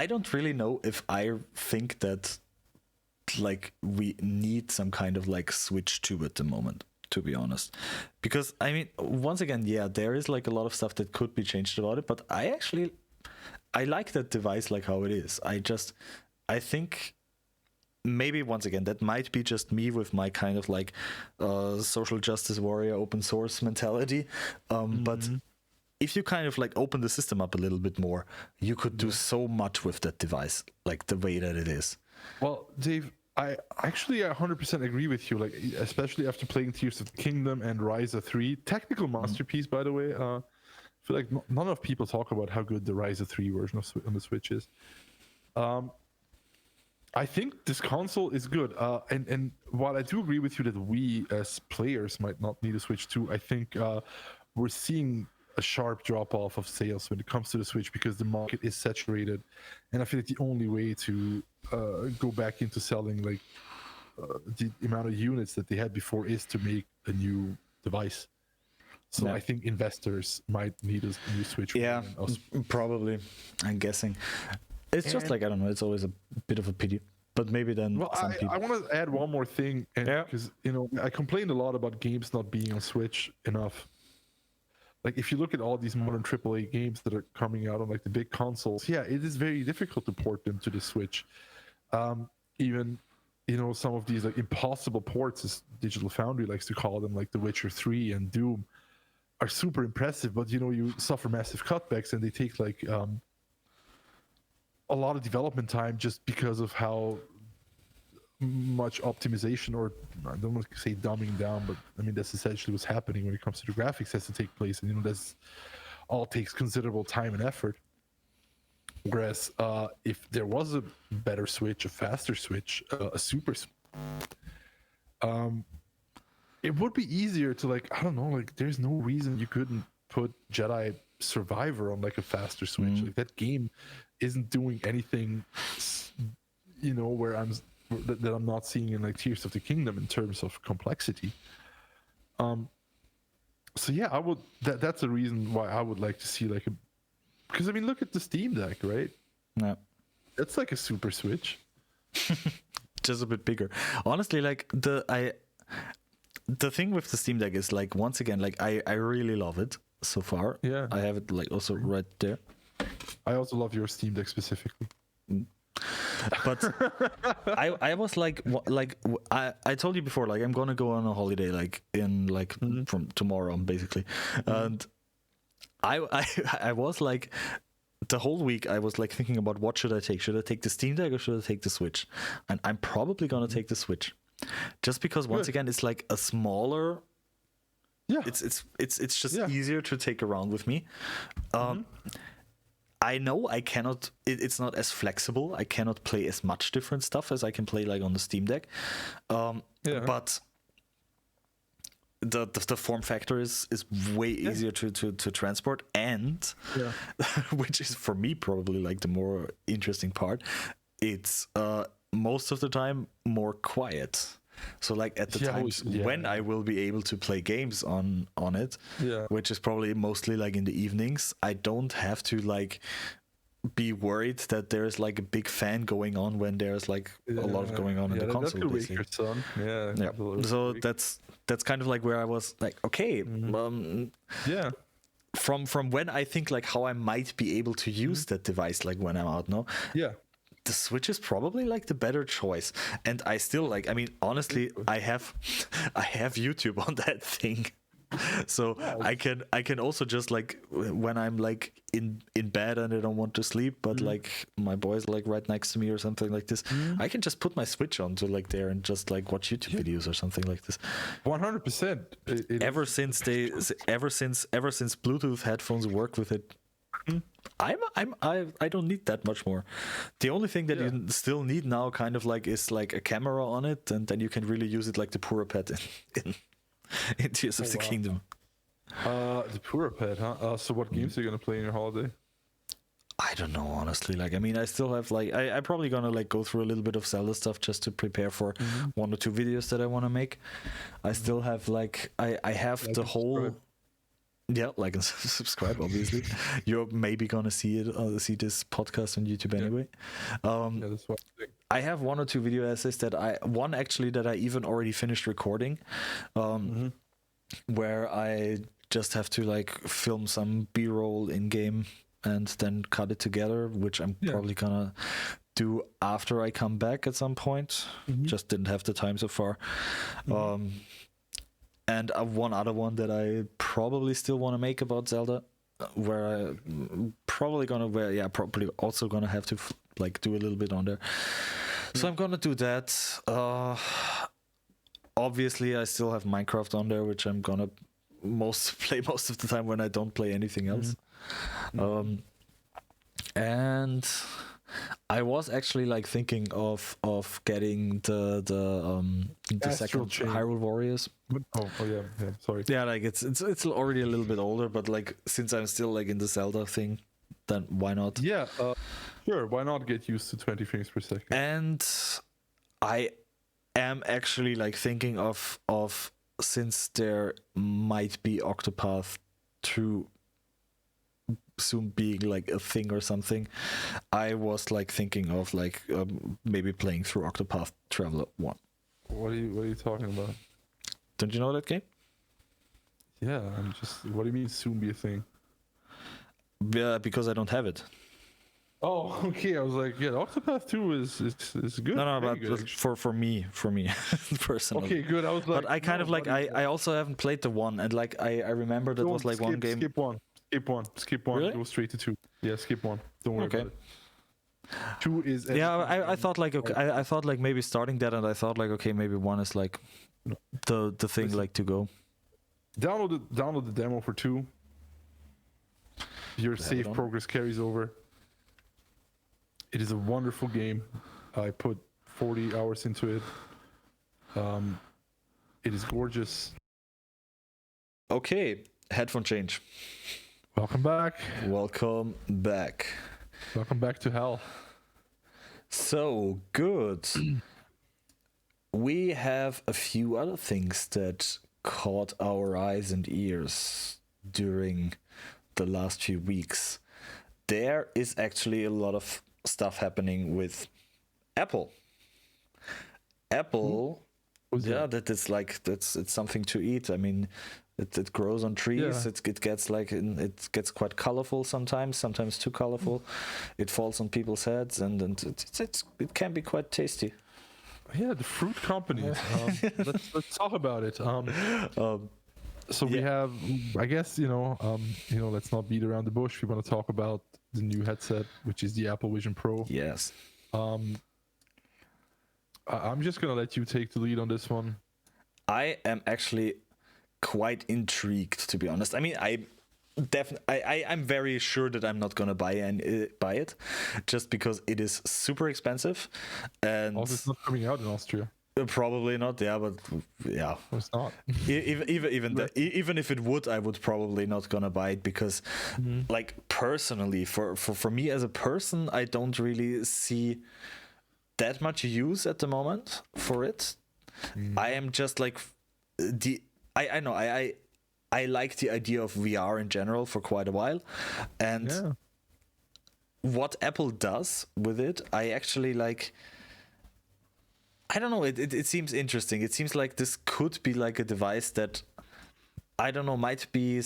don't really know if I think that we need some kind of Switch 2 at the moment, to be honest. Because I mean, once again, there is a lot of stuff that could be changed about it, but I like that device how it is. I think maybe once again that might be just me with my kind of social justice warrior open source mentality, but if you kind of open the system up a little bit more, you could do so much with that device, the way that it is. Well, Dave, I 100% agree with you, especially after playing Tears of the Kingdom and Ryza 3, technical masterpiece, by the way. I feel like not enough people talk about how good the Ryza 3 version on the Switch is. I think this console is good, and while I do agree with you that we as players might not need a Switch 2, I think we're seeing a sharp drop off of sales when it comes to the Switch because the market is saturated, and I feel like the only way to go back into selling the amount of units that they had before is to make a new device. So I think investors might need a new Switch. Yeah, probably. I'm guessing. It's just I don't know. It's always a bit of a pity, but maybe then. Well, I want to add one more thing, because I complained a lot about games not being on Switch enough. If you look at all these modern AAA games that are coming out on the big consoles, it is very difficult to port them to the Switch. Even some of these impossible ports, as Digital Foundry likes to call them, like The Witcher 3 and Doom, are super impressive. But you suffer massive cutbacks, and they take a lot of development time just because of how much optimization, or I don't want to say dumbing down, but I mean that's essentially what's happening when it comes to the graphics has to take place, and that's all takes considerable time and effort. Whereas if there was a better Switch, a faster Switch, a super, it would be easier to I don't know, there's no reason you couldn't put Jedi Survivor on like a faster Switch. Like that game isn't doing anything, where that I'm not seeing in like Tears of the Kingdom in terms of complexity. So yeah, I would. That's a reason why I would like to see like because I mean, look at the Steam Deck, right? Yeah. That's like a Super Switch. Just a bit bigger. Honestly, like the thing with the Steam Deck is like, once again, like I really love it so far. Yeah. I have it like also right there. I also love your Steam Deck specifically. But I was like I told you before, like I'm gonna go on a holiday like in like from tomorrow basically, and I was like the whole week I was like thinking about what should I take? Should I take the Steam Deck or should I take the Switch? And I'm probably gonna take the Switch, just because once again it's like a smaller. Yeah, it's just easier to take around with me. I know I cannot. It's not as flexible. I cannot play as much different stuff as I can play like on the Steam Deck. But the form factor is way easier to transport, and which is for me probably like the more interesting part. It's most of the time more quiet. So like at the times when I will be able to play games on it, which is probably mostly like in the evenings, I don't have to like be worried that there's like a big fan going on when there's like a lot of going on in the console. That could wake your son. Yeah. So that's kind of like where I was like, okay, from when I think like how I might be able to use that device, like when I'm out now. Yeah. The Switch is probably like the better choice, and I still like. I mean, honestly, I have YouTube on that thing, so I can also just like when I'm like in bed and I don't want to sleep, but like my boy's like right next to me or something like this, I can just put my Switch on to like there and just like watch YouTube videos or something like this. 100%. Ever since Bluetooth headphones work with it. I don't need that much more. The only thing that you still need now kind of like is like a camera on it, and then you can really use it like the Pura Pet in Tears of the Kingdom. The Pura Pet, huh? So what games are you gonna play in your holiday? I don't know, honestly. Like, I mean, I still have like I'm probably gonna like go through a little bit of Zelda stuff just to prepare for 1 or 2 videos that I want to make. I still have like I have like the whole. Subscribe. Yeah, like and subscribe. Obviously, you're maybe gonna see see this podcast on YouTube anyway. That's what I have 1 or 2 video essays that I even already finished recording, where I just have to like film some B-roll in game and then cut it together, which I'm probably gonna do after I come back at some point. Just didn't have the time so far. And one other one that I probably still want to make about Zelda, where I probably also gonna have to like do a little bit on there. So I'm gonna do that. Obviously, I still have Minecraft on there, which I'm gonna play most of the time when I don't play anything else. And I was actually like thinking of getting the second Hyrule Warriors. Sorry. Yeah, like it's already a little bit older, but like since I'm still like in the Zelda thing, then why not? Yeah, sure. Why not get used to 20 frames per second? And I am actually like thinking of since there might be Octopath 2 soon being like a thing or something, I was like thinking of like maybe playing through Octopath Traveler 1. What are you talking about? Don't you know that game? Yeah, I'm just. What do you mean soon be a thing? Yeah, because I don't have it. Oh, okay. I was like, yeah, Octopath 2 is good. No, but for me personally. Okay, good. I was like, but I kind of like I also haven't played the 1, and like I remember that was like one game. Skip one. Really? Go straight to 2. Yeah, skip 1. Don't worry about it. 2 is. Yeah, I thought like okay, I thought like maybe starting that, and I thought like okay, maybe 1 is like the thing like to go. Download the demo for 2. Your save progress carries over. It is a wonderful game. I put 40 hours into it. It is gorgeous. Okay, headphone change. Welcome back. Welcome back. Welcome back to hell. So good. We have a few other things that caught our eyes and ears during the last few weeks. There is actually a lot of stuff happening with Apple. Apple, it's something to eat. I mean, it grows on trees. Yeah. It gets quite colorful sometimes too colorful. It falls on people's heads, and it can be quite tasty. Yeah, the fruit companies. Let's talk about it. So we have, I guess, let's not beat around the bush. We want to talk about the new headset, which is the Apple Vision Pro. Yes. I'm just gonna let you take the lead on this one. I am actually quite intrigued, to be honest. I mean, I'm very sure that I'm not gonna buy it, just because it is super expensive, and also it's not coming out in Austria. Probably not, but it's not. Even if it would, I would probably not gonna buy it because, like, personally, for me as a person, I don't really see that much use at the moment for it. I am just like I know I like the idea of VR in general for quite a while, and what Apple does with it, I actually like. I don't know. It seems interesting. It seems like this could be like a device that, I don't know, might be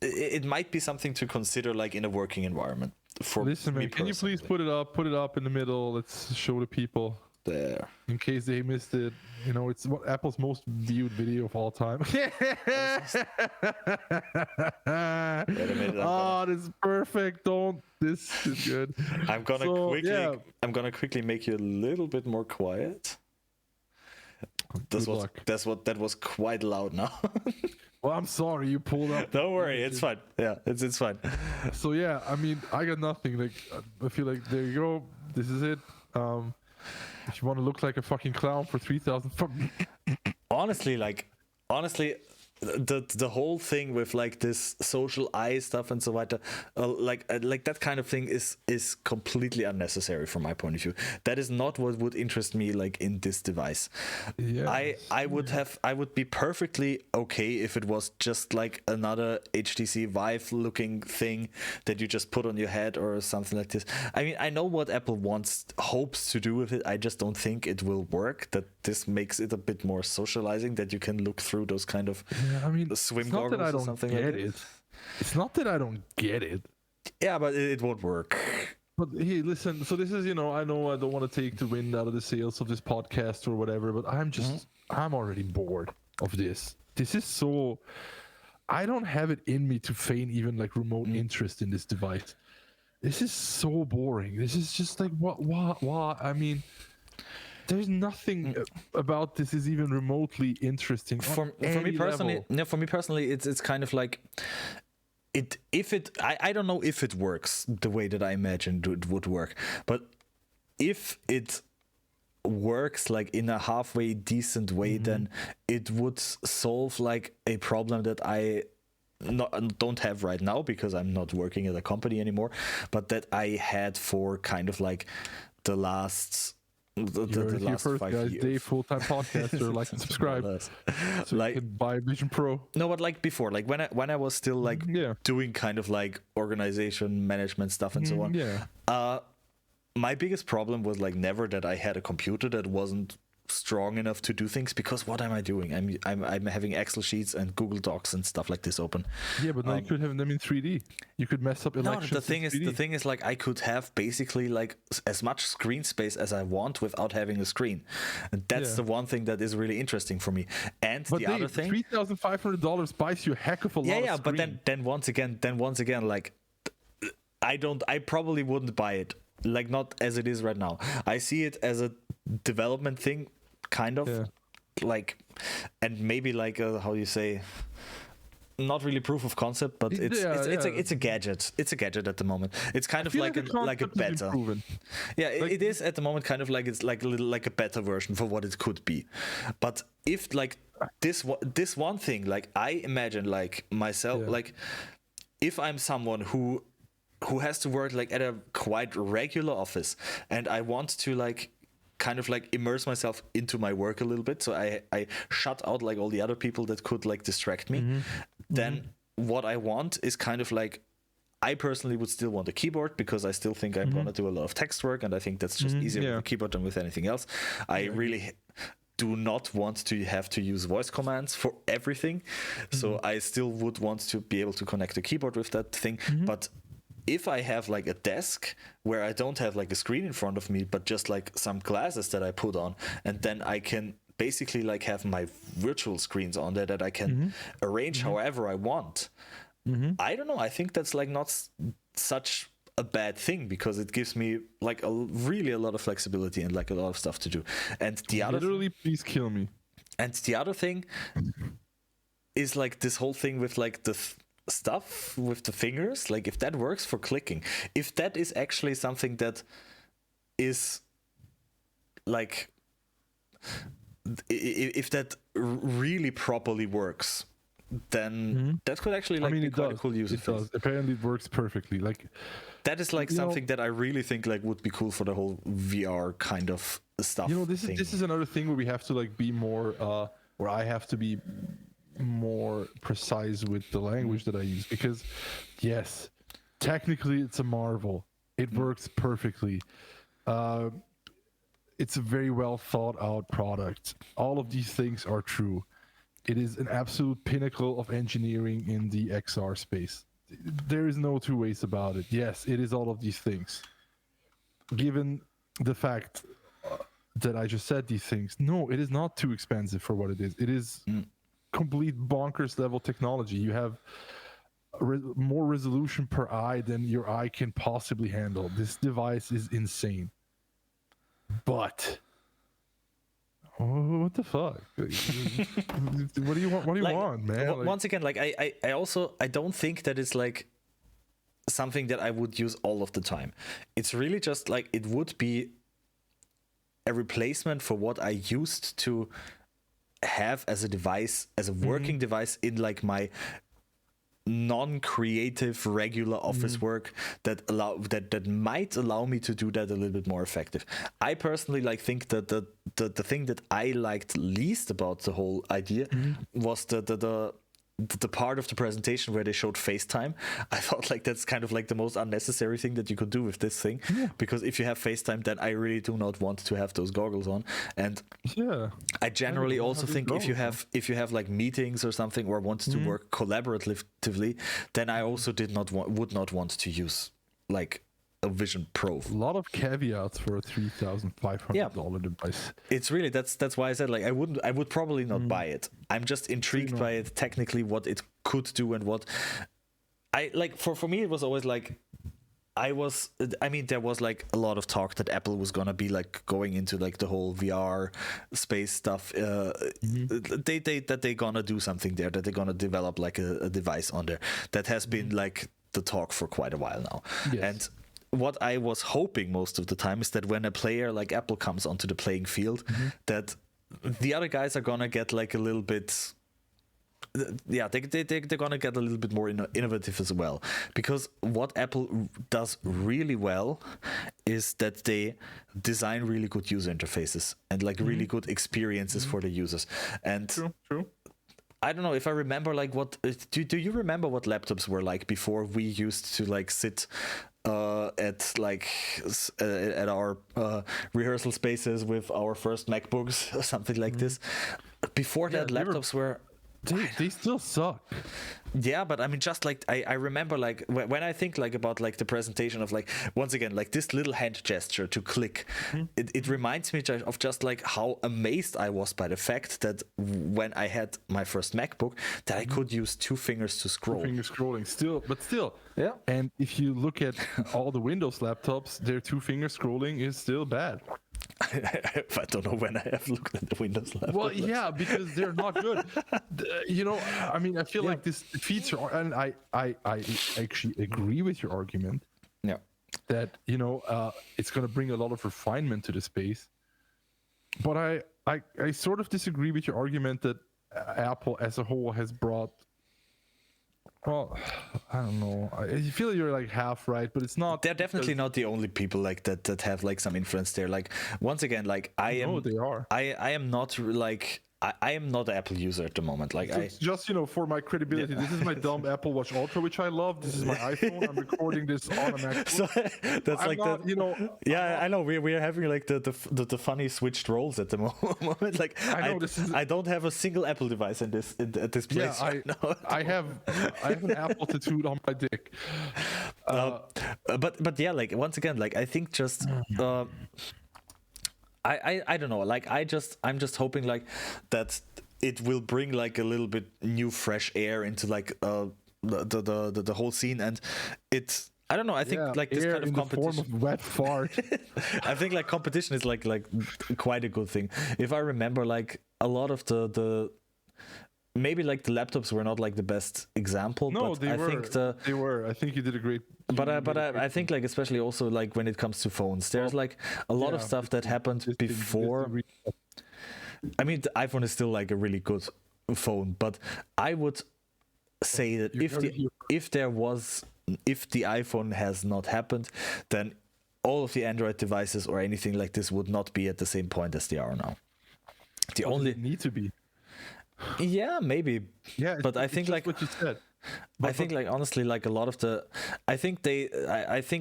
it might be something to consider, like in a working environment. Listen, man, can you please put it up in the middle? Let's show the people there, in case they missed it. It's what Apple's most viewed video of all time. Wait a minute, this is perfect. This is good. I'm gonna quickly make you a little bit more quiet. That was quite loud now. Well, I'm sorry you pulled up. Don't worry, it's fine. Yeah, it's fine. So yeah, I mean, I got nothing. Like, I feel like there you go. This is it. If you want to look like a fucking clown for 3,000. Honestly, the whole thing with like this social eye stuff and so weiter, like that kind of thing is completely unnecessary from my point of view. That is not what would interest me like in this device. Yes. I would be perfectly okay if it was just like another HTC Vive looking thing that you just put on your head or something like this. I mean, I know what Apple hopes to do with it. I just don't think it will work. That this makes it a bit more socializing, that you can look through those kind of I mean, swim goggles or something like that. It's not that I don't get it. Yeah, but it won't work. But hey, listen. So this is, I know I don't want to take the wind out of the sails of this podcast or whatever, but I'm already bored of this. This is so. I don't have it in me to feign even like remote interest in this device. This is so boring. This is just like what? I mean. There's nothing about this is even remotely interesting. For me personally, it's kind of like it. I don't know if it works the way that I imagined it would work, but if it works like in a halfway decent way, then it would solve like a problem that I don't have right now because I'm not working at a company anymore, but that I had for kind of like the last. The last first 5 guys, years. Dave, full-time podcaster, like and subscribe. So like, you can buy Vision Pro. No, but like before, like when I was still like doing kind of like organization management stuff and so on. My biggest problem was like never that I had a computer that wasn't strong enough to do things, because what am I doing? I'm having Excel sheets and Google Docs and stuff like this open. Yeah, but now you could have them in 3D. You could mess up elections. No, the thing is like I could have basically like as much screen space as I want without having a screen. And that's the one thing that is really interesting for me. And but the other thing, $3,500 buys you a heck of a lot. Yeah, but then once again, like I probably wouldn't buy it. Like not as it is right now. I see it as a development thing, kind of like, and maybe like how you say, not really proof of concept, but it's a gadget. It's a gadget at the moment. It's kind of like a beta. Yeah, like, it is at the moment kind of like it's like a little like a beta version for what it could be. But if like this one thing, like I imagine like myself, like if I'm someone who has to work like at a quite regular office, and I want to like kind of like immerse myself into my work a little bit, so I shut out like all the other people that could like distract me. Then what I want is kind of like, I personally would still want a keyboard, because I still think I'm gonna do a lot of text work, and I think that's just easier with a keyboard than with anything else. I really do not want to have to use voice commands for everything, so I still would want to be able to connect a keyboard with that thing. But if I have like a desk where I don't have like a screen in front of me, but just like some glasses that I put on, and then I can basically like have my virtual screens on there that I can arrange however I want. I don't know. I think that's like not such a bad thing, because it gives me like really a lot of flexibility and like a lot of stuff to do. And the other please kill me. And the other thing is like this whole thing with like the stuff with the fingers. Like if that works for clicking, if that is actually something that is like, if that really properly works, then that could actually like be quite a cool use case. It does. Apparently it works perfectly. Like that is like something that I really think like would be cool for the whole VR kind of stuff. This is another thing where we have to like be more where I have to be more precise with the language that I use, because yes, technically it's a marvel. It works perfectly. It's a very well thought out product. All of these things are true. It is an absolute pinnacle of engineering in the XR space. There is no two ways about it. Yes, it is all of these things. Given the fact that I just said these things, no, it is not too expensive for what it is. It is complete bonkers level technology. You have more resolution per eye than your eye can possibly handle. This device is insane. But what the fuck? What do you want? What do you want, man? Once again, like I don't think that it's like something that I would use all of the time. It's really just like, it would be a replacement for what I used to have as a device, as a working device in like my non-creative regular office work that might allow me to do that a little bit more effective. I personally like think that the thing that I liked least about the whole idea was the part of the presentation where they showed FaceTime. I thought like that's kind of like the most unnecessary thing that you could do with this thing, because if you have FaceTime, then I really do not want to have those goggles on. And I generally also think if you have like meetings or something, or want to work collaboratively, then I also would not want to use like a Vision Pro. A lot of caveats for a $3,500 device. It's really that's why I said like I would probably not buy it. I'm just intrigued by it technically, what it could do, and what I like. For me, it was always like there was like a lot of talk that Apple was gonna be like going into like the whole VR space stuff. That they're gonna do something there, that they're gonna develop like a device on there. That has been like the talk for quite a while now. And what I was hoping most of the time is that when a player like Apple comes onto the playing field, that the other guys are gonna get like a little bit, they're gonna get a little bit more innovative as well. Because what Apple does really well is that they design really good user interfaces and like really good experiences for the users. And true. I don't know if I remember like what do you remember what laptops were like before we used to like sit at our rehearsal spaces with our first MacBooks or something like this? Before that, laptops were they still suck. Yeah, but I mean, just like I remember like when I think like about like the presentation of like, once again, like this little hand gesture to click, it reminds me of just like how amazed I was by the fact that when I had my first MacBook, that I could use two fingers to scroll. Finger scrolling still. Yeah. And if you look at all the Windows laptops, their two finger scrolling is still bad. I don't know when I have looked at the Windows laptop. Well, yeah, because they're not good. I mean, I feel like this feature, and I actually agree with your argument. Yeah. That it's going to bring a lot of refinement to the space. But I sort of disagree with your argument that Apple as a whole has brought. Well, I don't know. I feel like you're like half right, but it's not. They're definitely not the only people like that have like some influence there. Like once again, like I am. No, they are. I am not like. I am not an Apple user at the moment. Like So just for my credibility, this is my dumb Apple Watch Ultra, which I love. This is my iPhone. I'm recording this on a MacBook. So that's I'm like not, Yeah, I know. We're having like the funny switched roles at the moment. Like I don't have a single Apple device at this place. Yeah, right now. I have an Apple tattooed on my dick. But yeah, like once again, like I think just. I don't know, like I'm just hoping like that it will bring like a little bit new fresh air into like the whole scene, and it's I don't know, I think like this kind of competition, the form of wet fart. I think like competition is like quite a good thing. If I remember, like a lot of the maybe like the laptops were not like the best example. No, but they were. Think they were. I think you did a great. But I think like especially also like when it comes to phones, there's like a lot of stuff that happened before. I mean, the iPhone is still like a really good phone, but I would say that if the iPhone has not happened, then all of the Android devices or anything like this would not be at the same point as they are now. The only need to be. Yeah, maybe. Yeah, but I think like what you said. I think like honestly like a lot of the I think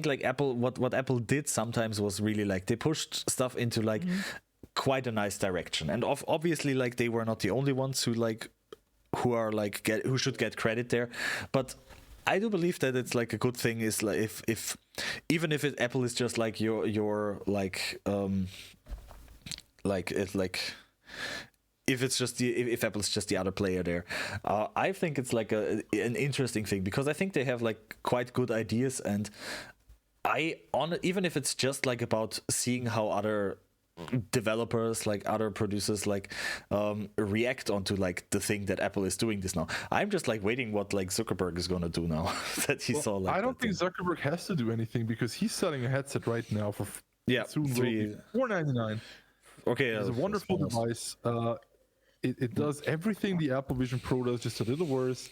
like Apple what Apple did sometimes was really like they pushed stuff into like quite a nice direction, and obviously like they were not the only ones who should get credit there, but I do believe that it's like a good thing is like if even if Apple is just like your if Apple's just the other player there, I think it's like an interesting thing, because I think they have like quite good ideas, and even if it's just like about seeing how other developers, like other producers, like react onto like the thing that Apple is doing this now. I'm just like waiting what like Zuckerberg is gonna do now that he saw. Like I don't think Zuckerberg has to do anything, because he's selling a headset right now for soon $499. Okay, it's a wonderful device. It does everything the Apple Vision Pro does, just a little worse.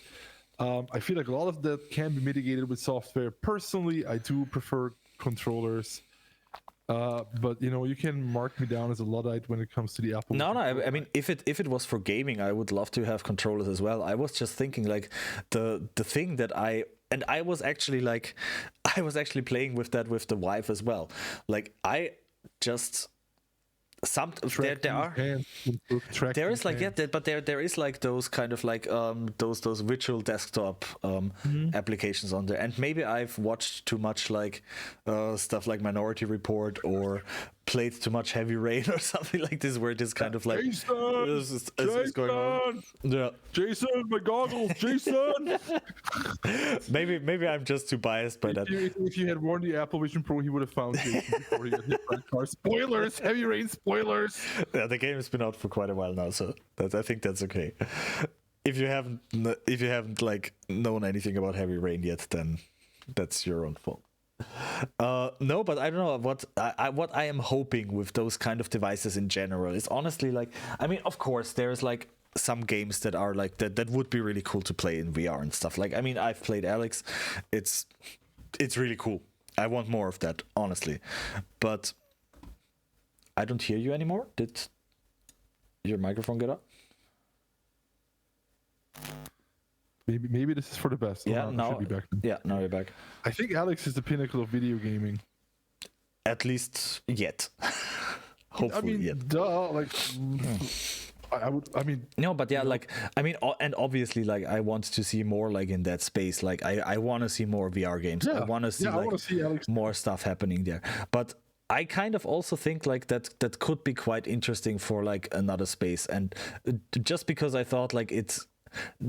I feel like a lot of that can be mitigated with software. Personally, I do prefer controllers. But you can mark me down as a Luddite when it comes to the Apple. No, I mean, if it was for gaming, I would love to have controllers as well. I was just thinking like the thing that I was actually playing with that with the wife as well. Like I just. There is like but there is like those kind of like those virtual desktop applications on there, and maybe I've watched too much like stuff like Minority Report or played too much Heavy Rain or something like this, where this kind of like Jason, is going on. Yeah, Jason, my goggles, Jason. maybe I'm just too biased by that. If you had worn the Apple Vision Pro, he would have found Jason before he got hit by the car. Spoilers, Heavy Rain spoilers. Yeah, the game has been out for quite a while now, so I think that's okay. If you haven't like known anything about Heavy Rain yet, then that's your own fault. No, but I don't know what I am hoping with those kind of devices in general is honestly like, I mean, of course there's like some games that are like that would be really cool to play in VR and stuff. Like, I mean, I've played Alex. It's really cool. I want more of that, honestly. But I don't hear you anymore. Did your microphone get up? Maybe this is for the best. Yeah, now you're back. I think Alex is the pinnacle of video gaming. At least yet. Hopefully yet. Duh, like I mean no, but yeah, like I mean, and obviously like I want to see more like in that space. Like I want to see more VR games. I want to see like more stuff happening there. But I kind of also think like that could be quite interesting for like another space, and just because I thought like it's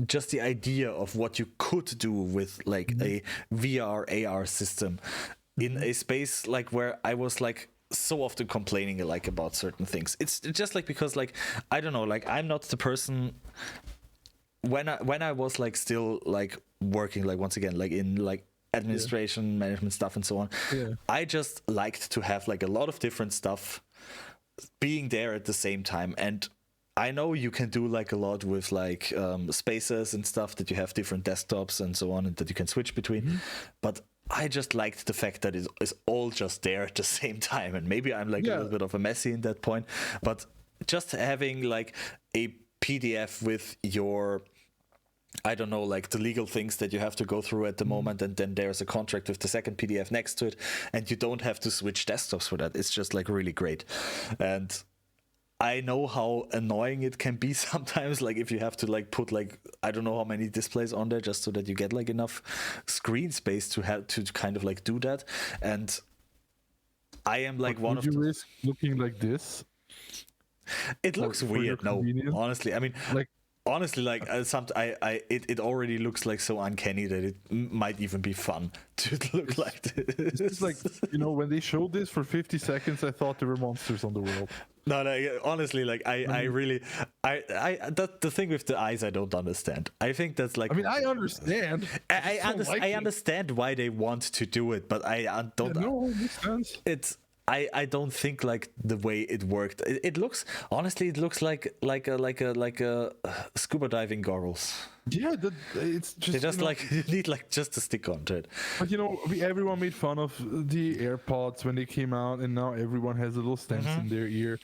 just the idea of what you could do with like a VR AR system in a space like where I was like so often complaining like about certain things. It's just like because like I don't know, like I'm not the person when I was like still like working like once again like in like administration management stuff and so on. I just liked to have like a lot of different stuff being there at the same time, and I know you can do like a lot with like spaces and stuff, that you have different desktops and so on, and that you can switch between. But I just liked the fact that it's all just there at the same time. And maybe I'm like a little bit of a messy in that point, but just having like a PDF with your, I don't know, like the legal things that you have to go through at the moment, and then there's a contract with the second PDF next to it, and you don't have to switch desktops for that. It's just like really great. And I know how annoying it can be sometimes, like if you have to like put like I don't know how many displays on there just so that you get like enough screen space to have to kind of like do that. And I am like one of you risk looking like this? It looks weird. No, honestly, I mean, like honestly, like it already looks like so uncanny that it might even be fun to look like this. It's like, you know, when they showed this for 50 seconds, I thought there were monsters on the world. No, honestly, like I really, the thing with the eyes, I don't understand. I think that's like, I mean, I understand. I understand why they want to do it, but I don't. No, it makes sense. It's. I don't think like the way it worked. It looks, honestly, it looks like a scuba diving goggles. Yeah, it's just. They just like you need like just a stick onto it. But you know, everyone made fun of the AirPods when they came out, and now everyone has a little stents in their ear.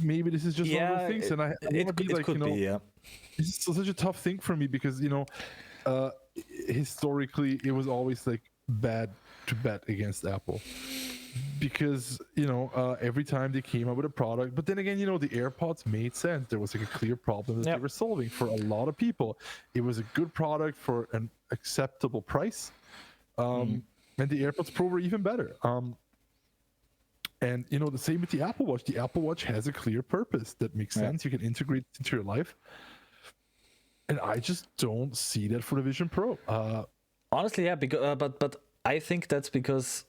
Maybe this is just one of those things, and I want to be like, you know, yeah. This is such a tough thing for me because, you know, historically it was always like bad to bet against Apple. Because, you know, every time they came out with a product, but then again, you know, the AirPods made sense. There was like a clear problem that they were solving for a lot of people. It was a good product for an acceptable price. And the AirPods Pro were even better. And, you know, the same with the Apple Watch. The Apple Watch has a clear purpose that makes sense. You can integrate it into your life. And I just don't see that for the Vision Pro. Honestly, yeah, because, but I think that's because,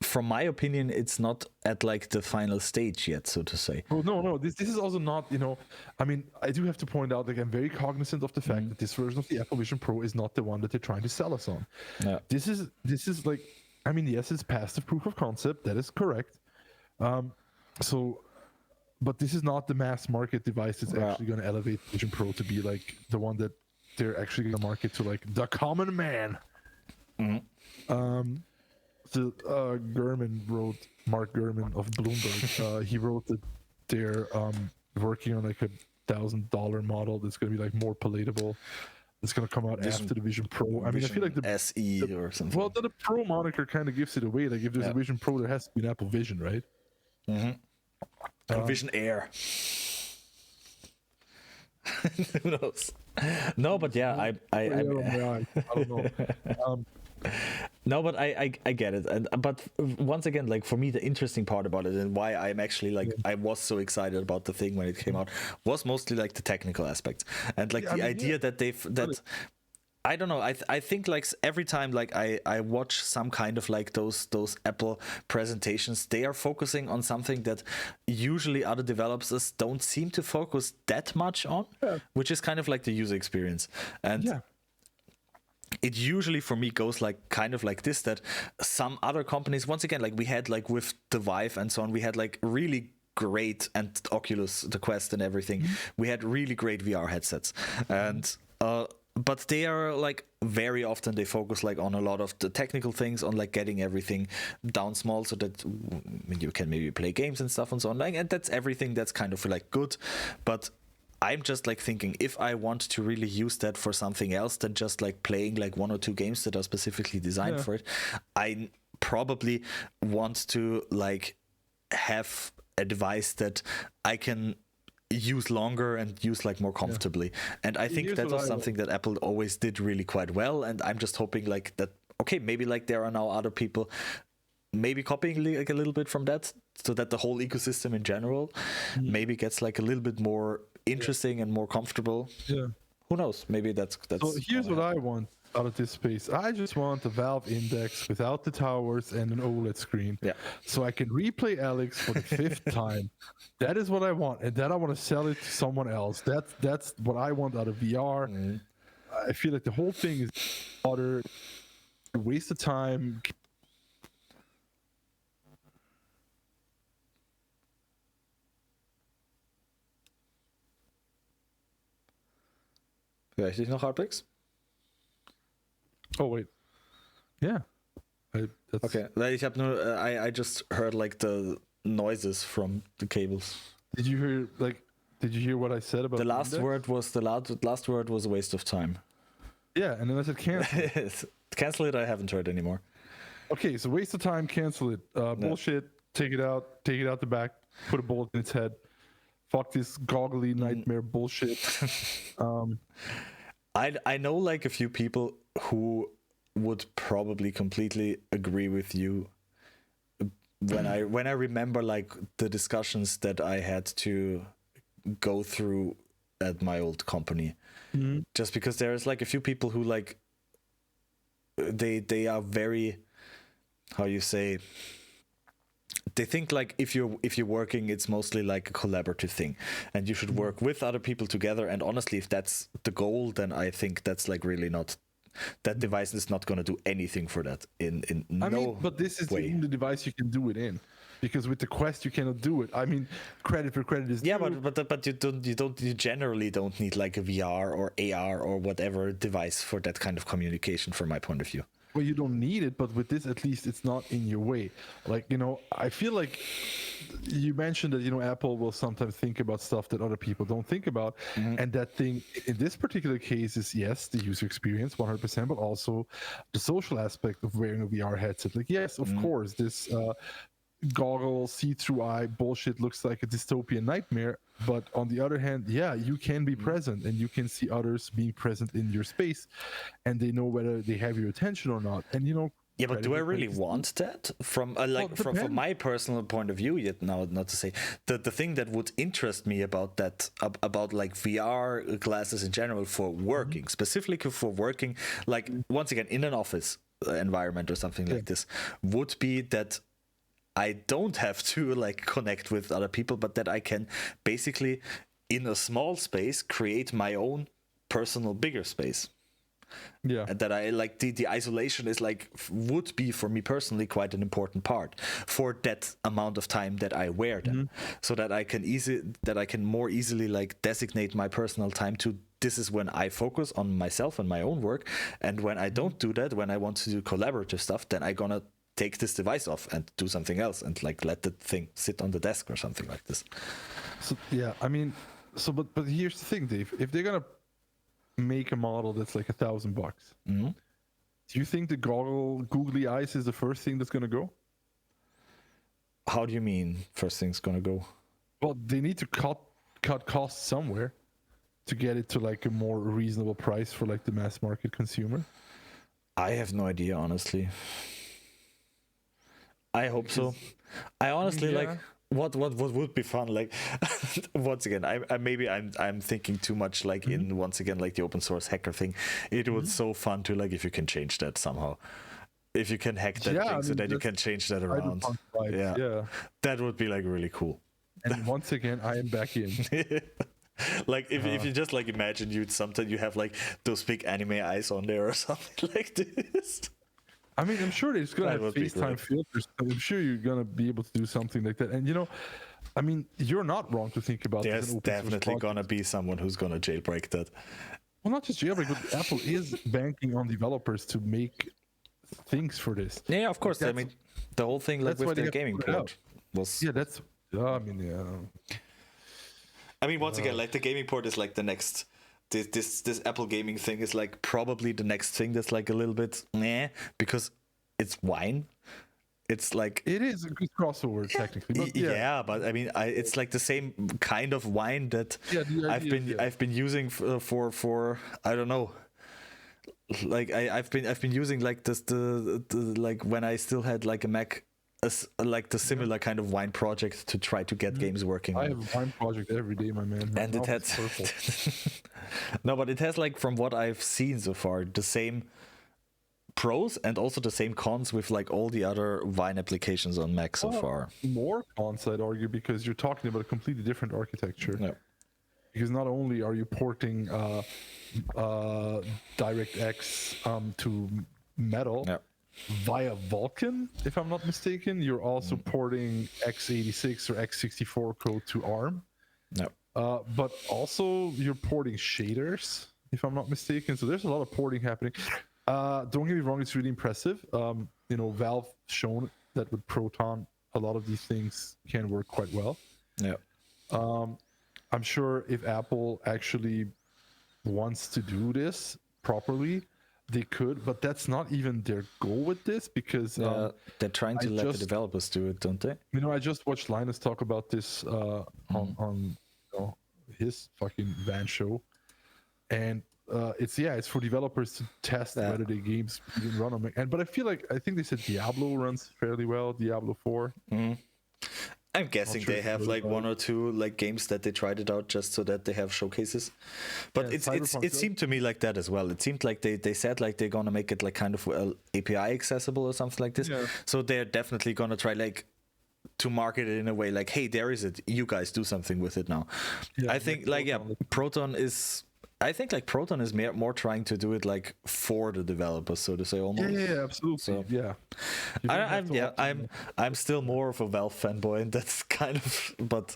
from my opinion, it's not at like the final stage yet, so to say. Oh no, this is also not, you know, I mean, I do have to point out, like, I'm very cognizant of the fact that this version of the Apple Vision Pro is not the one that they're trying to sell us on. Yeah. This is like, I mean, yes, it's past the proof of concept, that is correct. But this is not the mass market device that's actually going to elevate Vision Pro to be like the one that they're actually going to market to like the common man. Mark Gurman of Bloomberg, he wrote that they're working on like $1,000 model that's going to be like more palatable. It's going to come out after the Vision Pro. I mean, I feel like the SE or something. Well, the Pro moniker kind of gives it away. Like, if there's a Vision Pro, there has to be an Apple Vision, right? Vision Air. Who knows? No, but yeah, I don't know. No, but I get it, but once again, like for me, the interesting part about it and why I'm actually like I was so excited about the thing when it came out was mostly like the technical aspects and like the idea that I don't know. I think like every time like I watch some kind of like those Apple presentations, they are focusing on something that usually other developers don't seem to focus that much on, which is kind of like the user experience. And it usually for me goes like kind of like this, that some other companies, once again, like we had like with the Vive and so on, we had like really great, and Oculus, the Quest and everything, we had really great VR headsets. And but they are like very often they focus like on a lot of the technical things, on like getting everything down small so that you can maybe play games and stuff and so on, like, and that's everything that's kind of like good. But I'm just like thinking, if I want to really use that for something else than just like playing like one or two games that are specifically designed for it, I probably want to like have a device that I can use longer and use like more comfortably. And I think that was something that Apple always did really quite well. And I'm just hoping like that, okay, maybe like there are now other people maybe copying like a little bit from that, so that the whole ecosystem in general maybe gets like a little bit more interesting and more comfortable. Who knows? Maybe that's so here's what I want out of this space. I just want a Valve Index without the towers and an OLED screen, so I can replay Alex for the 5th time. That is what I want, and then I want to sell it to someone else. That's what I want out of VR. I feel like the whole thing is a waste of time. Höre ich dich noch halbwegs? Oh wait. Yeah. That's... Okay. Ich habe nur, I just heard like the noises from the cables. Did you hear what I said about The last index? last word was a waste of time. Yeah, and then I said cancel. Cancel it. I haven't heard anymore. Okay, so waste of time, cancel it. Bullshit. Take it out the back. Put a bullet in its head. Fuck this goggly nightmare bullshit. I know like a few people who would probably completely agree with you when I remember like the discussions that I had to go through at my old company. Just because there's like a few people who like they are very, how you say, they think like if you're working, it's mostly like a collaborative thing, and you should work with other people together. And honestly, if that's the goal, then I think that's like really not, that device is not going to do anything for that. But this is way. the device you can do it in, because with the Quest you cannot do it. I mean, credit for credit is due. But you generally don't need like a VR or AR or whatever device for that kind of communication, from my point of view. Well, you don't need it, but with this, at least it's not in your way. Like, I feel like you mentioned that, Apple will sometimes think about stuff that other people don't think about. And that thing in this particular case is, yes, the user experience 100%, but also the social aspect of wearing a VR headset. Like, yes, of course, this goggle see-through eye bullshit looks like a dystopian nightmare, but on the other hand, yeah, you can be present and you can see others being present in your space, and they know whether they have your attention or not. And yeah, but do I really want that from from my personal point of view? Yet now, not to say the thing that would interest me about that, about like VR glasses in general for working, specifically for working, like once again in an office environment or something like this, would be that I don't have to like connect with other people, but that I can basically in a small space create my own personal bigger space. Yeah. And that I like the isolation is like would be for me personally quite an important part for that amount of time that I wear them, so that I can more easily like designate my personal time to, this is when I focus on myself and my own work, and when I don't do that, when I want to do collaborative stuff, then I'm gonna take this device off and do something else and like let the thing sit on the desk or something like this. So yeah, I mean, but here's the thing, Dave. If they're gonna make a model that's like $1,000, do you think the googly eyes is the first thing that's gonna go? How do you mean first thing's gonna go? Well, they need to cut costs somewhere to get it to like a more reasonable price for like the mass market consumer. I have no idea, honestly. I hope so. I honestly like what would be fun, like once again I'm thinking too much like in once again like the open source hacker thing. It was so fun to like if you can change that somehow, if you can hack that thing so that you can change that around. Yeah, that would be like really cool. And once again I am back in. Like if you just like imagine you have like those big anime eyes on there or something like this. I mean, I'm sure there's going to have FaceTime filters. I'm sure you're going to be able to do something like that. And, I mean, you're not wrong to think about this. There's definitely going to be someone who's going to jailbreak that. Well, not just jailbreak, but Apple is banking on developers to make things for this. Yeah, of course. I mean, the whole thing like with the gaming port was... Yeah, that's... I mean, yeah. I mean, once again, like the gaming port is like the next... This Apple gaming thing is like probably the next thing that's like a little bit because it's wine. It's like it is a good crossover technically. But but I mean, it's like the same kind of wine that I've been using for I don't know. Like I've been using like this the like when I still had like a Mac. Like the similar kind of wine project to try to get games working. I have a wine project every day, my man. And it has no, but it has like from what I've seen so far the same pros and also the same cons with like all the other wine applications on Mac so far. More cons, I'd argue, because you're talking about a completely different architecture. Yeah. Because not only are you porting DirectX to Metal. Yeah. Via Vulkan, if I'm not mistaken, you're also porting x86 or x64 code to ARM. No. But also you're porting shaders if I'm not mistaken. So there's a lot of porting happening. Don't get me wrong, it's really impressive. Valve shown that with Proton, a lot of these things can work quite well. Yeah. I'm sure if Apple actually wants to do this properly, they could, but that's not even their goal with this, because they're trying to let the developers do it, don't they? I just watched Linus talk about this on his fucking Van show, and it's for developers to test whether the games even run on Mac. But I think they said Diablo runs fairly well, Diablo 4. I'm guessing they have like one or two like games that they tried it out just so that they have showcases. But it seemed to me like that as well. It seemed like they said like they're gonna make it like kind of API accessible or something like this. Yeah. So they're definitely gonna try like to market it in a way like, hey, there is it. You guys do something with it now. Yeah, I think Proton is. I think like Proton is more trying to do it like for the developers, so to say, almost. Yeah, absolutely. So, yeah. I'm still more of a Valve fanboy, and that's kind of but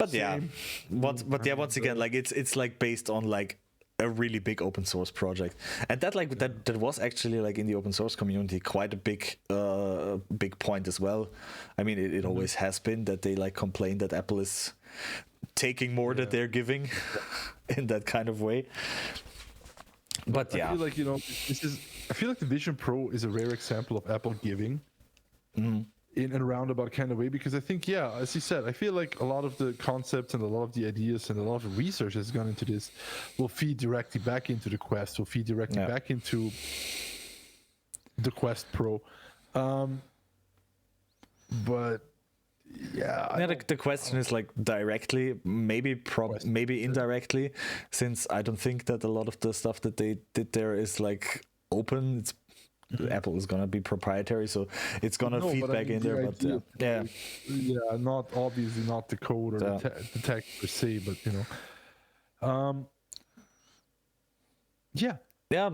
Same. Once again, like it's like based on like a really big open source project, and that was actually like in the open source community quite a big point as well. I mean, it always has been that they like complain that Apple is taking more that they're giving in that kind of way. But I feel like I feel like the Vision Pro is a rare example of Apple giving in a roundabout kind of way, because I think, as you said, I feel like a lot of the concepts and a lot of the ideas and a lot of research that's gone into this will feed directly back into the Quest, will feed directly back into the Quest Pro. But the question is like directly, maybe indirectly, since I don't think that a lot of the stuff that they did there is like open. Apple is gonna be proprietary, so it's gonna feed back in there. But not obviously not the code or the tech per se, but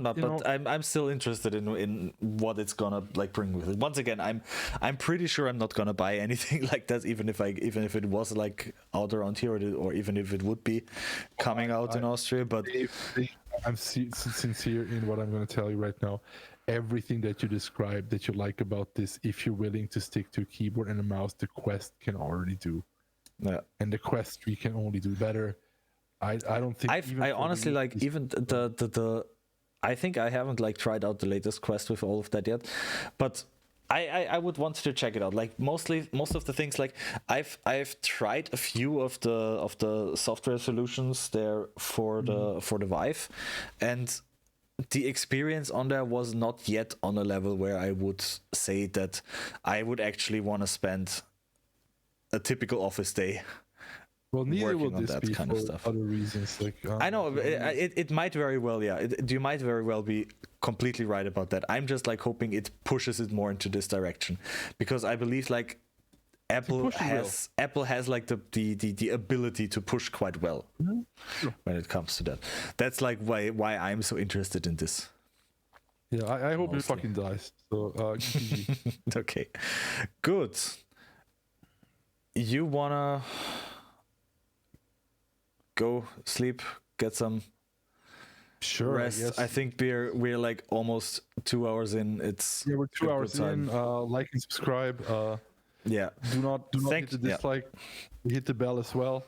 but I'm still interested in what it's gonna like bring with it. Once again, I'm pretty sure I'm not gonna buy anything like that, even if it was like out around here, or even if it would be coming out in Austria. But I'm sincere in what I'm gonna tell you right now. Everything that you described that you like about this, if you're willing to stick to a keyboard and a mouse, the Quest can already do. Yeah, and the Quest 3 can only do better. I don't think. I honestly like even the I think I haven't like tried out the latest Quest with all of that yet, but I would want to check it out. Like most of the things, like I've tried a few of the software solutions there for the Vive, and the experience on there was not yet on a level where I would say that I would actually want to spend a typical office day. Well, neither will this be kind of stuff. Other reasons. Like I know it might very well, you might very well be completely right about that. I'm just like hoping it pushes it more into this direction, because I believe like Apple has like the ability to push quite well when it comes to that. That's like why I'm so interested in this. Yeah, I hope it fucking dies. So okay, good. You wanna go sleep, get some rest. I think we're like almost 2 hours in. We're 2 hours in. Like and subscribe. Do not hit the dislike. Hit the bell as well.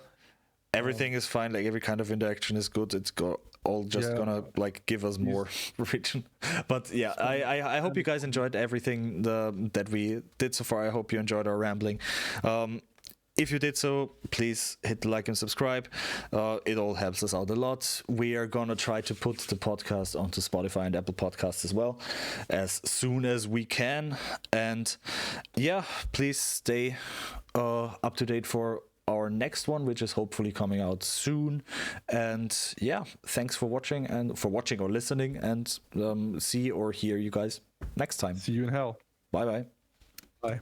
Everything is fine. Like every kind of interaction is good. It's all just gonna like give us more region. But I hope you guys enjoyed everything that we did so far. I hope you enjoyed our rambling. If you did so, please hit the like and subscribe. It all helps us out a lot. We are going to try to put the podcast onto Spotify and Apple Podcasts as well as soon as we can. And please stay up to date for our next one, which is hopefully coming out soon. And thanks for watching or listening, and see or hear you guys next time. See you in hell. Bye. Bye.